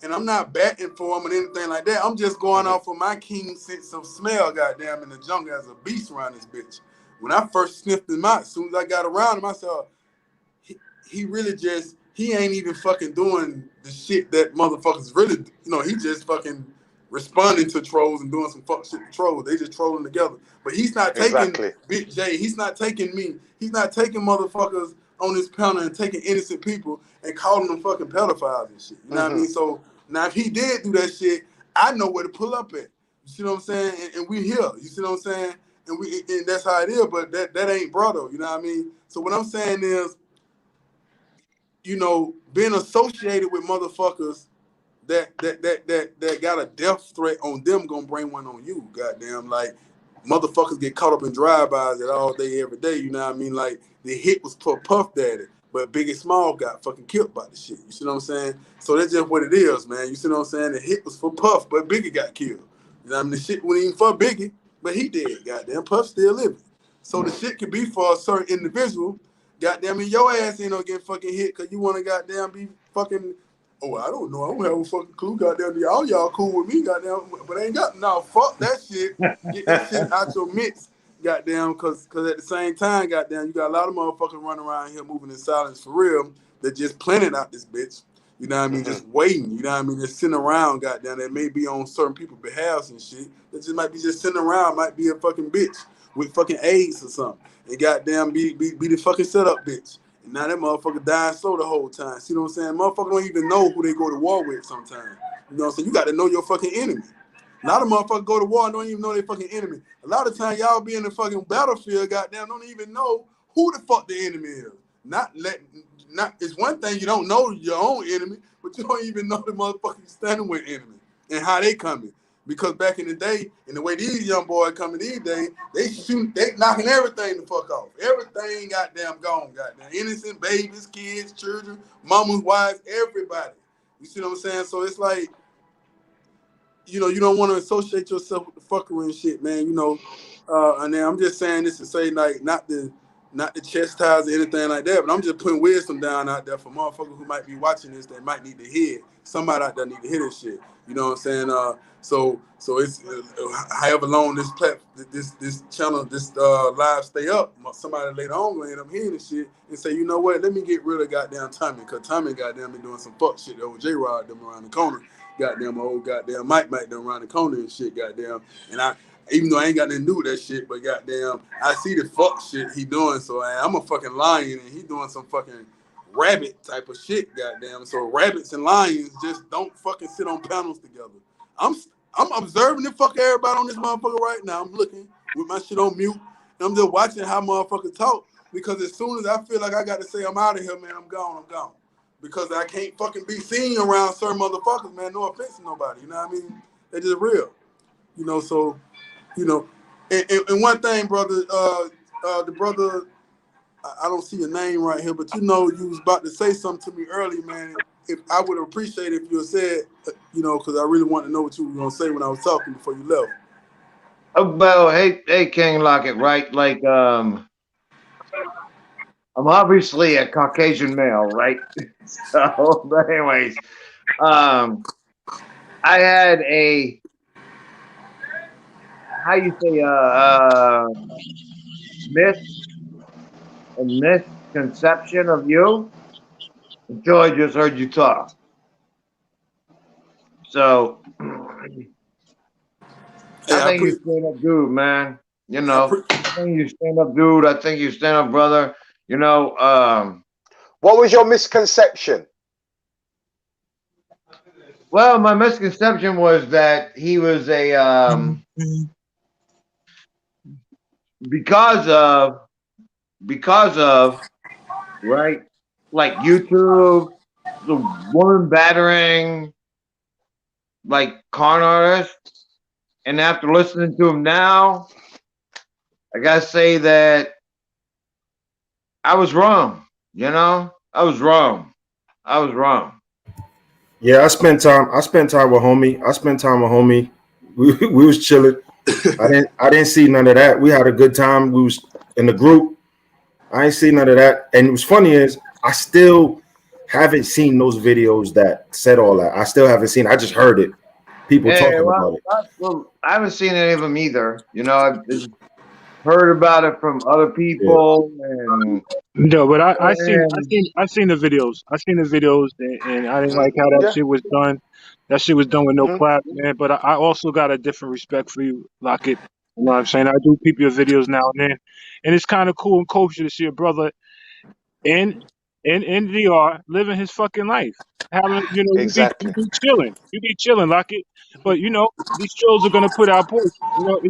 and I'm not batting for him or anything like that. I'm just going off of my keen sense of smell, goddamn, in the jungle as a beast around this bitch. When I first sniffed him out, as soon as I got around him, I saw he really just, he ain't even fucking doing the shit that motherfuckers really, you know, he just fucking responding to trolls and doing some fuck shit to trolls. They just trolling together. But he's not taking Big J, he's not taking me, he's not taking motherfuckers on this panel and taking innocent people and calling them fucking pedophiles and shit. You know what I mean? So now if he did do that shit, I know where to pull up at. You see what I'm saying? And we here. You see what I'm saying? And that's how it is, but that ain't brother, you know what I mean? So what I'm saying is, you know, being associated with motherfuckers that got a death threat on them gonna bring one on you, goddamn. Like motherfuckers get caught up in drive-bys that all day, every day, you know what I mean? Like the hit was for Puff Daddy, but Biggie Small got fucking killed by the shit. You see what I'm saying? So that's just what it is, man. You see what I'm saying? The hit was for Puff, but Biggie got killed. You know what I mean? The shit wasn't even for Biggie, but he did, goddamn. Puff still living. So the shit can be for a certain individual. Goddamn, and your ass ain't gonna get fucking hit because you want to goddamn be fucking. Oh, I don't know. I don't have a fucking clue. Goddamn, all y'all cool with me. Goddamn, but ain't got no fuck that shit. Get that shit out your midst. Goddamn, because at the same time, goddamn, you got a lot of motherfuckers running around here moving in silence for real. That just planning out this bitch. You know what I mean? Just waiting. You know what I mean? Just sitting around. Goddamn, that may be on certain people's behalf and shit. That just might be just sitting around. Might be a fucking bitch with fucking AIDS or something. And goddamn be the fucking setup bitch. And now that motherfucker dying slow the whole time. See what I'm saying? Motherfucker don't even know who they go to war with sometimes. You know what I'm saying? You got to know your fucking enemy. A lot of motherfuckers go to war and don't even know their fucking enemy. A lot of times y'all be in the fucking battlefield, goddamn, don't even know who the fuck the enemy is. It's one thing you don't know your own enemy, but you don't even know the motherfucker you standing with enemy and how they coming. Because back in the day, and the way these young boys coming these days, they knocking everything the fuck off. Everything goddamn gone, goddamn. Innocent babies, kids, children, mamas, wives, everybody. You see what I'm saying? So it's like, you know, you don't want to associate yourself with the fuckery and shit, man. You know, and then I'm just saying this to say, like, not to chastise or anything like that, but I'm just putting wisdom down out there for motherfuckers who might be watching this that might need to hear it. Somebody out there need to hear this shit. You know what I'm saying? So it's however long this channel, this live stay up, somebody later on gonna end up hearing this shit and say, you know what? Let me get rid of goddamn Tommy, cause Tommy goddamn been doing some fuck shit. Old J-Rod them around the corner, goddamn old goddamn Mike them around the corner and shit, goddamn. And even though I ain't got nothing to do with that shit, but goddamn, I see the fuck shit he doing. So I'm a fucking lion and he doing some fucking rabbit type of shit, goddamn. So rabbits and lions just don't fucking sit on panels together. I'm observing the fuck everybody on this motherfucker right now. I'm looking with my shit on mute and I'm just watching how motherfuckers talk, because as soon as I feel like I got to say I'm out of here, man, I'm gone. Because I can't fucking be seen around certain motherfuckers, man. No offense to nobody, you know what I mean? They're just real. You know, so, you know, and one thing, brother, the brother, I don't see your name right here, but you know, you was about to say something to me earlier, man. If I would appreciate it if you had said, you know, because I really want to know what you were gonna say when I was talking before you left. Oh, well, hey, King Lockett, right? Like, I'm obviously a Caucasian male, right? So, but anyways, I had a, how you say, misconception of you until I just heard you talk. So, I think you're straight up good, man. You know, I think you stand up, dude. I think you stand up, brother. You know, what was your misconception? Well, my misconception was that he was a because of right, like YouTube, the woman battering, like con artist. And after listening to him now, I gotta say that I was wrong. You know, I was wrong. I was wrong. Yeah, I spent time with homie. We was chilling. I didn't see none of that. We had a good time. We was in the group. I ain't seen none of that. And what's funny is I still haven't seen those videos that said all that. I still haven't seen. I just heard it. People talking about it. I haven't seen any of them either. You know, I've heard about it from other people, and no, but I seen the videos. I seen the videos, and I didn't like how that shit was done. That shit was done with no clap, man. But I also got a different respect for you, Lockett. You know what I'm saying? I do peep your videos now and then, and it's kind of cool and kosher to see a brother in DR living his fucking life. Having, you know, Exactly. you be chilling, Lockett. But you know, these shows are gonna put out points. You know,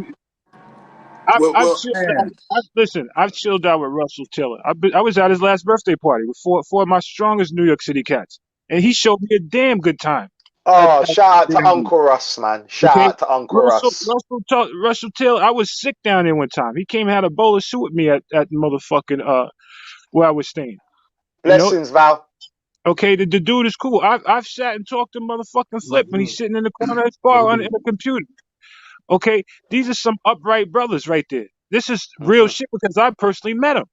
listen. I've chilled out with Russell Tiller. I was at his last birthday party with four of my strongest New York City cats, and he showed me a damn good time. Oh, shout out to Uncle Russ, man. Shout out to Uncle Russ. Russell Tiller. I was sick down there one time. He came and had a bowl of soup with me at motherfucking where I was staying. Blessings, you know? Val. Okay, the dude is cool. I've sat and talked to motherfucking Flip when he's sitting in the corner of his bar in the computer. Okay, these are some upright brothers right there. This is real shit because I personally met them,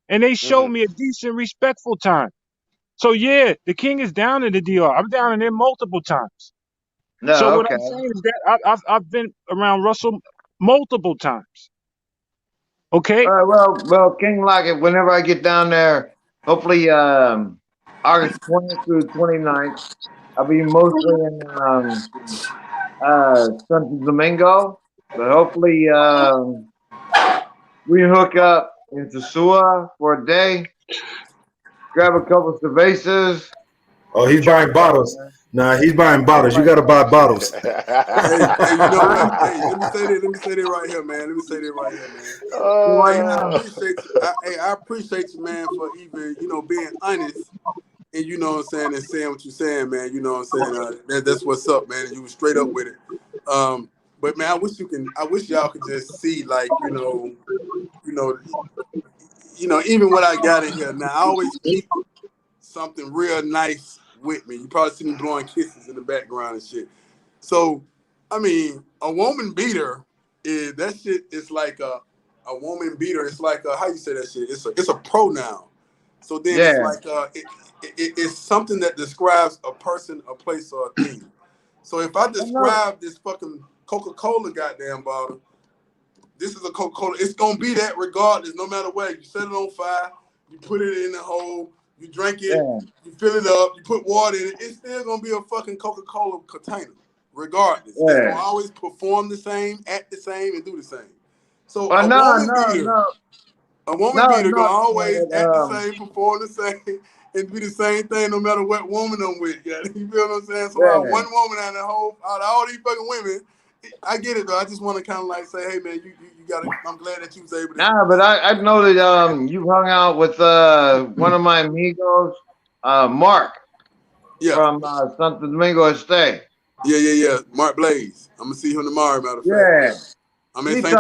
and they showed me a decent, respectful time. So yeah, the king is down in the DR. I'm down in there multiple times. No, so what okay. I'm saying is that I've been around Russell multiple times. Okay. All right, well, King Lockett, whenever I get down there, hopefully August 20th through 29th, I'll be mostly in Santo Domingo, but hopefully we hook up in Sosua for a day, grab a couple cervezas. Oh, he's buying bottles. Nah, he's buying bottles. You gotta buy bottles. Hey, you know what? Hey, let me say that right here, man. I appreciate you, man, for even, you know, being honest and, you know what I'm saying, and saying what you're saying, man. You know what I'm saying? That's what's up, man. And you were straight up with it. But man, I wish y'all could just see, like, you know, even what I got in here. Now I always keep something real nice with me. You probably see me blowing kisses in the background and shit. So, I mean, a woman beater is that shit. It's like a woman beater. It's like how you say that shit. It's a pronoun. So then it's like it's something that describes a person, a place, or a thing. So if I describe this fucking Coca-Cola goddamn bottle, this is a Coca-Cola. It's gonna be that regardless, no matter what. You set it on fire, you put it in the hole, you drink it, you fill it up, you put water in it. It's still gonna be a fucking Coca-Cola container, regardless. It's gonna always perform the same, act the same, and do the same. So a woman beater gonna always act the same, perform the same, and be the same thing no matter what woman I'm with. Yeah, you feel what I'm saying? So one woman out of all these fucking women, I get it though. I just want to kind of like say, hey man, you got it. I'm glad that you was able to. Nah, but I know that you hung out with one of my amigos, Mark, from Santo Domingo Estate. Yeah. Mark Blaze. I'm gonna see him tomorrow. Matter of fact. I'm in St.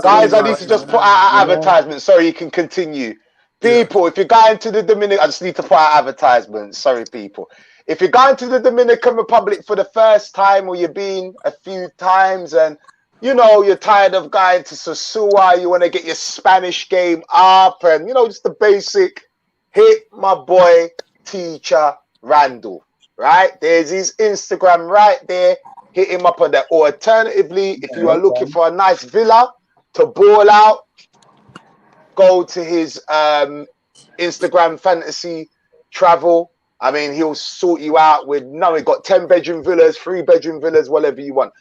Guys, I need to just put out an advertisement. Sorry, you can continue. People, if you're going to the Dominican, I just need to put out advertisements. Sorry, people. If you're going to the Dominican Republic for the first time, or you've been a few times, and you know you're tired of going to Sosua, you want to get your Spanish game up, and you know just the basic, hit my boy Teacher Randall. Right there's his Instagram right there. Hit him up on that. Or alternatively, if you are looking for a nice villa to ball out, go to his Instagram Fantasy Travel. I mean, he'll sort you out with, he got 10-bedroom villas, 3-bedroom villas, whatever you want.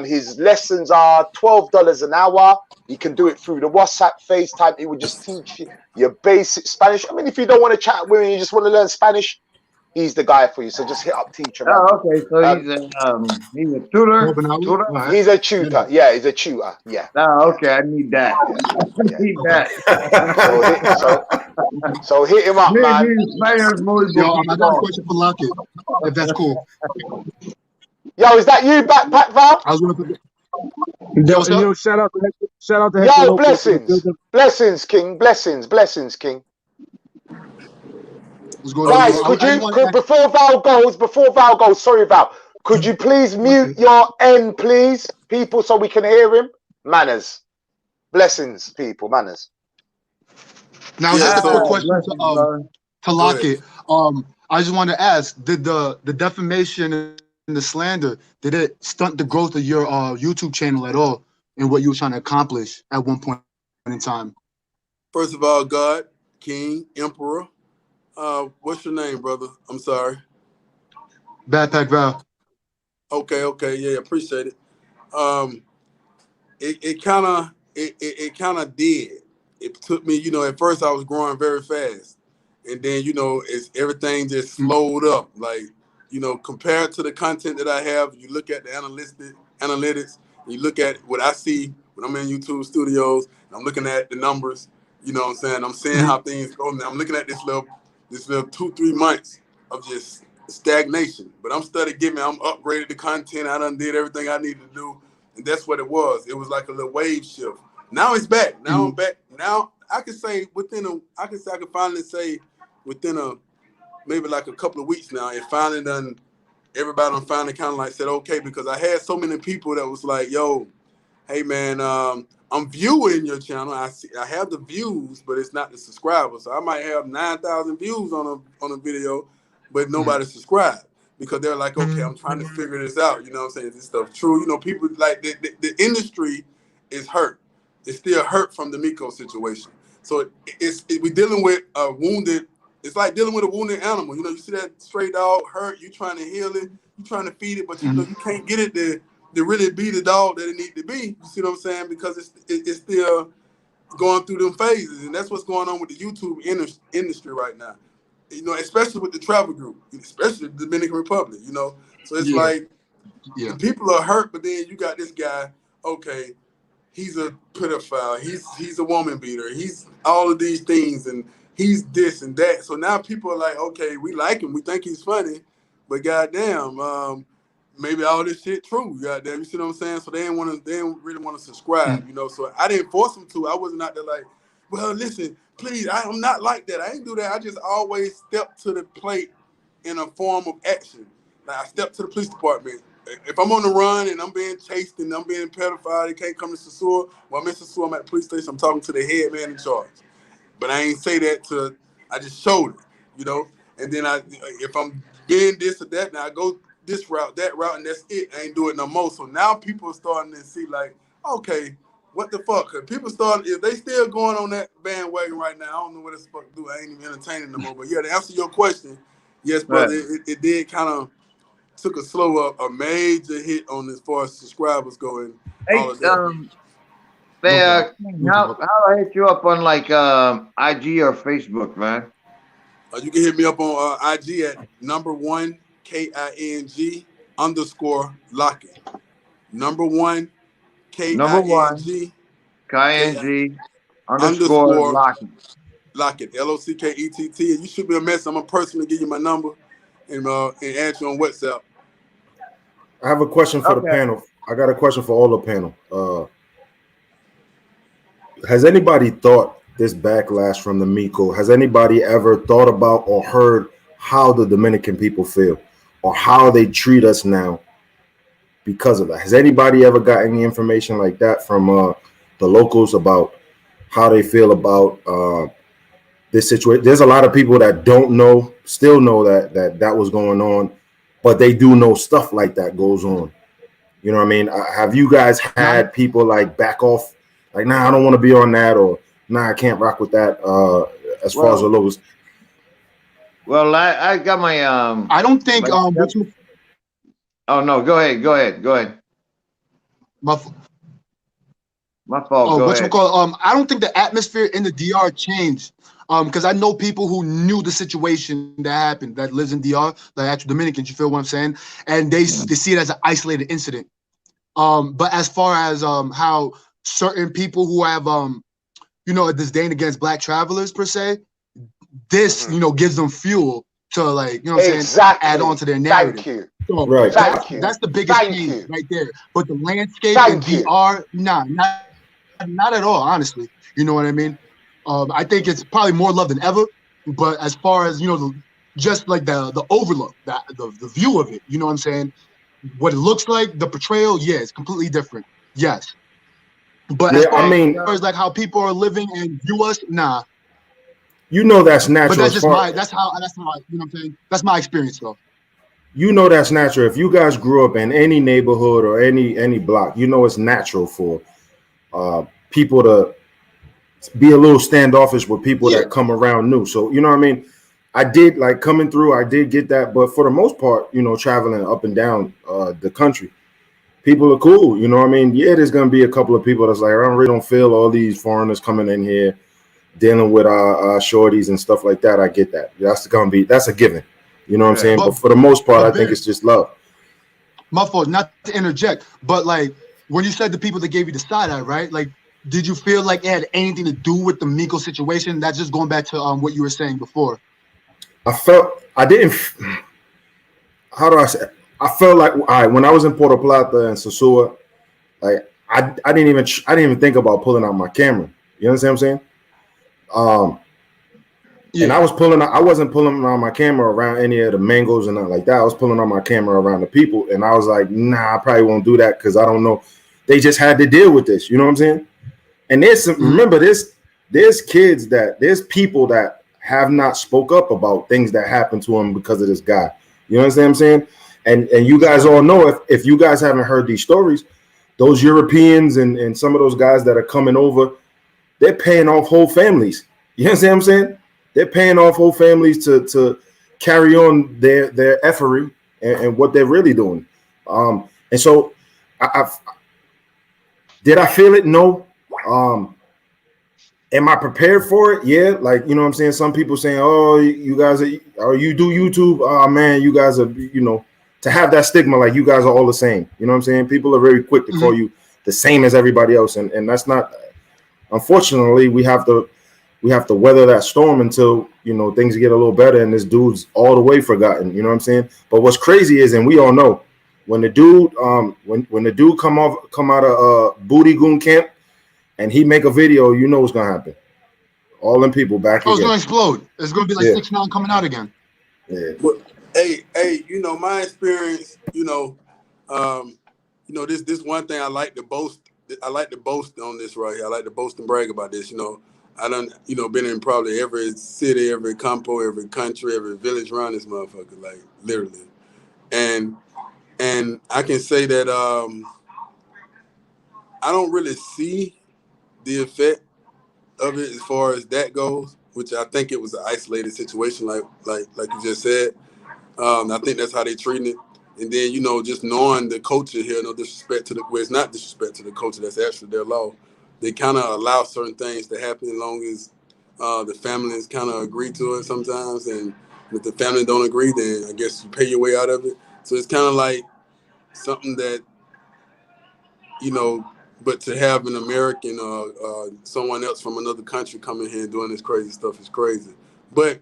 His lessons are $12 an hour. You can do it through the WhatsApp, FaceTime. He would just teach you your basic Spanish. I mean, if you don't want to chat with him, you just want to learn Spanish, he's the guy for you. So just hit up Teacher Man. Oh, okay. So he's a tutor. Tutor. He's a tutor. Yeah, he's a tutor. Yeah. Oh, okay. I need that. I need that. So hit him up, man. Yo, I got a question for Lockett, if that's cool. Yo, is that you, Backpack Val? I was gonna put Yo, shout out to Yo, blessings, King. Blessings, King. Guys, before Val goes, sorry, Val, could you please mute your end, please, people, so we can hear him? Manners. Blessings, people, manners. Now, just a quick question to Lockett. I just want to ask, did the defamation and the slander, did it stunt the growth of your YouTube channel at all and what you were trying to accomplish at one point in time? First of all, God, King, Emperor. What's your name, brother? I'm sorry. Backpack Val. Okay, yeah, appreciate it. It kind of did. It took me, at first I was growing very fast, and then everything just slowed up. Like, compared to the content that I have, you look at the analytics, you look at what I see when I'm in YouTube studios, and I'm looking at the numbers. You know what I'm saying? I'm seeing how things go. Now I'm looking at this little 2-3 months of just stagnation. But I'm upgraded the content. I done did everything I needed to do. And that's what it was. It was like a little wave shift. Now it's back. Now I'm back. Now I can say I can finally say within maybe like a couple of weeks now, it finally done, everybody done finally kind of like said, okay, because I had so many people that was like, yo, hey man, I'm viewing your channel. I have the views, but it's not the subscribers. So I might have 9,000 views on a video, but nobody subscribed because they're like, okay, I'm trying to figure this out. You know what I'm saying? Is this stuff true? People like the industry is hurt. It's still hurt from the Miko situation. So we're dealing with a wounded. It's like dealing with a wounded animal. You see that stray dog hurt. You trying to heal it. You trying to feed it, but you can't get it to really be the dog that it need to be. You see what I'm saying? Because it's still going through them phases, and that's what's going on with the YouTube industry right now. Especially with the travel group, especially the Dominican Republic. So it's like the people are hurt, but then you got this guy. Okay, he's a pedophile. He's a woman beater. He's all of these things, and he's this and that. So now people are like, okay, we like him. We think he's funny, but goddamn, maybe all this shit true. Goddamn, you see what I'm saying? So they didn't really want to subscribe. So I didn't force them to. I wasn't out there like, well, listen, please, I'm not like that. I ain't do that. I just always step to the plate in a form of action. Like I step to the police department. If I'm on the run and I'm being chased and I'm being pedophile, they can't come to Sasua. Well, I'm in Sasua, I'm at the police station. I'm talking to the head man in charge. But I ain't say that I just showed it, And then if I'm being this or that, now I go this route, that route, and that's it. I ain't do it no more. So now people are starting to see like, okay, what the fuck? Cause people if they still going on that bandwagon right now, I don't know what it's supposed to do. I ain't even entertaining no more. But yeah, to answer your question, yes, brother, it did kind of took a major hit on as far as subscribers going. Hey, how I hit you up on like IG or Facebook, man? You can hit me up on IG at #1 KING _Lockett. #1 KING _Lockett. Lockett. LOCKETT. And you shoot me a message. I'm gonna personally give you my number and add you on WhatsApp. I have a question for the panel. I got a question for all the panel. Has anybody thought this backlash from the Miko? Has anybody ever thought about or heard how the Dominican people feel or how they treat us now because of that? Has anybody ever got any information like that from the locals about how they feel about this situation? There's a lot of people that still know that was going on, but they do know stuff like that goes on. You know what I mean? Have you guys had people like back off? Like, nah, I don't want to be on that, or nah, I can't rock with that. As far as the logos. Well, I got my I don't think Oh no, go ahead. My fault. Oh, Go what's ahead. I don't think the atmosphere in the DR changed. Because I know people who knew the situation that happened that lives in DR, like actual Dominicans. You feel what I'm saying? And they see it as an isolated incident. But as far as how certain people who have a disdain against black travelers per se, this gives them fuel to like add on to their narrative. Thank you. So Right. that's the biggest change right there. But the landscape in DR, not at all, honestly. You know what I mean? I think it's probably more love than ever. But as far as just like the overlook, the view of it, you know what I'm saying? What it looks like, the portrayal, yeah, it's completely different. Yes. But as far as like how people are living and view us, nah. That's natural. But that's just that's my you know what I'm saying? That's my experience though. That's natural. If you guys grew up in any neighborhood or any block, it's natural for people to be a little standoffish with people that come around new. So you know what I mean? I did like coming through, I did get that, but for the most part, traveling up and down the country, people are cool. You know what I mean? Yeah, there's gonna be a couple of people that's like, I really don't feel all these foreigners coming in here dealing with shorties and stuff like that. I get that. That's a given. You know what I'm saying? But for the most part, I think it's just love. My fault, not to interject, but like when you said the people that gave you the side eye, right? Like, did you feel like it had anything to do with the Miko situation? That's just going back to what you were saying before. I felt like, all right, when I was in Puerto Plata and Sosua, like I didn't even think about pulling out my camera. You understand what I'm saying? And I wasn't pulling out my camera around any of the mangoes and nothing like that. I was pulling out my camera around the people, and I was like, nah, I probably won't do that because I don't know. They just had to deal with this. You know what I'm saying? And remember, there's people that have not spoke up about things that happened to him because of this guy. You understand what I'm saying? And you guys all know, if you guys haven't heard these stories, those Europeans and some of those guys that are coming over, they're paying off whole families. You understand what I'm saying? They're paying off whole families to carry on their effery and what they're really doing. And so did I feel it? No. Am I prepared for it? Yeah. Like, you know what I'm saying? Some people saying, oh, you guys you do YouTube. Oh man, you guys are, to have that stigma, like you guys are all the same. You know what I'm saying? People are very quick to call you the same as everybody else. And that's not, unfortunately, we have to weather that storm until, things get a little better and this dude's all the way forgotten. You know what I'm saying? But what's crazy is, and we all know, when the dude when the dude come out of Booty Goon camp and he make a video, you know what's gonna happen. All them people back again. It's gonna explode. It's gonna be like 6ix9ine coming out again. Yeah. But hey, my experience, this one thing I like to boast. I like to boast on this right here. I like to boast and brag about this. I done, been in probably every city, every campo, every country, every village around this motherfucker, like literally. And I can say that I don't really see the effect of it as far as that goes, which I think it was an isolated situation, like you just said. I think that's how they treating it. And then, just knowing the culture here, no disrespect to it's not disrespect to the culture, that's actually their law. They kind of allow certain things to happen as long as the families kind of agree to it sometimes. And if the family don't agree, then I guess you pay your way out of it. So it's kind of like something that, but to have an American or someone else from another country coming here and doing this crazy stuff is crazy. But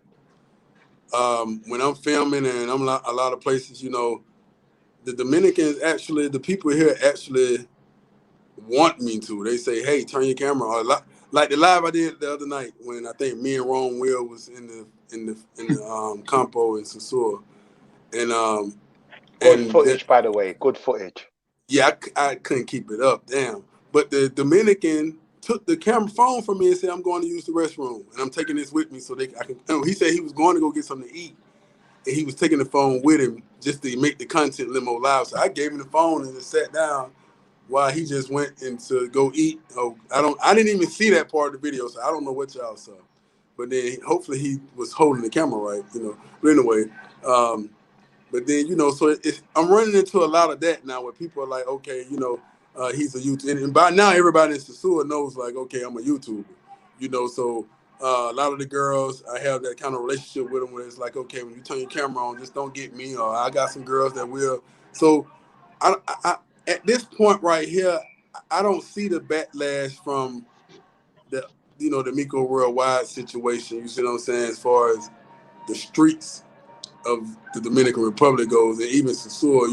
when I'm filming and I'm a lot of places, the Dominicans actually, the people here actually want me to. They say, hey, turn your camera on. Like the live I did the other night when I think me and Ron Will was in the campo in Sosua. And good footage, by the way. Good footage. Yeah, I couldn't keep it up. Damn. But the Dominican took the phone from me and said, I'm going to use the restroom. And I'm taking this with me so I can. He said he was going to go get something to eat. And he was taking the phone with him just to make the content a little more loud. So I gave him the phone and just sat down while he just went in to go eat. Oh, I didn't even see that part of the video, so I don't know what y'all saw. But then hopefully he was holding the camera right, But anyway, but then, so I'm running into a lot of that now where people are like, okay, he's a YouTuber, and by now everybody in Sasua knows like, okay, I'm a YouTuber, you know. So a lot of the girls, I have that kind of relationship with them where it's like, okay, when you turn your camera on, just don't get me. Or I got some girls that will. So I at this point right here, I don't see the backlash from the the Miko Worldwide situation. You see what I'm saying? As far as the streets of the Dominican Republic goes, and even Sasua,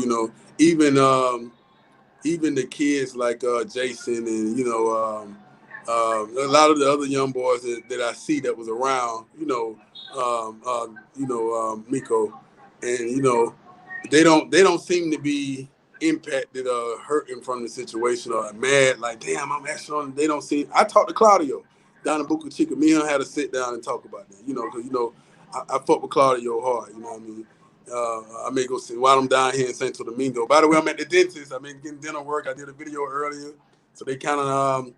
even the kids like Jason and a lot of the other young boys that I see that was around, Miko, and they don't seem to be impacted or hurting from the situation or mad like, damn, I'm actually on. They don't seem. I talked to Claudio down in Boca Chica. Me and him had to sit down and talk about that, because I fuck with Claudio hard. You know what I mean? I may go see while I'm down here in Santo Domingo. By the way, I'm at the dentist. I've been getting dental work. I did a video earlier, so they kind of,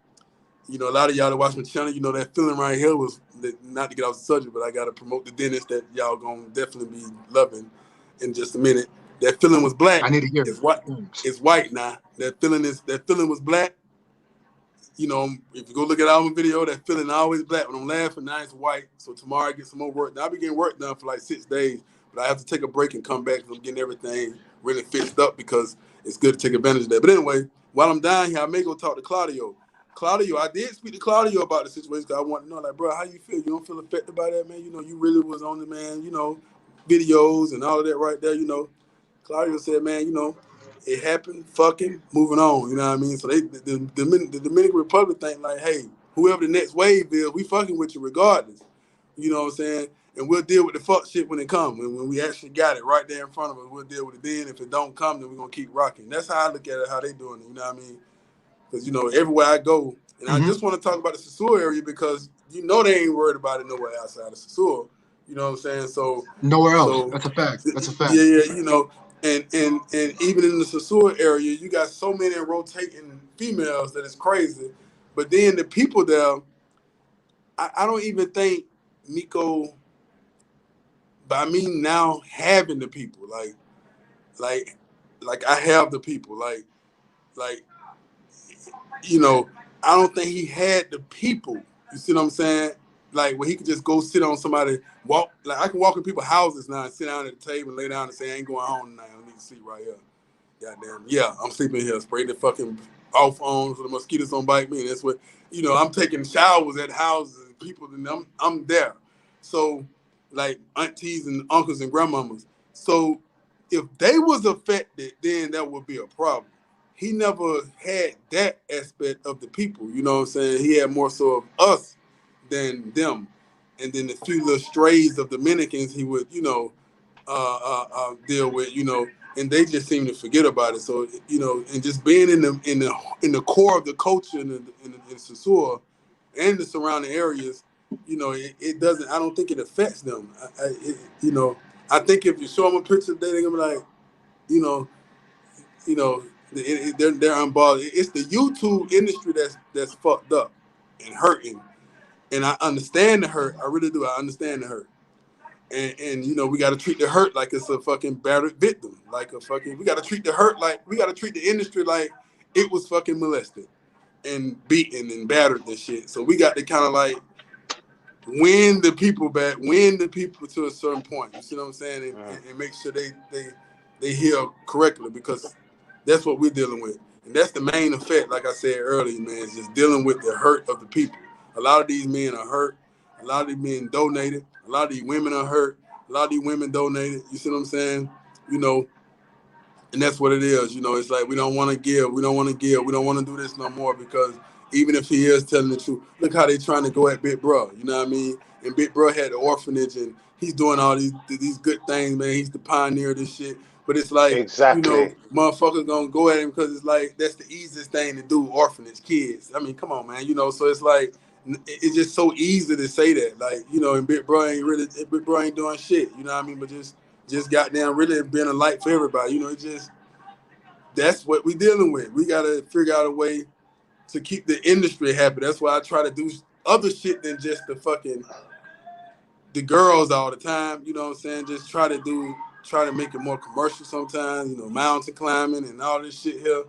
a lot of y'all that watch my channel, that feeling right here was not to get off the subject, but I got to promote the dentist that y'all gonna definitely be loving in just a minute. That feeling was black. I need to hear it's white. It's white now. That feeling was black. If you go look at our video, that feeling always black. When I'm laughing, now it's white. So tomorrow I get some more work. Now I be getting work done for like 6 days. But I have to take a break and come back because I'm getting everything really fixed up because it's good to take advantage of that. But anyway, while I'm down here, I may go talk to Claudio. Claudio, I did speak to Claudio about the situation because I want to know, like, bro, how you feel? You don't feel affected by that, man? You really was on the, man, videos and all of that right there, Claudio said, man, it happened, fucking, moving on, you know what I mean? So the Dominican Republic think like, hey, whoever the next wave is, we fucking with you regardless. You know what I'm saying? And we'll deal with the fuck shit when it comes. When we actually got it right there in front of us, we'll deal with it then. If it don't come, then we're going to keep rocking. That's how I look at it, how they doing it, you know what I mean? Because, everywhere I go, and I just want to talk about the Sasua area because they ain't worried about it nowhere outside of Sasua. You know what I'm saying? So nowhere else. That's a fact. That's a fact. Yeah, and even in the Sasua area, you got so many rotating females that it's crazy. But then the people there, I don't even think Miko, by me now having the people, like I have the people, like I don't think he had the people. You see what I'm saying? Like where he could just go sit on somebody, walk. Like I can walk in people's houses now and sit down at the table and lay down and say, I ain't going home tonight. I need to sleep right here. Goddamn. Yeah, I'm sleeping here. Spray the fucking off on so the mosquitoes don't bite me. And that's what, I'm taking showers at houses and people, and I'm there. So like aunties and uncles and grandmamas. So if they was affected, then that would be a problem. He never had that aspect of the people, you know what I'm saying? He had more so of us than them. And then the few little strays of Dominicans he would, deal with, and they just seem to forget about it. So, and just being in the core of the culture in Sasua and the surrounding areas, it doesn't, I don't think it affects them. I think if you show them a picture, they're gonna be like, they're unbothered. It's the YouTube industry that's fucked up and hurting, and I understand the hurt. I really do. I understand the hurt, and we got to treat the hurt like it's a fucking battered victim, we got to treat the hurt like we got to treat the industry like it was fucking molested and beaten and battered and shit. So we got to kind of like win the people back, win the people to a certain point. You see what I'm saying? And make sure they heal correctly because that's what we're dealing with. And that's the main effect, like I said earlier, man, is just dealing with the hurt of the people. A lot of these men are hurt. A lot of these men donated. A lot of these women are hurt. A lot of these women donated. You see what I'm saying? And that's what it is. It's like we don't want to give. We don't want to give. We don't want to do this no more because even if he is telling the truth, look how they trying to go at Big Bro. You know what I mean? And Big Bro had the orphanage and he's doing all these good things, man. He's the pioneer of this shit. But it's like, motherfuckers gonna go at him because it's like that's the easiest thing to do, orphanage kids. I mean, come on, man. So it's like it's just so easy to say that, like, and Big Bro ain't doing shit. You know what I mean? But just goddamn really being a light for everybody. That's what we dealing with. We gotta figure out a way to keep the industry happy. That's why I try to do other shit than just the girls all the time. You know what I'm saying? Just try to make it more commercial sometimes, mountain climbing and all this shit here.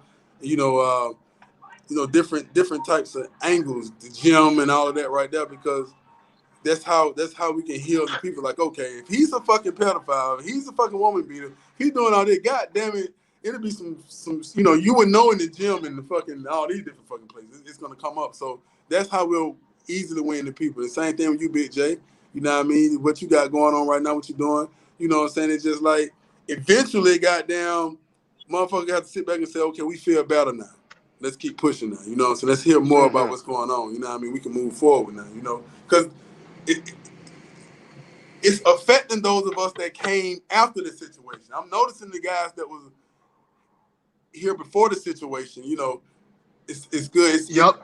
different types of angles, the gym and all of that right there, because that's how we can heal the people. Like, okay, if he's a fucking pedophile, if he's a fucking woman beater, he's doing all this, god damn it, it'll be some you would know in the gym and the fucking all these different fucking places, it's gonna come up. So that's how we'll easily win the people. The same thing with you, Big J. You know what I mean? What you got going on right now, what you're doing, you know what I'm saying? It's just like eventually, goddamn, motherfucker have to sit back and say, okay, we feel better now. Let's keep pushing now. You know what I'm saying? Let's hear more about what's going on. You know what I mean? We can move forward now, you know? Because it's affecting those of us that came after the situation. I'm noticing the guys that was here before the situation, you know, it's good.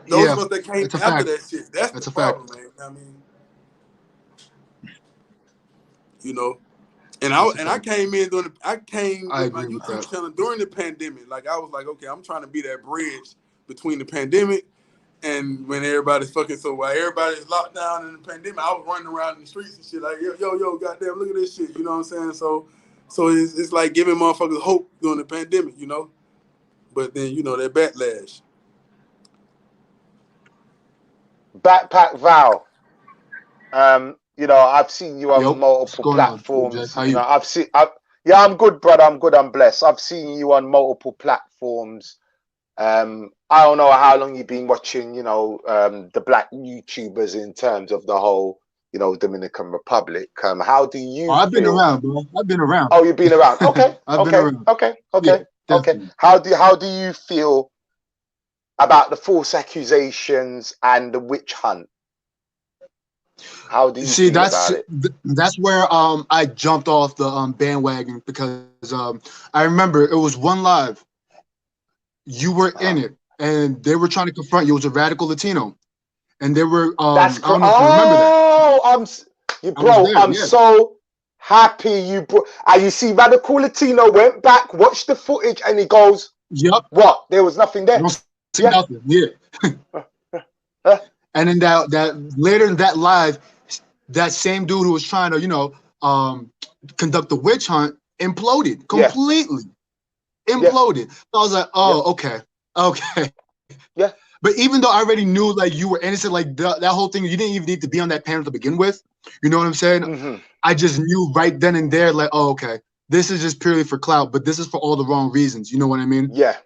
Those of us that came after that shit, that's the problem, man. You know what I mean? You know? And I came in with my YouTube channel during the pandemic. Like, I was like, okay, I'm trying to be that bridge between the pandemic and when everybody's fucking, so while everybody's locked down in the pandemic, I was running around in the streets and shit like, yo, goddamn, look at this shit. You know what I'm saying? So it's like giving motherfuckers hope during the pandemic, you know? But then, you know, that backlash. Backpack Val. You know, I've seen you on multiple platforms. You know, yeah, I'm good, brother. I'm good. I'm blessed. I've seen you on multiple platforms. I don't know how long you've been watching, you know, the black YouTubers in terms of the whole, you know, Dominican Republic. How do you I've been around, bro. I've been around. Oh, you've been around. Okay. I've been around. Okay. Yeah, How do you feel about the false accusations and the witch hunt? How do you feel about it? That's where I jumped off the bandwagon, because I remember it was one live. You were in it, and they were trying to confront you. It was a radical Latino, and they were. That's I don't know if you remember that. I'm so happy you brought. And you see, radical Latino went back, watched the footage, and he goes, "Yep, what? There was nothing there. Don't see nothing." Yeah. And then that later in that live, that same dude who was trying to, you know, conduct the witch hunt imploded completely. Imploded. So I was like, oh, okay. Yeah. But even though I already knew, like, you were innocent, like that whole thing, you didn't even need to be on that panel to begin with. You know what I'm saying? I just knew right then and there, like, oh, okay, this is just purely for clout, but this is for all the wrong reasons. You know what I mean? Yeah.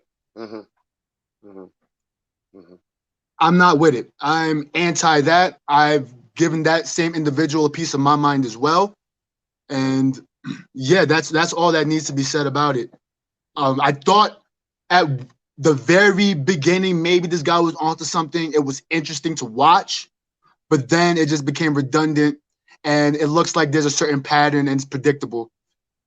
I'm not with it. I'm anti that. I've given that same individual a piece of my mind as well. And yeah, that's all that needs to be said about it. I thought at the very beginning, maybe this guy was onto something. It was interesting to watch, but then it just became redundant, and it looks like there's a certain pattern, and it's predictable,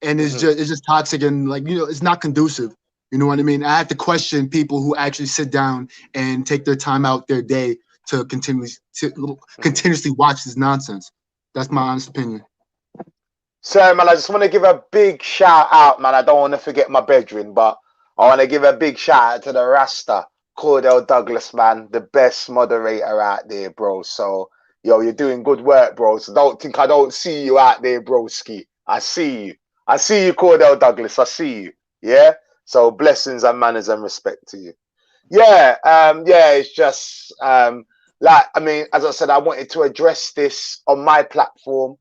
and it's just toxic, and, like, you know, it's not conducive. You know what I mean? I have to question people who actually sit down and take their time out their day to continuously watch this nonsense. That's my honest opinion. So, man, I just want to give a big shout out, man. I don't want to forget my bedroom, but I want to give a big shout out to the Rasta, Cordell Douglas, man, the best moderator out there, bro. So, yo, you're doing good work, bro. So don't think I don't see you out there, broski. I see you. I see you, Cordell Douglas. I see you. Yeah? So blessings and manners and respect to you. Yeah, it's just, like, I mean, as I said, I wanted to address this on my platform.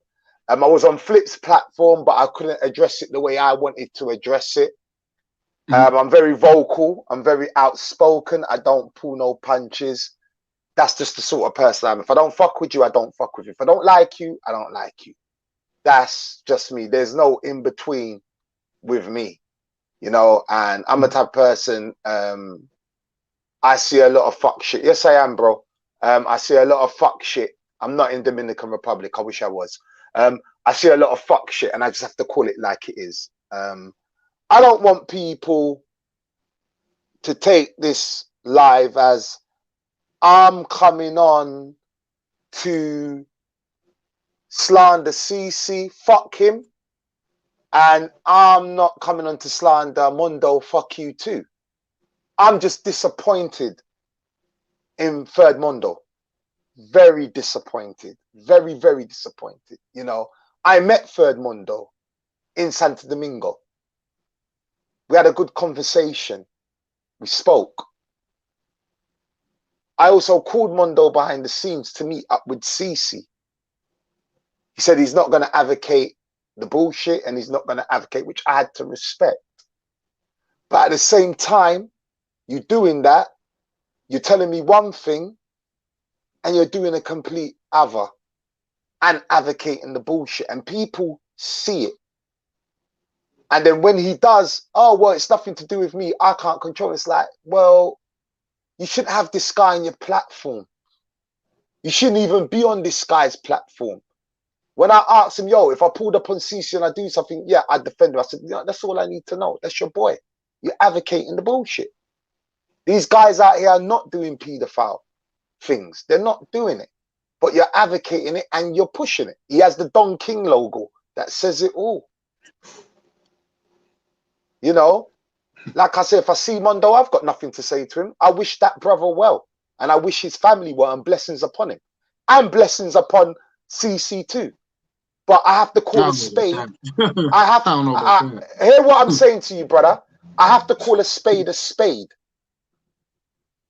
I was on Flip's platform, but I couldn't address it the way I wanted to address it. I'm very vocal. I'm very outspoken. I don't pull no punches. That's just the sort of person I am. If I don't fuck with you, I don't fuck with you. If I don't like you, I don't like you. That's just me. There's no in between with me, you know. And I'm a type of person. I see a lot of fuck shit. Yes, I am, bro. I see a lot of fuck shit. I'm not in Dominican Republic. I wish I was. I see a lot of fuck shit, and I just have to call it like it is. I don't want people to take this live as I'm coming on to slander CC, fuck him, and I'm not coming on to slander Mondo, fuck you too. I'm just disappointed in Third Mondo. Very disappointed. Very, very disappointed. You know, I met Third Mondo in Santo Domingo. We had a good conversation. We spoke. I also called Mondo behind the scenes to meet up with Cece. He said he's not going to advocate the bullshit and he's not going to advocate, which I had to respect. But at the same time, you're doing that, you're telling me one thing and you're doing a complete other and advocating the bullshit, and people see it. And then when he does, oh, well, it's nothing to do with me, I can't control it. It's like, well, you shouldn't have this guy on your platform. You shouldn't even be on this guy's platform. When I asked him, yo, if I pulled up on CC and I do something, yeah, I defend him. I said, yeah, that's all I need to know. That's your boy. You're advocating the bullshit. These guys out here are not doing paedophile things. They're not doing it. But you're advocating it and you're pushing it. He has the Don King logo that says it all. You know, like I said, if I see Mondo, I've got nothing to say to him. I wish that brother well. And I wish his family well, and blessings upon him. And blessings upon CC too. But I have to call a spade. Hear what I'm saying to you, brother. I have to call a spade a spade.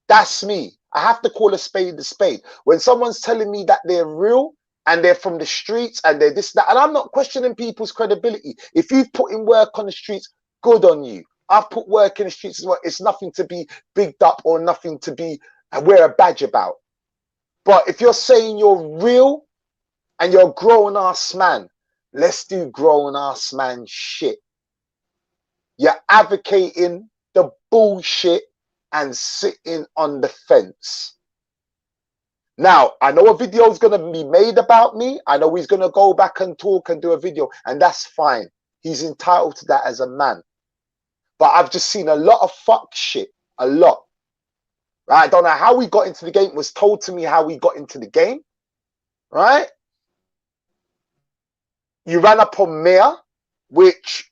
That's me. I have to call a spade a spade. When someone's telling me that they're real and they're from the streets and they're this, that, and I'm not questioning people's credibility. If you've put in work on the streets, good on you. I've put work in the streets as well. It's nothing to be bigged up or nothing to be wear a badge about. But if you're saying you're real and you're grown ass man, let's do grown ass man shit. You're advocating the bullshit and sitting on the fence. Now, I know a video is going to be made about me. I know he's going to go back and talk and do a video, and that's fine. He's entitled to that as a man. But I've just seen a lot of fuck shit. A lot. Right? I don't know how we got into the game. It was told to me how we got into the game. Right? You ran up on Mayor, which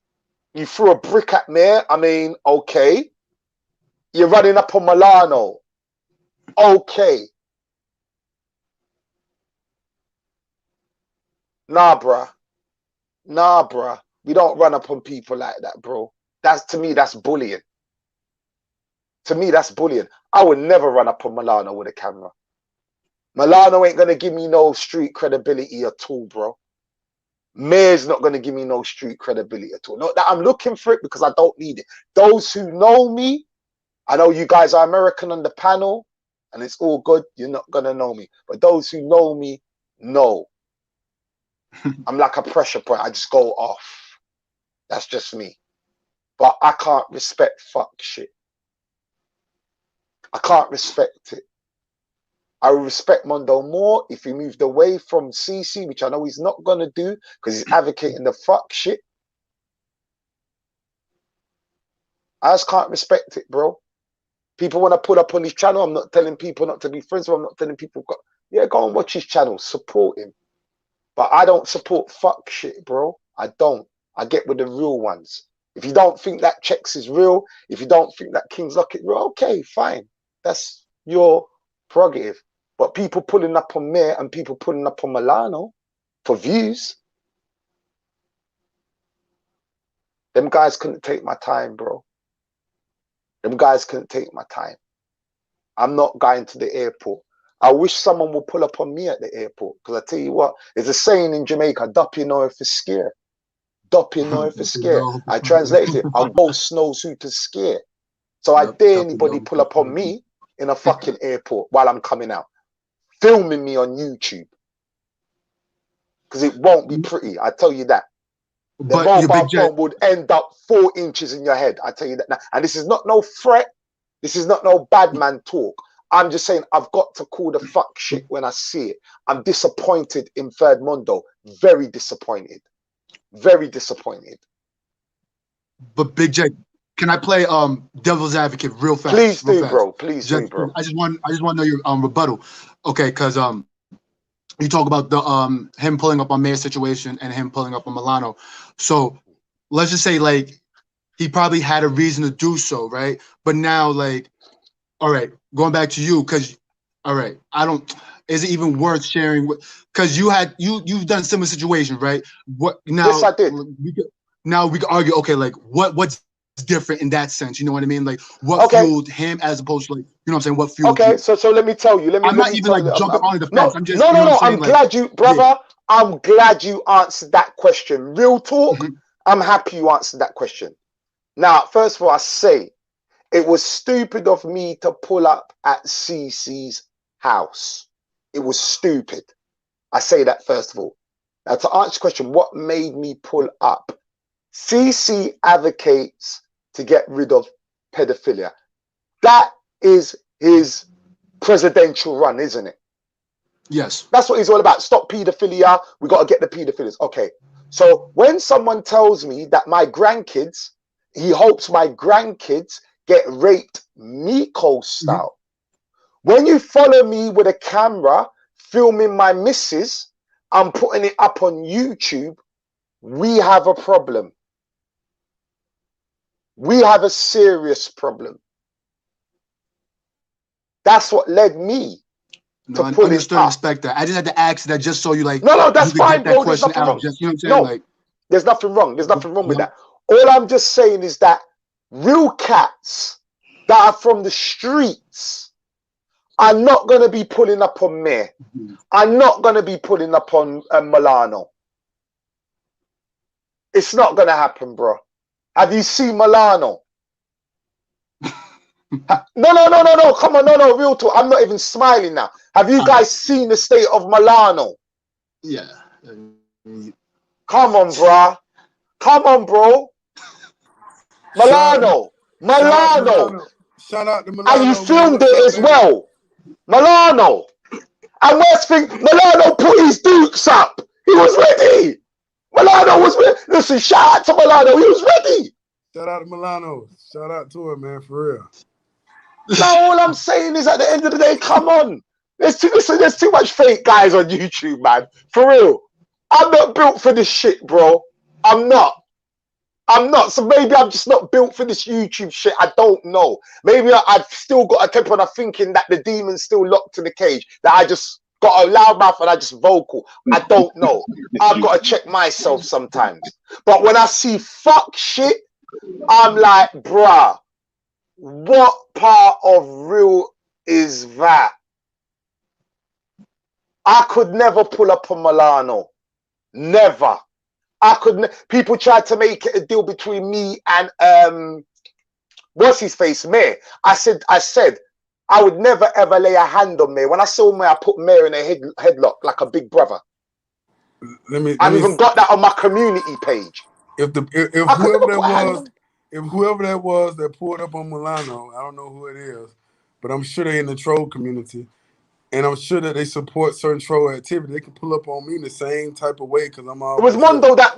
you threw a brick at Mayor. I mean, okay. You're running up on Milano. Okay. Nah, bruh. Nah, bruh. We don't run up on people like that, bro. That's, to me, that's bullying. To me, that's bullying. I would never run up on Milano with a camera. Milano ain't going to give me no street credibility at all, bro. Mayor's not going to give me no street credibility at all. Not that I'm looking for it, because I don't need it. Those who know me, I know you guys are American on the panel, and it's all good. You're not going to know me. But those who know me, know. I'm like a pressure point. I just go off. That's just me. But I can't respect fuck shit. I can't respect it. I will respect Mondo more if he moved away from CC, which I know he's not going to do because he's advocating the fuck shit. I just can't respect it, bro. People want to put up on his channel. I'm not telling people not to be friends with him. I'm not telling people, yeah, go and watch his channel. Support him. But I don't support fuck shit, bro. I don't. I get with the real ones. If you don't think that Checks is real, if you don't think that King's Locket is real, okay, fine. That's your prerogative. But people pulling up on Mayor and people pulling up on Milano for views, them guys couldn't take my time, bro. Them guys couldn't take my time. I'm not going to the airport. I wish someone would pull up on me at the airport, because I tell you what, there's a saying in Jamaica, "Dop you know if it's scare." Dop you know if it's scare. I translated it. Our ghost knows who to scare. So I dare anybody pull up on me in a fucking airport while I'm coming out, filming me on YouTube. Because it won't be pretty, I tell you that. The mobile phone would end up 4 inches in your head, I tell you that now. And this is not no threat. This is not no bad man talk. I'm just saying I've got to call the fuck shit when I see it. I'm disappointed in Third Mondo. Very disappointed. Very disappointed. But Big J, can I play devil's advocate real fast? Please do, bro. Please do, bro. I just want to know your rebuttal. Okay, because you talk about the him pulling up on Mayor's situation and him pulling up on Milano. So let's just say, like, he probably had a reason to do so, right? But now, like, all right, going back to you, because all right, is it even worth sharing? Because you've done similar situations, right? What now? Yes, I did. Now we can argue. Okay, like what's different in that sense. You know what I mean? Like what fueled him as opposed to like, you know what I'm saying? What fueled you? So let me tell you. I'm not even like jumping on the fence. I'm just I'm glad you, brother. I'm glad you answered that question. Real talk. I'm happy you answered that question. Now, first of all, I say it was stupid of me to pull up at CC's house. It was stupid. I say that first of all. Now, to answer the question, what made me pull up? CC advocates to get rid of pedophilia. That is his presidential run, isn't it? Yes. That's what he's all about. Stop pedophilia. We got to get the pedophiles. Okay. So when someone tells me that my grandkids, he hopes my grandkids get raped miko style. When you follow me with a camera, filming my missus, I'm putting it up on YouTube, we have a problem. We have a serious problem. That's what led me to pull it up. I understand and respect that. I just had to ask that just so you like. No, that's fine, get that bro. There's question nothing out. wrong. Just, you know what I'm saying? No, like, there's nothing wrong. There's nothing wrong with that. All I'm just saying is that real cats that are from the streets are not going to be pulling up on me. I'm not going to be pulling up on Milano. It's not going to happen, bro. Have you seen Milano? No. Come on, no. Real talk. I'm not even smiling now. Have you guys seen the state of Milano? Yeah. Come on, bro. Come on, bro. Milano. Shout out to Milano. And you filmed it as well. Milano. And worst thing, Milano put his dukes up. He was ready. Milano was ready. Listen, shout out to Milano. He was ready. Shout out to Milano. Shout out to him, man, for real. Now all I'm saying is at the end of the day, come on. There's too much fake guys on YouTube, man. For real. I'm not built for this shit, bro. I'm not. So maybe I'm just not built for this YouTube shit. I don't know. Maybe I've still got a temper and I'm thinking that the demon's still locked in the cage. That I just got a loud mouth and I just vocal. I don't know. I've got to check myself sometimes. But when I see fuck shit, I'm like, bruh, what part of real is that? I could never pull up on Milano. Never. I couldn't. People tried to make it a deal between me and what's his face, Mayor. I said I would never ever lay a hand on Mayor. When I saw Mayor, I put Mayor in a headlock like a big brother. I've even got that on my community page. If whoever that was that pulled up on Milano, I don't know who it is, but I'm sure they're in the troll community. And I'm sure that they support certain troll activity. They can pull up on me in the same type of way because I'm all. It was Mondo that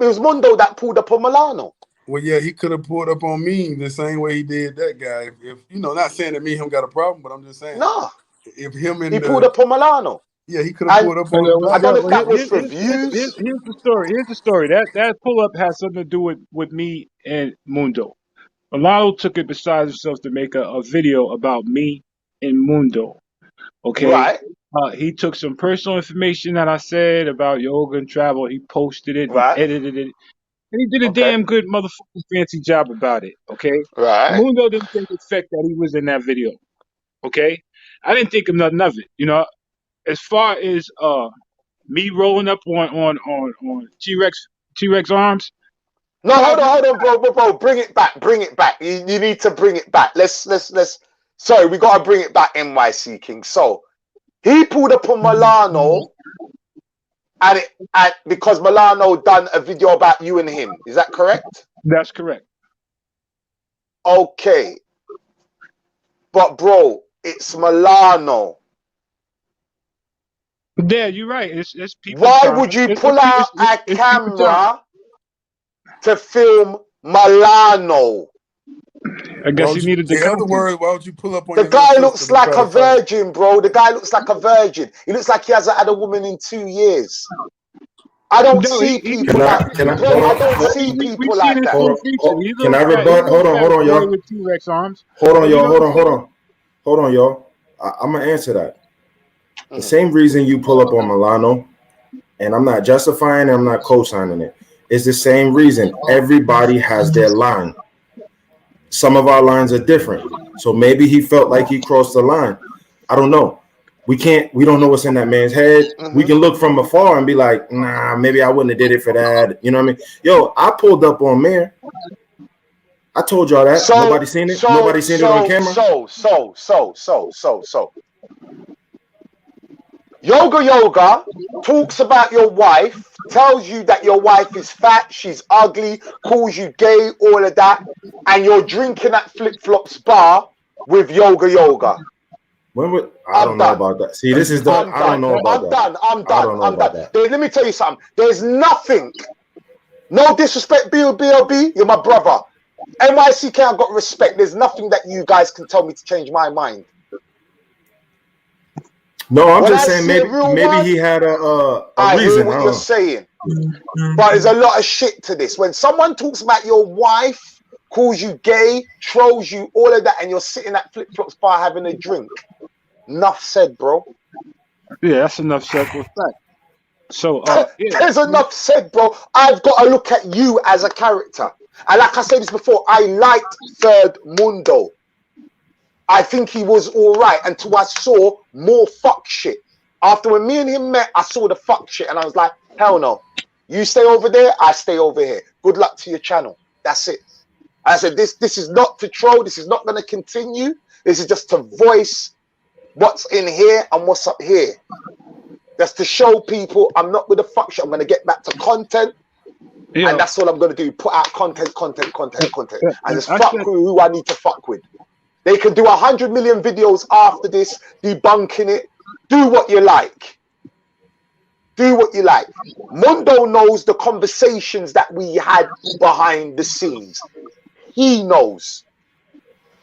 pulled up on Milano. Well, yeah, he could have pulled up on me the same way he did that guy. If you know, not saying that me and him got a problem, but I'm just saying. No. If him and he pulled up on Milano. Yeah, he could have pulled up on. I don't know if that was for views. Here's the story. Here's the story. That pull up has something to do with me and Mundo. Milano took it besides himself to make a video about me and Mundo. Okay. Right. He took some personal information that I said about yoga and travel. He posted it, right. He edited it, and he did a damn good motherfucking fancy job about it. Okay. Right. Mundo didn't take effect that he was in that video. Okay. I didn't think of nothing of it. You know, as far as me rolling up on T-Rex arms. No, hold on, bro. Bring it back. You need to bring it back. Let's. Sorry, we gotta bring it back, NYC King. So he pulled up on Milano, and because Milano done a video about you and him. Is that correct? That's correct. Okay, but bro, it's Milano. Yeah, you're right. It's people. Why would you pull out a camera to film Milano? I guess he needed the In other words, why would you pull up on the guy looks like a virgin, bro. The guy looks like a virgin. He looks like he hasn't had a woman in 2 years. I don't see people like that. I don't see people like that. Can I rebut? Hold on, y'all. With T-Rex arms. Hold on, y'all. I'm gonna answer that. The same reason you pull up on Milano, and I'm not justifying it, I'm not co-signing it. It's the same reason. Everybody has their line. some of our lines are different. So maybe he felt like he crossed the line. I don't know. We don't know what's in that man's head. We can look from afar and be like, nah, maybe I wouldn't have did it for that. You know what I mean? Yo, I pulled up on Mayor. I told y'all that. Nobody seen it. Nobody seen it on camera. So. Yoga talks about your wife, tells you that your wife is fat, she's ugly, calls you gay, all of that, and you're drinking at Flip Flops bar with Yoga. I don't know about that. See, this is the. I don't know about that. I'm done. Let me tell you something. There's nothing. No disrespect, BLB. You're my brother. NYCK, I've got respect. There's nothing that you guys can tell me to change my mind. No, I'm just saying maybe he had a reason. I hear what you're saying. But there's a lot of shit to this. When someone talks about your wife, calls you gay, trolls you, all of that, and you're sitting at Flip Flops bar having a drink. Enough said, bro. Yeah, that's enough said for a fact. So there's enough said, bro. I've got to look at you as a character. And like I said this before, I liked Third Mundo. I think he was all right until I saw more fuck shit. After when me and him met, I saw the fuck shit and I was like, hell no. You stay over there, I stay over here. Good luck to your channel. That's it. I said, this is not to troll. This is not going to continue. This is just to voice what's in here and what's up here. Just to show people I'm not with the fuck shit. I'm going to get back to content. Yeah. And that's all I'm going to do. Put out content. And just fuck with who I need to fuck with. They can do 100 million videos after this, debunking it. Do what you like. Mundo knows the conversations that we had behind the scenes. He knows.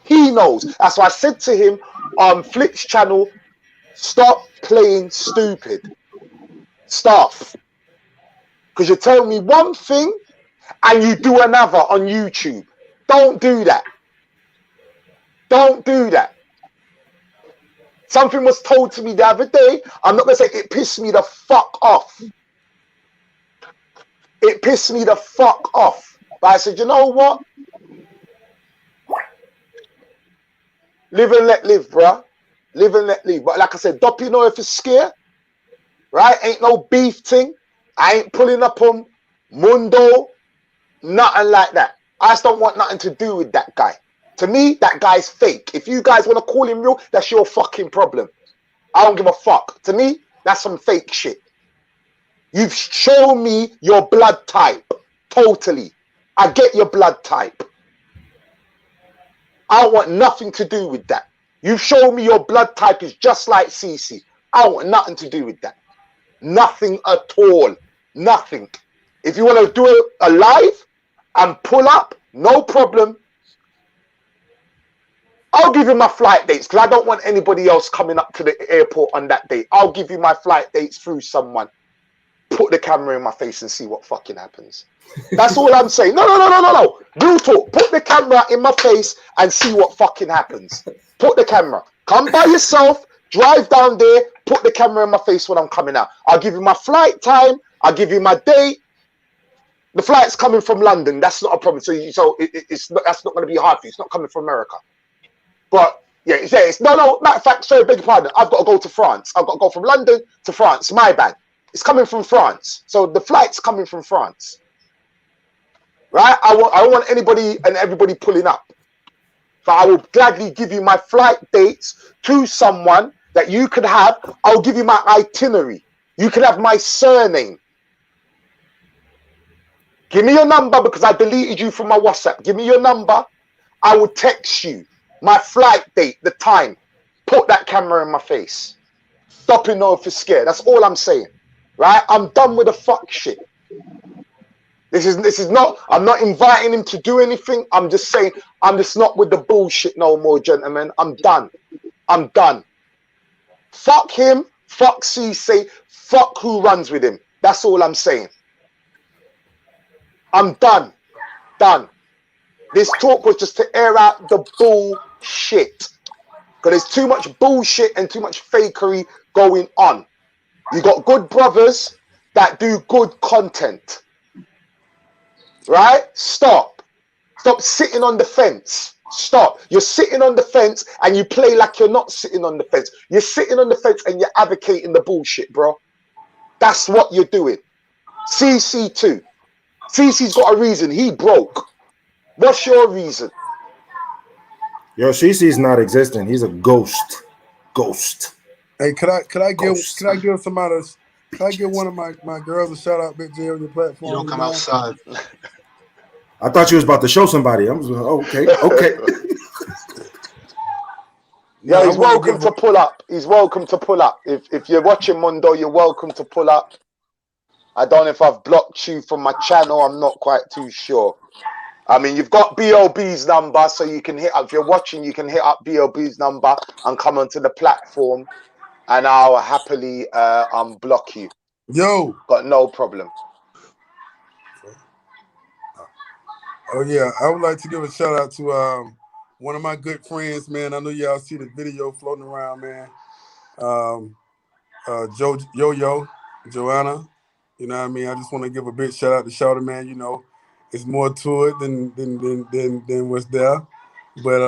That's why I said to him on Flip's channel, stop playing stupid. Stop. Because you tell me one thing and you do another on YouTube. Don't do that. Something was told to me the other day. I'm not going to say it pissed me the fuck off. But I said, you know what? Live and let live, bruh. But like I said, Doppy know if it's scared, right? Ain't no beef thing. I ain't pulling up on Mundo. Nothing like that. I just don't want nothing to do with that guy. To me, that guy's fake. If you guys want to call him real, that's your fucking problem. I don't give a fuck. To me, that's some fake shit. You've shown me your blood type. Totally. I get your blood type. I want nothing to do with that. You've shown me your blood type is just like CC. I want nothing to do with that. Nothing at all. Nothing. If you want to do it alive and pull up, no problem. I'll give you my flight dates because I don't want anybody else coming up to the airport on that day. I'll give you my flight dates through someone. Put the camera in my face and see what fucking happens. That's all I'm saying. No. Real talk. Put the camera in my face and see what fucking happens. Put the camera. Come by yourself. Drive down there. Put the camera in my face when I'm coming out. I'll give you my flight time. I'll give you my date. The flight's coming from London. That's not a problem. That's not going to be hard for you. It's not coming from America. But yeah, it's no. Matter of fact, sorry, beg your pardon. I've got to go to France. I've got to go from London to France. My bad. It's coming from France. So the flight's coming from France. Right? I don't want anybody and everybody pulling up. But I will gladly give you my flight dates to someone that you could have. I'll give you my itinerary. You can have my surname. Give me your number because I deleted you from my WhatsApp. Give me your number. I will text you my flight date, the time. Put that camera in my face. Stop it know if you're scared. That's all I'm saying. Right? I'm done with the fuck shit. This is not, I'm not inviting him to do anything. I'm just saying, I'm just not with the bullshit no more, gentlemen. I'm done. Fuck him, fuck CC, fuck who runs with him. That's all I'm saying. I'm done. This talk was just to air out the bullshit. Because there's too much bullshit and too much fakery going on. You got good brothers that do good content. Right? Stop sitting on the fence. Stop. You're sitting on the fence and you play like you're not sitting on the fence. You're sitting on the fence and you're advocating the bullshit, bro. That's what you're doing. CC too. CC's got a reason. He broke. What's your reason? Yo, CC's not existing. He's a ghost. Ghost. Hey, could I give somebody? Can I give one of my girls a shout out, Big J, on your platform? You don't come outside. I thought you was about to show somebody. I was okay. Yeah, he's welcome to pull up. He's welcome to pull up. If you're watching Mundo, you're welcome to pull up. I don't know if I've blocked you from my channel. I'm not quite too sure. I mean, you've got BOB's number, so you can hit up. If you're watching, you can hit up BOB's number and come onto the platform, and I'll happily unblock you. Yo, got no problem. Oh yeah, I would like to give a shout out to one of my good friends, man. I know y'all see the video floating around, man. Joanna. You know what I mean? I just want to give a big shout out to Shawty, man. You know, it's more to it than what's there. But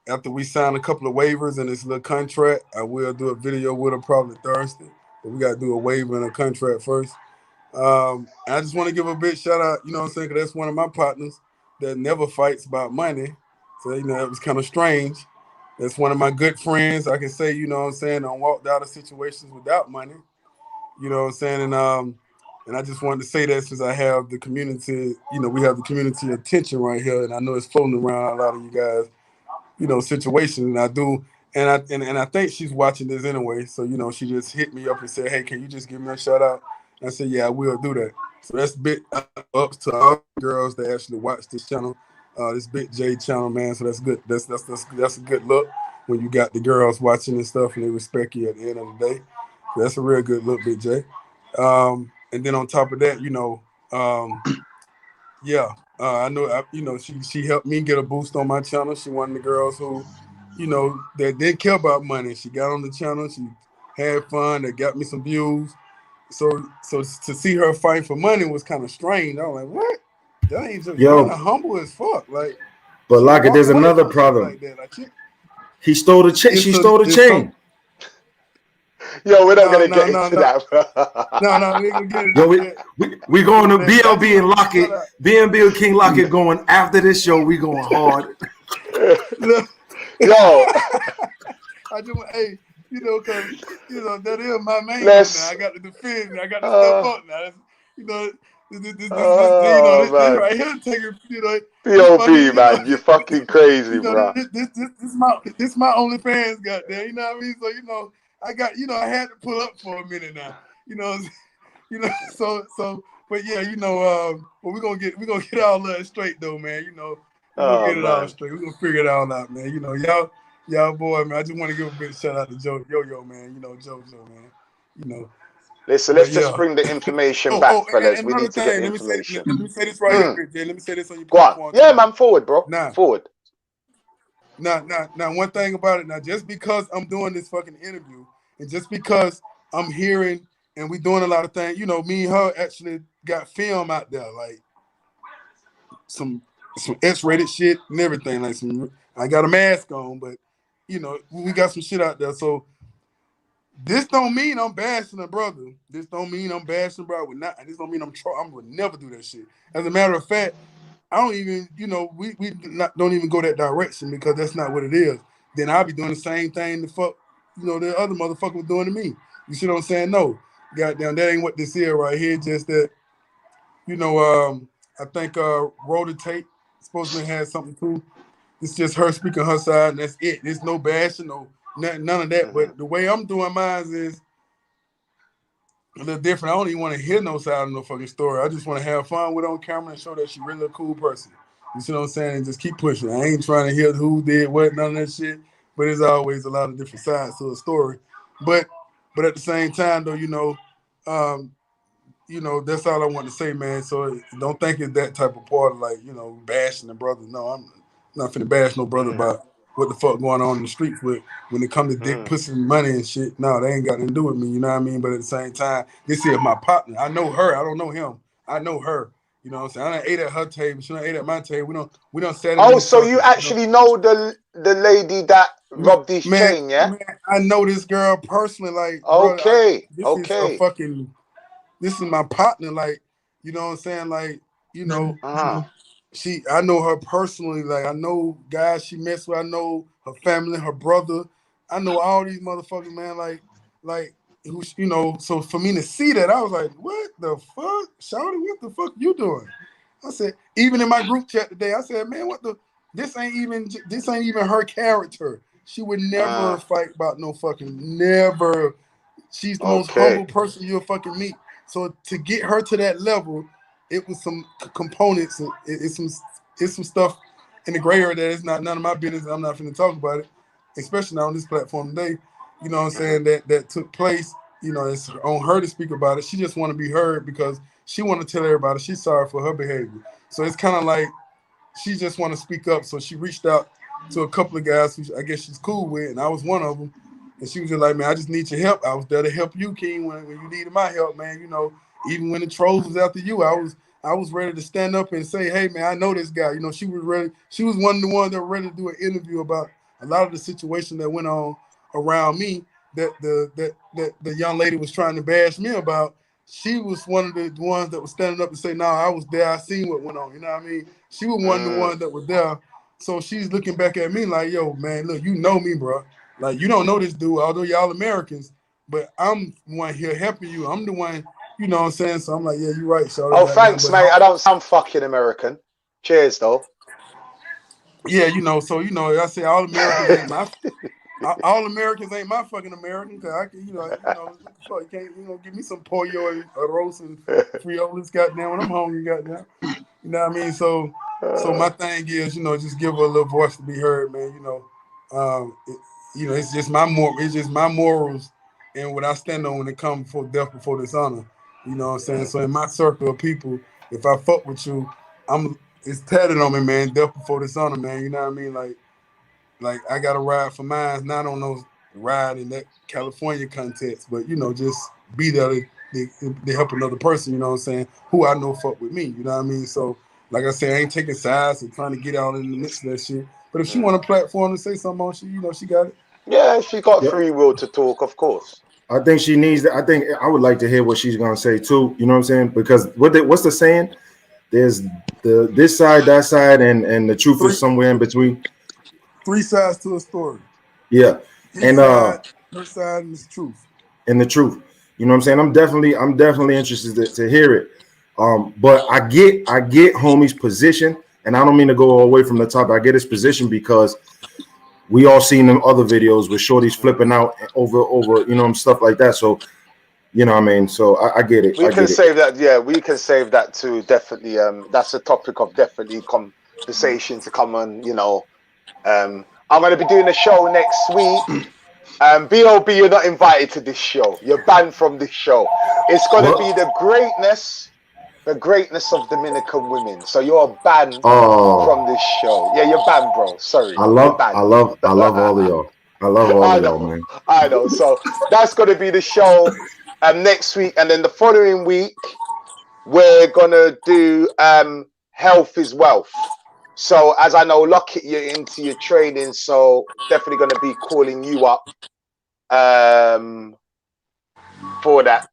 after we sign a couple of waivers and this little contract, I will do a video with her probably Thursday. But we got to do a waiver and a contract first. I just want to give a big shout out, you know what I'm saying, because that's one of my partners that never fights about money. So, you know, it was kind of strange. That's one of my good friends. I can say, you know what I'm saying, I walked out of situations without money. You know what I'm saying? And I just wanted to say that since I have the community, you know, we have the community attention right here, and I know it's floating around a lot of you guys, you know, situations, and I do. And I think she's watching this anyway. So, you know, she just hit me up and said, hey, can you just give me a shout out? And I said, yeah, I will do that. So that's big ups to all the girls that actually watch this channel, this Big J channel, man. So that's good. That's a good look when you got the girls watching and stuff and they respect you at the end of the day. So that's a real good look, Big J. And then on top of that, you know, I know, you know, she helped me get a boost on my channel. She one of the girls who, you know, that didn't care about money. She got on the channel. She had fun. That got me some views. So to see her fight for money was kind of strange. I was like, what? That ain't just kind of humble as fuck. Like, but Lockett, there's another problem. Like that. Like, he stole the chain. She stole the chain. Yo, we're not gonna get into that. No, we ain't gonna get into that. We going to BLB and Lockett. BNB and King Lockett going after this show. We going hard. Yo, I just hey, you know, cause you know that is my main. Now. I got to defend. I got to step up now. You know, this right here taking, you know, POV, man, you fucking crazy, you know, bro. This my OnlyFans, goddamn. You know what I mean? So you know, I got, you know, I had to pull up for a minute now. You know, so. But yeah, you know, but we're gonna get all that straight though, man. You know, we're gonna get it all straight. We're gonna figure it all out, man. You know, y'all boy, man. I just want to give a big shout out to Yo, man. You know, JoJo, man. You know. Listen, let's just bring the information back, fellas. We need to get the information. Let me say this right here, Jay. Let me say this on your platform. Yeah, man, forward, bro. Forward. Now, one thing about it, now, just because I'm doing this fucking interview, and just because I'm hearing and we doing a lot of things, you know, me and her actually got film out there, like some X-rated shit and everything. Like I got a mask on, but you know, we got some shit out there. So this don't mean I'm bashing a brother. This don't mean I'm bashing bro. This don't mean I would never do that shit. As a matter of fact, I don't even, you know, we don't even go that direction because that's not what it is. Then I'll be doing the same thing the fuck, you know, the other motherfucker was doing to me. You see what I'm saying? No, goddamn, that ain't what this is right here. Just that, you know, I think Rhoda Tate supposedly had something too. It's just her speaking her side, and that's it. There's no bashing, none of that. But the way I'm doing mine is a little different. I don't even want to hear no side of no fucking story. I just want to have fun with her on camera and show that she's really a cool person. You see what I'm saying? And just keep pushing. I ain't trying to hear who did what, none of that shit. But there's always a lot of different sides to a story. But at the same time, though, you know, that's all I want to say, man. So don't think it's that type of part of like, you know, bashing the brother. No, I'm not finna bash no brother about what the fuck going on in the streets with when it comes to dick, pussy, and money and shit. No, they ain't got nothing to do with me. You know what I mean? But at the same time, this is my partner. I know her. I don't know him. I know her. You know what I'm saying? I done ate at her table. She done ate at my table. We don't sat in Oh, many so circles. you actually know the lady that robbed his chain, yeah? Man, I know this girl personally. Like, okay, bro, this is my partner. Like, you know what I'm saying? Like, you know, I know her personally. Like, I know guys she messed with. I know her family, her brother. I know all these motherfuckers, man. Like, who, you know. So for me to see that, I was like, what the fuck, Shawty? What the fuck you doing? I said, even in my group chat today, I said, man, this ain't even her character. She would never fight about no fucking, never. She's the most humble person you'll fucking meet. So to get her to that level, it was some components. It's some stuff in the gray area that is not none of my business. I'm not finna talk about it, especially not on this platform today. You know what I'm saying? That took place. You know, it's on her to speak about it. She just want to be heard because she want to tell everybody she's sorry for her behavior. So it's kind of like she just want to speak up. So she reached out to a couple of guys who I guess she's cool with, and I was one of them. And she was just like, man, I just need your help. I was there to help you, King, when you needed my help, man. You know, even when the trolls was after you, I was ready to stand up and say, hey, man, I know this guy. You know, she was ready. She was one of the ones that were ready to do an interview about a lot of the situation that went on around me that the young lady was trying to bash me about. She was one of the ones that was standing up and say, no, I was there. I seen what went on. You know what I mean? She was one of the ones that was there. So she's looking back at me like, yo, man, look, you know me, bro. Like, you don't know this dude, although y'all Americans, but I'm the one here helping you. I'm the one, you know what I'm saying? So I'm like, yeah, you're right, Shawty. Oh, thanks, mate. I don't sound fucking American. Cheers, though. Yeah, you know, so, you know, I say all Americans ain't my fucking American, because I can, you know, you can't, you know, give me some pollo and arroz and frioles, goddamn, when I'm hungry, goddamn. You know what I mean? So my thing is, you know, just give her a little voice to be heard, man. You know, it's just my morals and what I stand on when it comes before death, before dishonor. You know what I'm saying? So in my circle of people, if I fuck with you, it's tatted on me, man. Death before dishonor, man. You know what I mean? Like I got to ride for mine, not on those ride in that California context, but you know, just be there to help another person. You know what I'm saying? Who I know fuck with me. You know what I mean? So. Like I said, I ain't taking sides and trying to get out in the midst of that shit. But if she want a platform to say something on, she got it. Yeah, she got free will to talk, of course. I think she needs that. I think I would like to hear what she's gonna say too. You know what I'm saying? Because what's the saying? There's this side, that side, and the truth is somewhere in between. 3 sides to a story. Yeah, Her side, and the truth. And the truth. You know what I'm saying? I'm definitely interested to hear it. But I get homie's position, and I don't mean to go away from the topic. I get his position because we all seen them other videos with shorties flipping out over you know, stuff like that. So you know what I mean? So I get it. We can save that. Yeah, we can save that too. Definitely. That's a topic of definitely conversation to come on. You know, I'm going to be doing a show next week. B.O.B., you're not invited to this show. You're banned from this show. It's going to be the greatness of Dominican women. So you're banned from this show. Yeah, you're banned, bro. Sorry. I love all of y'all. I love all of y'all, man. I know. So that's going to be the show next week. And then the following week, we're going to do Health is Wealth. So as I know, LOCKETT, you're into your training. So definitely going to be calling you up for that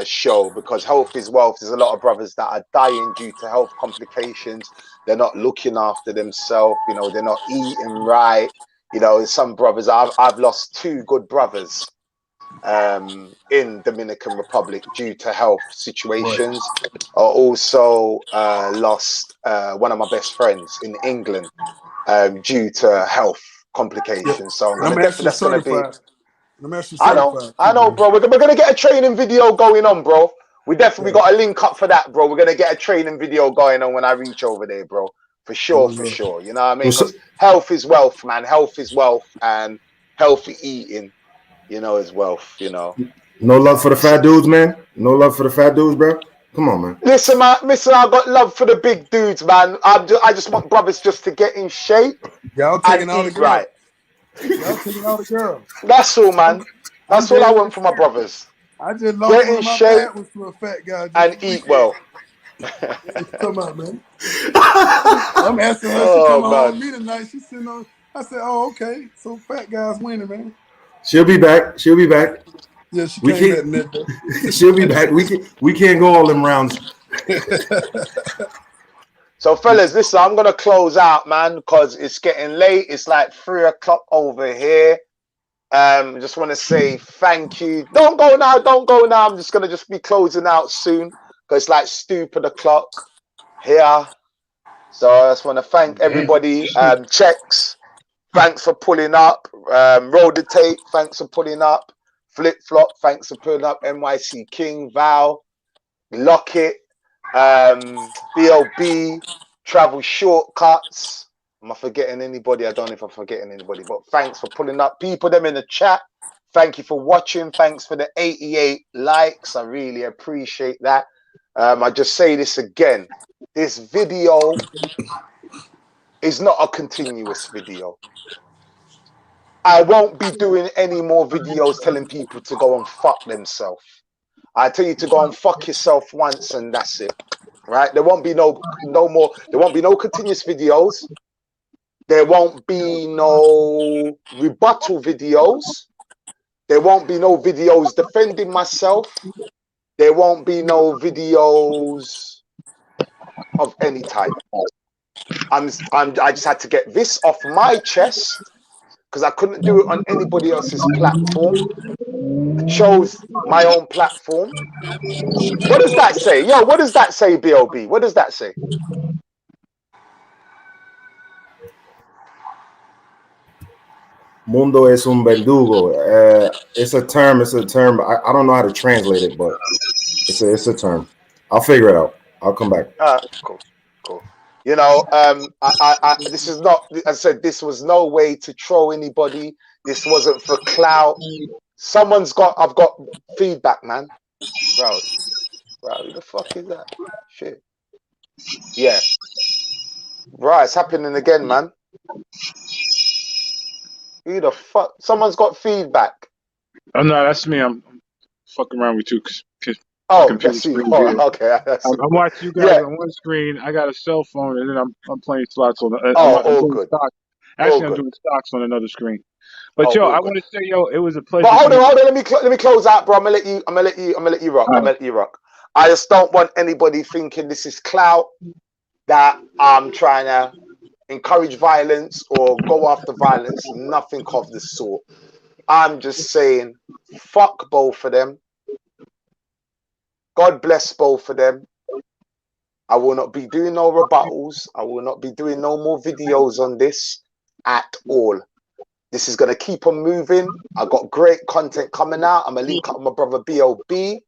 show, because health is wealth. There's a lot of brothers that are dying due to health complications. They're not looking after themselves. You know, they're not eating right. You know, some brothers, I've lost 2 good brothers in Dominican Republic due to health situations. I also lost one of my best friends in England due to health complications. So that's going to be. I know, bro. We're gonna get a training video going on, bro. We definitely got a link up for that, bro. We're gonna get a training video going on when I reach over there, bro. For sure. You know what I mean? Because health is wealth, man. Health is wealth, and healthy eating, you know, is wealth. You know. No love for the fat dudes, man. No love for the fat dudes, bro. Come on, man. Listen, man. Listen, I got love for the big dudes, man. I just want brothers just to get in shape and eat right. Y'all taking all the girls. That's all, man. That's all I want for my brothers. I just get in shape to a fat guy and eat well. Come on, man. I'm asking her. She coming home with me tonight. She's sitting on. I said, "Oh, okay. So fat guy's winning, man." She'll be back. She'll be back. Yeah, she came back net though. She'll be back. We can't go all them rounds. So, fellas, listen, I'm gonna close out, man, because it's getting late. It's like 3 o'clock over here. Just want to say thank you. Don't go now. Don't go now. I'm just gonna be closing out soon because it's like stupid o'clock here. So I just want to thank everybody. Checks, thanks for pulling up. Roll the tape, thanks for pulling up. Flip Flop, thanks for pulling up. NYC King, Val, Lockett, BLB, Travel Shortcuts. Am I forgetting anybody? I don't know if I'm forgetting anybody, but thanks for pulling up. People, them in the chat, thank you for watching. Thanks for the 88 likes. I really appreciate that. I just say this again. This video is not a continuous video. I won't be doing any more videos telling people to go and fuck themselves. I tell you to go and fuck yourself once and that's it. Right? There won't be no more. There won't be no continuous videos. There won't be no rebuttal videos. There won't be no videos defending myself. There won't be no videos of any type. I just had to get this off my chest because I couldn't do it on anybody else's platform. I chose my own platform. What does that say? Yo, what does that say, BLB? What does that say? Mundo es un verdugo. It's a term. It's a term. I don't know how to translate it, but it's a term. I'll figure it out. I'll come back. Cool. You know, this is not. I said this was no way to troll anybody. This wasn't for clout. I've got feedback, man. Bro, who the fuck is that? Shit. Yeah. Right, it's happening again, man. Who the fuck? Someone's got feedback. Oh no, that's me. I'm fucking around with you. That's you. Oh, okay. I'm watching you guys on one screen. I got a cell phone, and then I'm playing slots on the. all good. Actually, I'm doing stocks on another screen. But I want to say, it was a pleasure. But hold on. Let me close out, bro. I'm gonna let you rock. I'm gonna let you rock. I just don't want anybody thinking this is clout, that I'm trying to encourage violence or go after violence. Nothing of the sort. I'm just saying, fuck both of them. God bless both of them. I will not be doing no rebuttals. I will not be doing no more videos on this at all. This is going to keep on moving. I got great content coming out. I'm going to link up with my brother BLB.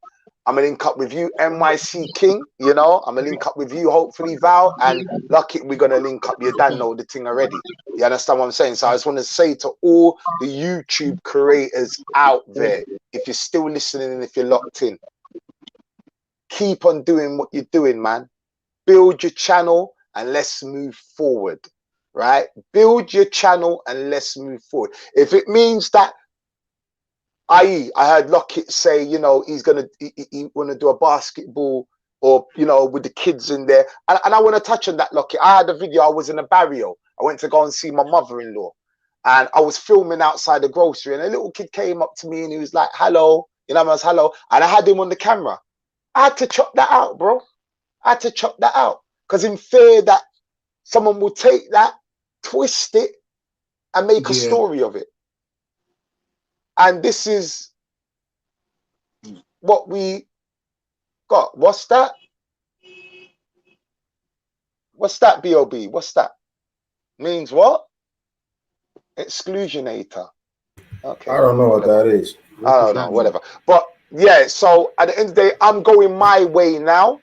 I'm going to link up with you, NYC King. You know, I'm going to link up with you, hopefully, Val. And Lockett, we're going to link up. You done know the thing already. You understand what I'm saying? So I just want to say to all the YouTube creators out there, if you're still listening and if you're locked in, keep on doing what you're doing, man. Build your channel and let's move forward, right? Build your channel and let's move forward. If it means that, I heard Lockett say, you know, he want to do a basketball or, you know, with the kids in there. And I want to touch on that, Lockett. I had a video. I was in a barrio. I went to go and see my mother-in-law. And I was filming outside the grocery. And a little kid came up to me and he was like, hello. You know, I was hello. And I had him on the camera. I had to chop that out, bro. I had to chop that out. Because in fear that someone will take that, twist it, and make a story of it. And this is what we got. What's that? What's that, B.O.B.? What's that? Means what? Exclusionator. Okay. I don't know what that is. I don't know, whatever. But yeah, so at the end of the day, I'm going my way now.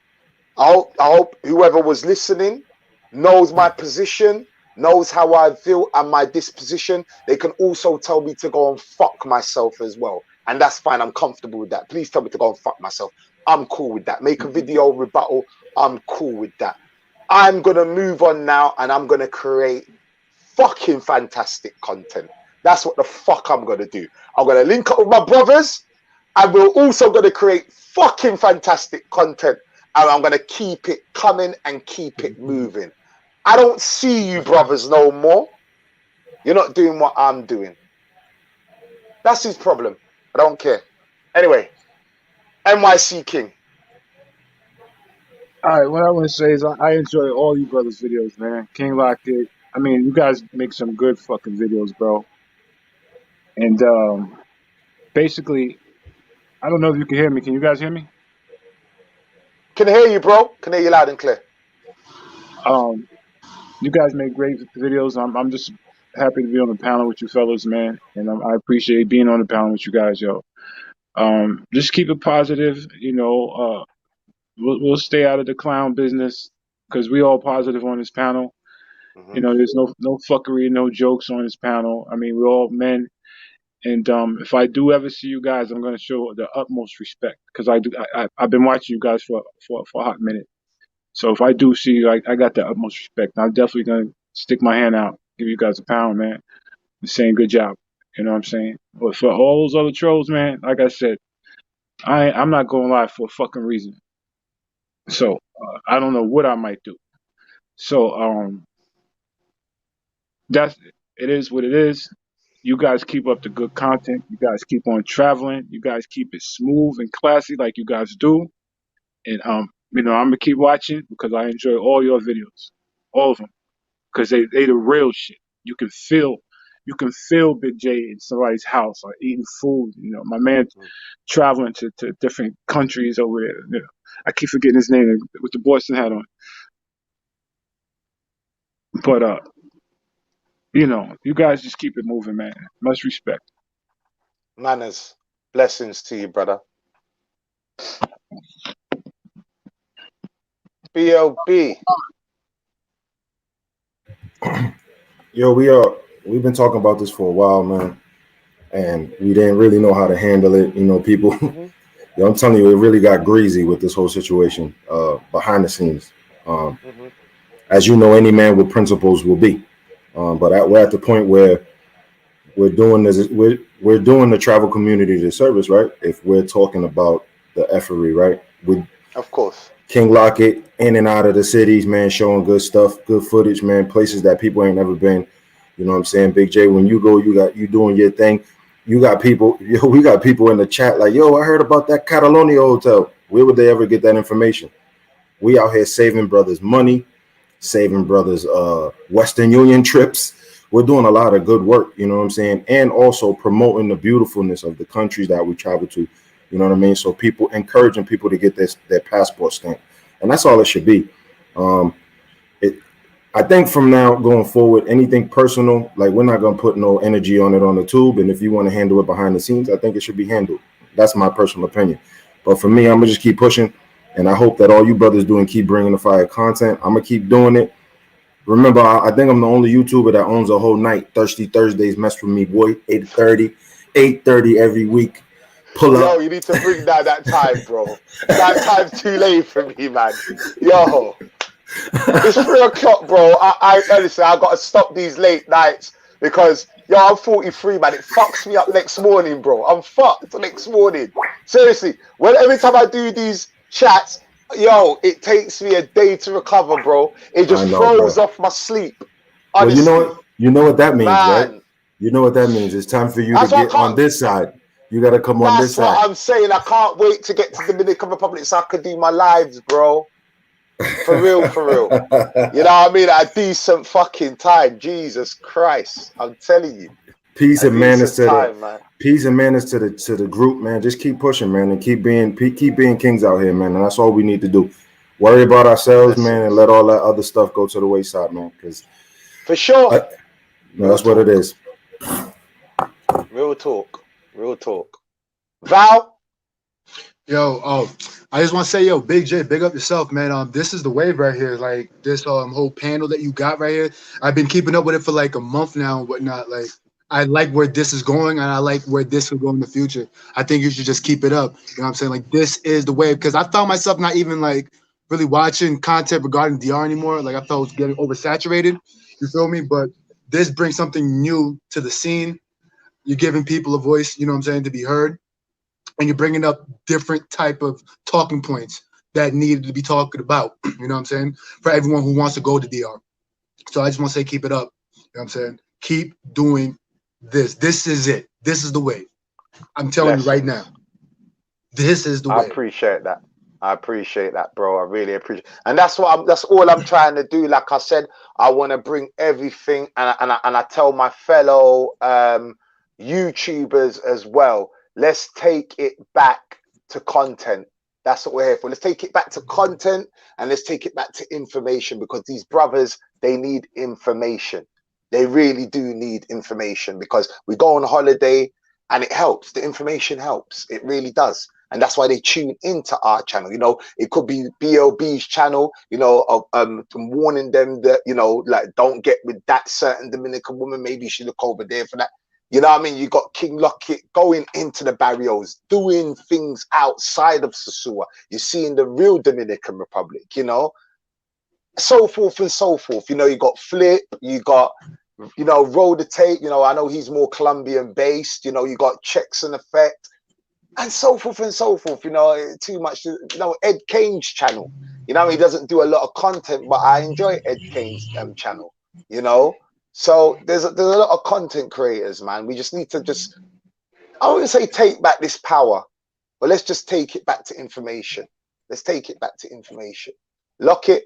I hope whoever was listening knows my position, knows how I feel and my disposition. They can also tell me to go and fuck myself as well. And that's fine. I'm comfortable with that. Please tell me to go and fuck myself. I'm cool with that. Make a video rebuttal. I'm cool with that. I'm going to move on now and I'm going to create fucking fantastic content. That's what the fuck I'm going to do. I'm going to link up with my brothers and we're also going to create fucking fantastic content. and I'm gonna keep it coming and keep it moving. I don't see you brothers no more. You're not doing what I'm doing. That's his problem. I don't care. Anyway, NYC King. All right, what I want to say is I enjoy all you brothers' videos, man. King Lockett. I mean, you guys make some good fucking videos, bro. And basically, I don't know if you can hear me. Can you guys hear me? Can hear you, bro. Can hear you loud and clear. You guys make great videos. I'm just happy to be on the panel with you fellas, man. And I appreciate being on the panel with you guys, yo. Just keep it positive, you know. We'll stay out of the clown business because we all positive on this panel. You know, there's no fuckery, no jokes on this panel. I mean, we're all men. And if I do ever see you guys, I'm gonna show the utmost respect because I've been watching you guys for a hot minute. So if I do see you, I got the utmost respect. I'm definitely gonna stick my hand out, give you guys a pound, man. And saying good job. You know what I'm saying? But for all those other trolls, man, like I said, I'm not gonna lie for a fucking reason. So I don't know what I might do. So it is what it is. You guys keep up the good content. You guys keep on traveling. You guys keep it smooth and classy like you guys do. And you know, I'm gonna keep watching because I enjoy all your videos, all of them, because they the real shit. You can feel Big J in somebody's house or eating food. You know, my man traveling to different countries over there. You know, I keep forgetting his name with the Boston hat on. But you know, you guys just keep it moving, man. Much respect. Manners. Blessings to you, brother. B.O.B. Yo, we've been talking about this for a while, man, and we didn't really know how to handle it. You know, people. Yo, I'm telling you, it really got greasy with this whole situation behind the scenes. As you know, any man with principles will be. But we're at the point where we're doing this. We're doing the travel community the service, right? If we're talking about the effery, right? Of course. King Lockett in and out of the cities, man, showing good stuff, good footage, man, places that people ain't never been. You know what I'm saying? Big J, when you go, you doing your thing. You got people, we got people in the chat like, yo, I heard about that Catalonia hotel. Where would they ever get that information? We out here saving brothers money, saving brothers Western Union trips. We're doing a lot of good work, you know what I'm saying? And also promoting the beautifulness of the countries that we travel to. You know what I mean? So people encouraging people to get their passport stamp. And that's all it should be. I think from now going forward, anything personal, like we're not going to put no energy on it on the tube. And if you want to handle it behind the scenes, I think it should be handled. That's my personal opinion. But for me, I'm going to just keep pushing. And I hope that all you brothers do and keep bringing the fire content. I'm going to keep doing it. Remember, I think I'm the only YouTuber that owns a whole night. Thirsty Thursdays, mess with me, boy. 8:30 every week. Pull up. Yo, you need to bring down that time, bro. That time's too late for me, man. Yo, it's 3 o'clock, bro. I honestly, I got to stop these late nights because, yo, I'm 43, man. It fucks me up next morning, bro. I'm fucked next morning. Seriously, every time I do these chats, yo, it takes me a day to recover, bro. It just throws off my sleep. Honestly. Well, you know what that means, man. Right? You know what that means. It's time for you to get on this side. You got to come on this side. That's what I'm saying. I can't wait to get to the Dominican Republic so I can do my lives, bro. For real, for real. You know what I mean? A decent fucking time. Jesus Christ. I'm telling you. Peace and manners to the group, man. Just keep pushing, man, and keep being kings out here, man. And that's all we need to do. Worry about ourselves, man, and let all that other stuff go to the wayside, man. Because for sure. That's what it is. Real talk. Real talk. Val? Yo, I just want to say, yo, Big J, big up yourself, man. This is the wave right here. Like this whole panel that you got right here. I've been keeping up with it for like a month now and whatnot. Like I like where this is going and I like where this will go in the future. I think you should just keep it up. You know what I'm saying? Like this is the wave because I found myself not even like really watching content regarding DR anymore. Like I thought it was getting oversaturated. You feel me? But this brings something new to the scene. You're giving people a voice, you know what I'm saying, to be heard. And you're bringing up different type of talking points that needed to be talked about. You know what I'm saying? For everyone who wants to go to DR. So I just want to say, keep it up. You know what I'm saying? Keep doing this. This is it. This is the way. I'm telling you right now. This is the way. I appreciate that. I appreciate that, bro. I really appreciate it. And that's what that's all I'm trying to do. Like I said, I want to bring everything, and I tell my fellow YouTubers as well, let's take it back to content. That's what we're here for. Let's take it back to content, and let's take it back to information, because these brothers, they need information. They really do need information, because we go on holiday and it helps. The information helps. It really does. And that's why they tune into our channel. You know, it could be BLB's channel, you know, of warning them that, you know, like, don't get with that certain Dominican woman. Maybe you should look over there for that. You know what I mean? You got King Lockett going into the barrios, doing things outside of Sosua. You're seeing the real Dominican Republic, you know, so forth and so forth. You know, you got Flip, you got, you know, Roll the Tape. You know, I know he's more Colombian based. You know, you got Checks and Effect, and so forth and so forth. You know, too much. You know, Ed Kane's channel. You know, he doesn't do a lot of content, but I enjoy Ed Kane's channel. You know, so there's a lot of content creators, man. We just need to just, I wouldn't say take back this power, but let's just take it back to information. Let's take it back to information. Lockett.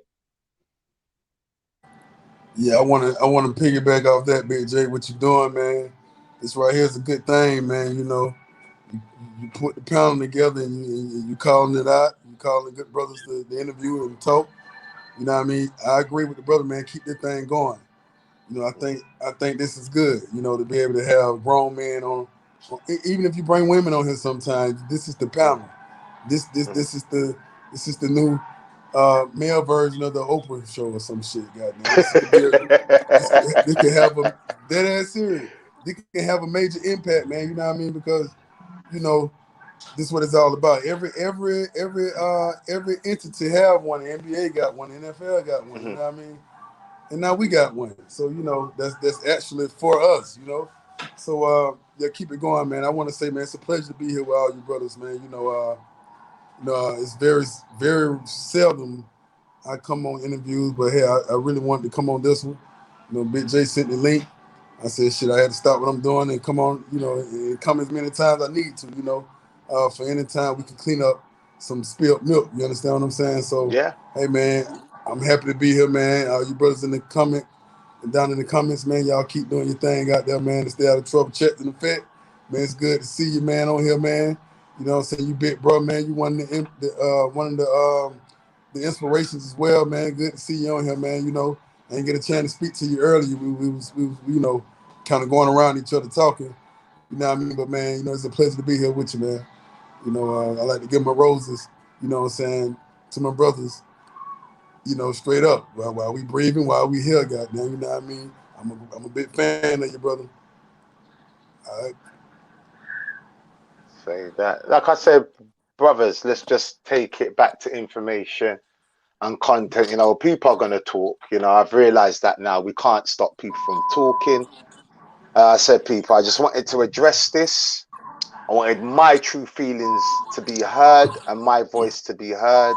Yeah, I want to piggyback off that, Big J. What you doing, man? This right here is a good thing, man. You know, you put the panel together and you calling it out. You calling the good brothers to interview and talk. You know what I mean? I agree with the brother, man. Keep this thing going. You know, I think this is good. You know, to be able to have grown men on, even if you bring women on here sometimes. This is the panel. This is the new male version of the Oprah show or some shit. Goddamn, this can have a dead ass serious. This can have a major impact, man. You know what I mean? Because, you know, this is what it's all about. Every entity have one. The NBA got one. The NFL got one. You know what I mean? And now we got one. So, you know, that's actually for us. You know. So yeah, keep it going, man. I want to say, man, it's a pleasure to be here with all you brothers, man. You know, it's very, very seldom I come on interviews, but hey, I really wanted to come on this one. You know, Big J sent the link. I said, shit, I had to stop what I'm doing and come on, you know, and come as many times I need to, you know, for any time we can clean up some spilled milk. You understand what I'm saying? So, yeah. Hey, man, I'm happy to be here, man. You brothers in the comment and down in the comments, man, y'all keep doing your thing out there, man, to stay out of trouble. Check in effect. Man, it's good to see you, man, on here, man. You know what I'm saying? You big bro, man. You one of the inspirations as well, man. Good to see you on here, man. You know, I didn't get a chance to speak to you earlier. We was you know, kind of going around each other talking. You know what I mean? But man, you know, it's a pleasure to be here with you, man. You know, I like to give my roses, you know what I'm saying, to my brothers, you know, straight up. While we breathing, while we here, goddamn, you know what I mean? I'm a big fan of you, brother. All right. Say that. Like I said, brothers, let's just take it back to information and content. You know, people are going to talk. You know, I've realized that now. We can't stop people from talking. I said, people, I just wanted to address this. I wanted my true feelings to be heard and my voice to be heard,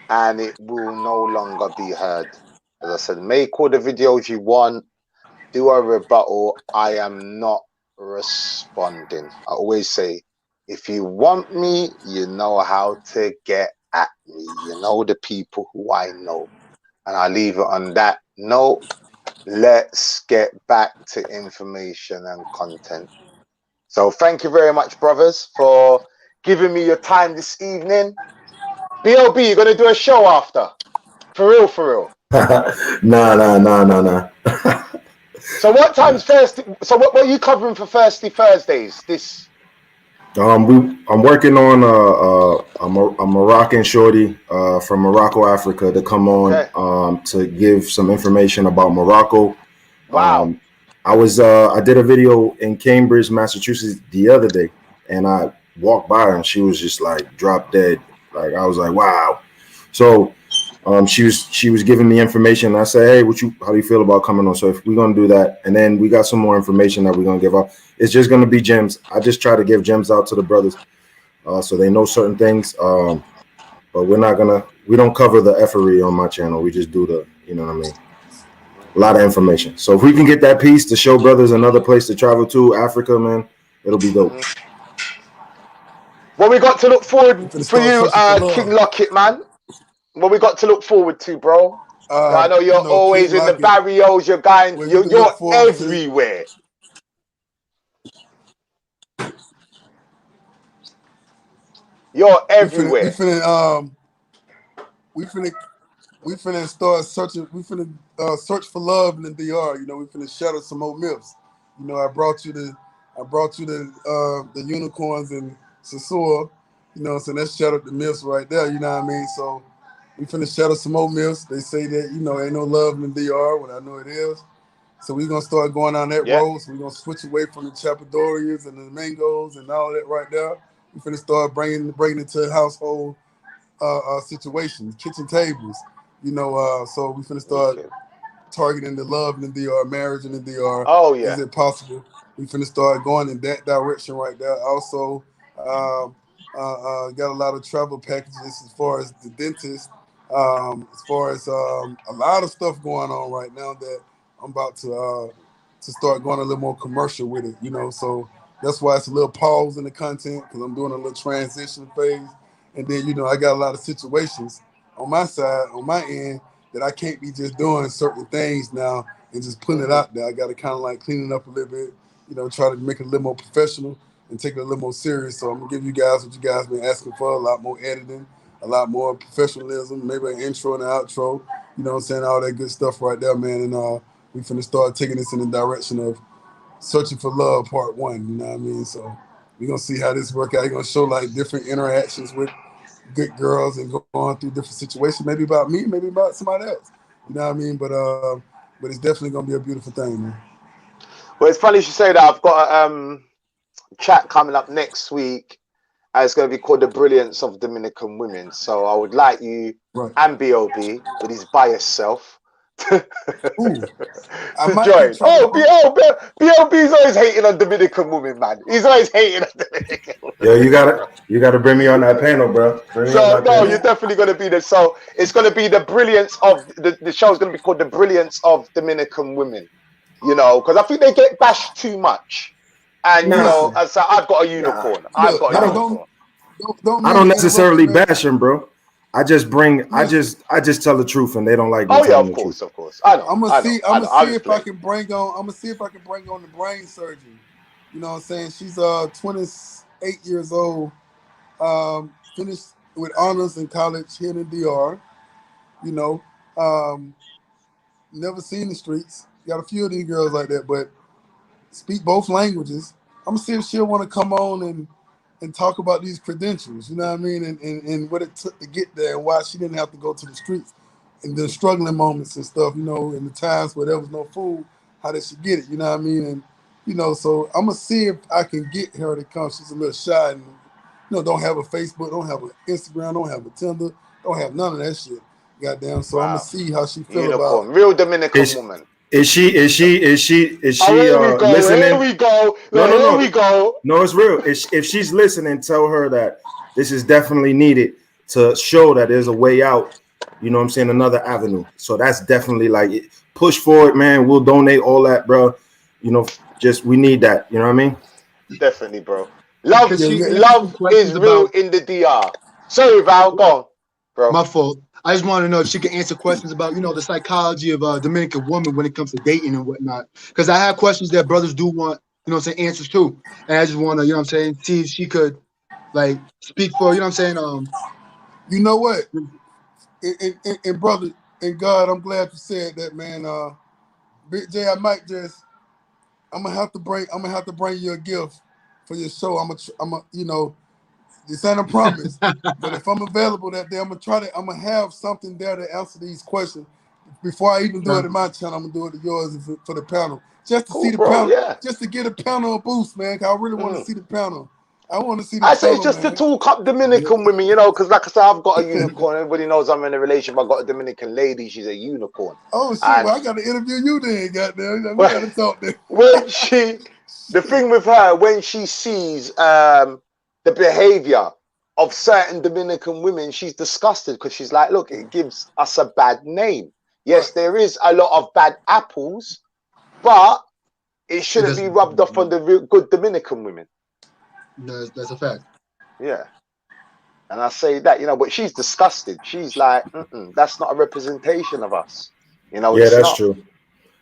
and it will no longer be heard. As I said, make all the videos you want, do a rebuttal. I am not responding. I always say, if you want me, you know how to get at me. You know the people who I know. And I'll leave it on that note. Let's get back to information and content. So thank you very much, brothers, for giving me your time this evening. BLB, you're going to do a show after? For real, for real? Nah. So what time's Thursday? So what are you covering for Thirsty Thursdays? This I'm working on a Moroccan shorty from Morocco, Africa, to come on to give some information about Morocco. Wow. I did a video in Cambridge, Massachusetts the other day, and I walked by her and she was just like drop dead. Like I was like, wow. So she was giving me information. I said, hey, how do you feel about coming on? So if we're gonna do that, and then we got some more information that we're gonna give out. It's just gonna be gems. I just try to give gems out to the brothers, so they know certain things. but we don't cover the effery on my channel. We just do the, you know what I mean? A lot of information. So if we can get that piece to show brothers another place to travel to, Africa, man, it'll be dope. What we got to look forward for you, King Lockett, man? What we got to look forward to, bro? I know you're always in the barrios. You're everywhere. You're everywhere. We finna start searching. We finna search for love in the DR. You know, we finna shatter some old myths. You know, I brought you the unicorns and Sasua. You know, so that shattered the myths right there. You know what I mean? So we finna shatter some old myths. They say that, you know, ain't no love in the DR, when I know it is. So we're gonna start going down that road. So we're gonna switch away from the Chapadorians and the Mangos and all that right there. We finna start bringing it to household situations, kitchen tables. You know, so we finna start targeting the love in the DR, marriage in the DR. Oh yeah. Is it possible? We finna start going in that direction right there. Also, got a lot of travel packages as far as the dentist, as far as a lot of stuff going on right now that I'm about to start going a little more commercial with it. You know, so that's why it's a little pause in the content, because I'm doing a little transition phase. And then, you know, I got a lot of situations on my side, on my end, that I can't be just doing certain things now and just putting it out there. I got to kind of like clean it up a little bit, you know, try to make it a little more professional and take it a little more serious. So I'm going to give you guys what you guys been asking for, a lot more editing, a lot more professionalism, maybe an intro and an outro, you know what I'm saying, all that good stuff right there, man. And we finna start taking this in the direction of Searching for Love Part 1, you know what I mean? So we're going to see how this work out. You're going to show like different interactions with good girls and going through different situations, maybe about me, maybe about somebody else. You know what I mean? But it's definitely gonna be a beautiful thing, man. Well, it's funny you should say that. I've got a chat coming up next week. It's going to be called The Brilliance of Dominican Women. So I would like you and B.O.B. with his biased self to join. B.O.B.'s always hating on Dominican women, man. He's always hating on Dominican women. Yo, you gotta bring me on that panel, bro. You're definitely going to be there. So it's going to be the brilliance of the show's going to be called The Brilliance of Dominican Women. You know, because I think they get bashed too much. And you know, so I've got a unicorn. I've got a unicorn. I don't necessarily bash them, bro. I just tell the truth, and they don't like me telling the truth. Of course. I know. I'm gonna see if I can bring on the brain surgeon. You know what I'm saying? She's 28 years old. Finished with honors in college here in the DR. You know, never seen the streets. Got a few of these girls like that, but speak both languages. I'm gonna see if she'll want to come on and talk about these credentials, you know what I mean, and what it took to get there and why she didn't have to go to the streets and the struggling moments and stuff, you know, in the times where there was no food, how did she get it, you know what I mean? And, you know, so I'm going to see if I can get her to come. She's a little shy and, you know, don't have a Facebook, don't have an Instagram, don't have a Tinder, don't have none of that shit. Goddamn. So I'm going to see how she feel about real Dominican woman. Is she listening? Here we go. Here we go. No, it's real. If she's listening, tell her that this is definitely needed to show that there's a way out. You know what I'm saying? Another avenue. So that's definitely like push forward, man. We'll donate all that, bro. You know, we need that. You know what I mean? Definitely, bro. Love is real in the DR. Sorry, Val. Go on, bro. My fault. I just want to know if she can answer questions about, you know, the psychology of a Dominican woman when it comes to dating and whatnot. Because I have questions that brothers do want, you know what I'm saying, answers to. And I just want to, you know what I'm saying, see if she could, like, speak for, you know what I'm saying? You know what? And brother, and God, I'm glad you said that, man. Big J, I'm gonna have to bring you a gift for your show. I'm a, you know, this ain't a promise, but if I'm available that day, I'm gonna have something there to answer these questions. Before I even do it in my channel, I'm gonna do it to yours for the panel. Just to see the panel, just to get a panel a boost, man. Cause I really want to see the panel. I want to see the panel. I say just to talk up Dominican women, you know, because like I said, I've got a unicorn. Everybody knows I'm in a relationship. I've got a Dominican lady. She's a unicorn. Oh shit! Well, I gotta interview you then, goddamn. We gotta talk then. The thing with her, when she sees the behavior of certain Dominican women, she's disgusted because she's like, look, it gives us a bad name. Yes, there is a lot of bad apples, but it shouldn't be rubbed off on the good Dominican women. That's a fact. Yeah. And I say that, you know, but she's disgusted. She's like, that's not a representation of us. You know, yeah, it's that's not. true.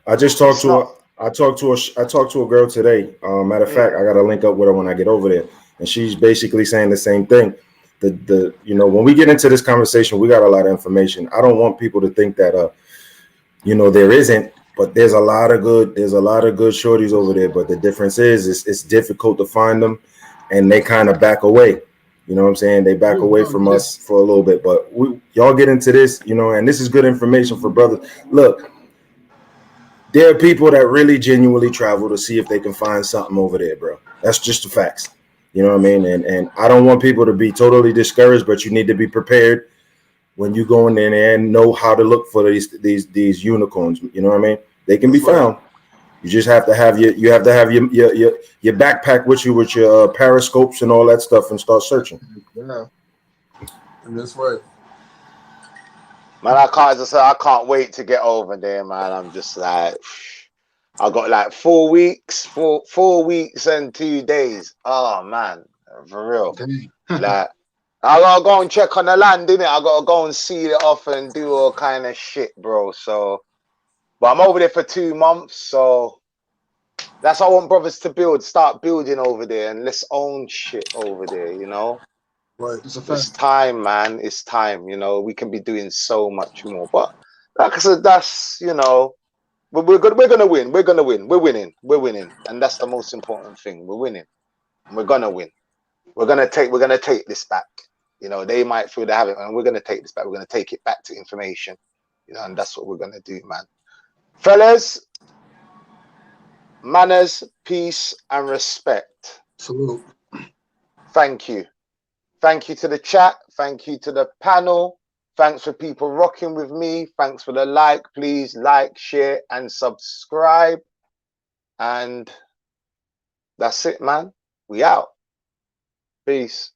I just talked to her. I talked to a girl today. Matter of fact, I got to link up with her when I get over there, and she's basically saying the same thing. The you know, when we get into this conversation, we got a lot of information. I don't want people to think that you know, there isn't, but there's a lot of good shorties over there. But the difference is it's difficult to find them, and they kind of back away. You know what I'm saying? They back away from us for a little bit. But y'all get into this, you know, and this is good information for brothers. Look, there are people that really genuinely travel to see if they can find something over there, bro. That's just the facts. You know what I mean? And I don't want people to be totally discouraged, but you need to be prepared when you go in there and know how to look for these unicorns. You know what I mean? They can be found. You just have to have your backpack with you with your periscopes and all that stuff and start searching. Yeah, and that's right. Man, I can't wait to get over there, man. I'm just like, I got like 4 weeks, 4 weeks and 2 days. Oh man, for real. Like, I gotta go and check on the land, innit? I gotta go and seal it off and do all kind of shit, bro. So, but I'm over there for 2 months, so that's what I want brothers to start building over there, and let's own shit over there, you know? Right. It's time, man. It's time, you know. We can be doing so much more. But like I said, that's, you know, we're gonna win. We're gonna win. We're winning. And that's the most important thing. We're winning. We're gonna win. We're gonna take this back. You know, they might feel they have it, and we're gonna take this back. We're gonna take it back to information. You know, and that's what we're gonna do, man. Fellas, manners, peace, and respect. Salute. Thank you. Thank you to the chat. Thank you to the panel. Thanks for people rocking with me. Thanks for the like. Please like, share, and subscribe. And that's it, man. We out. Peace.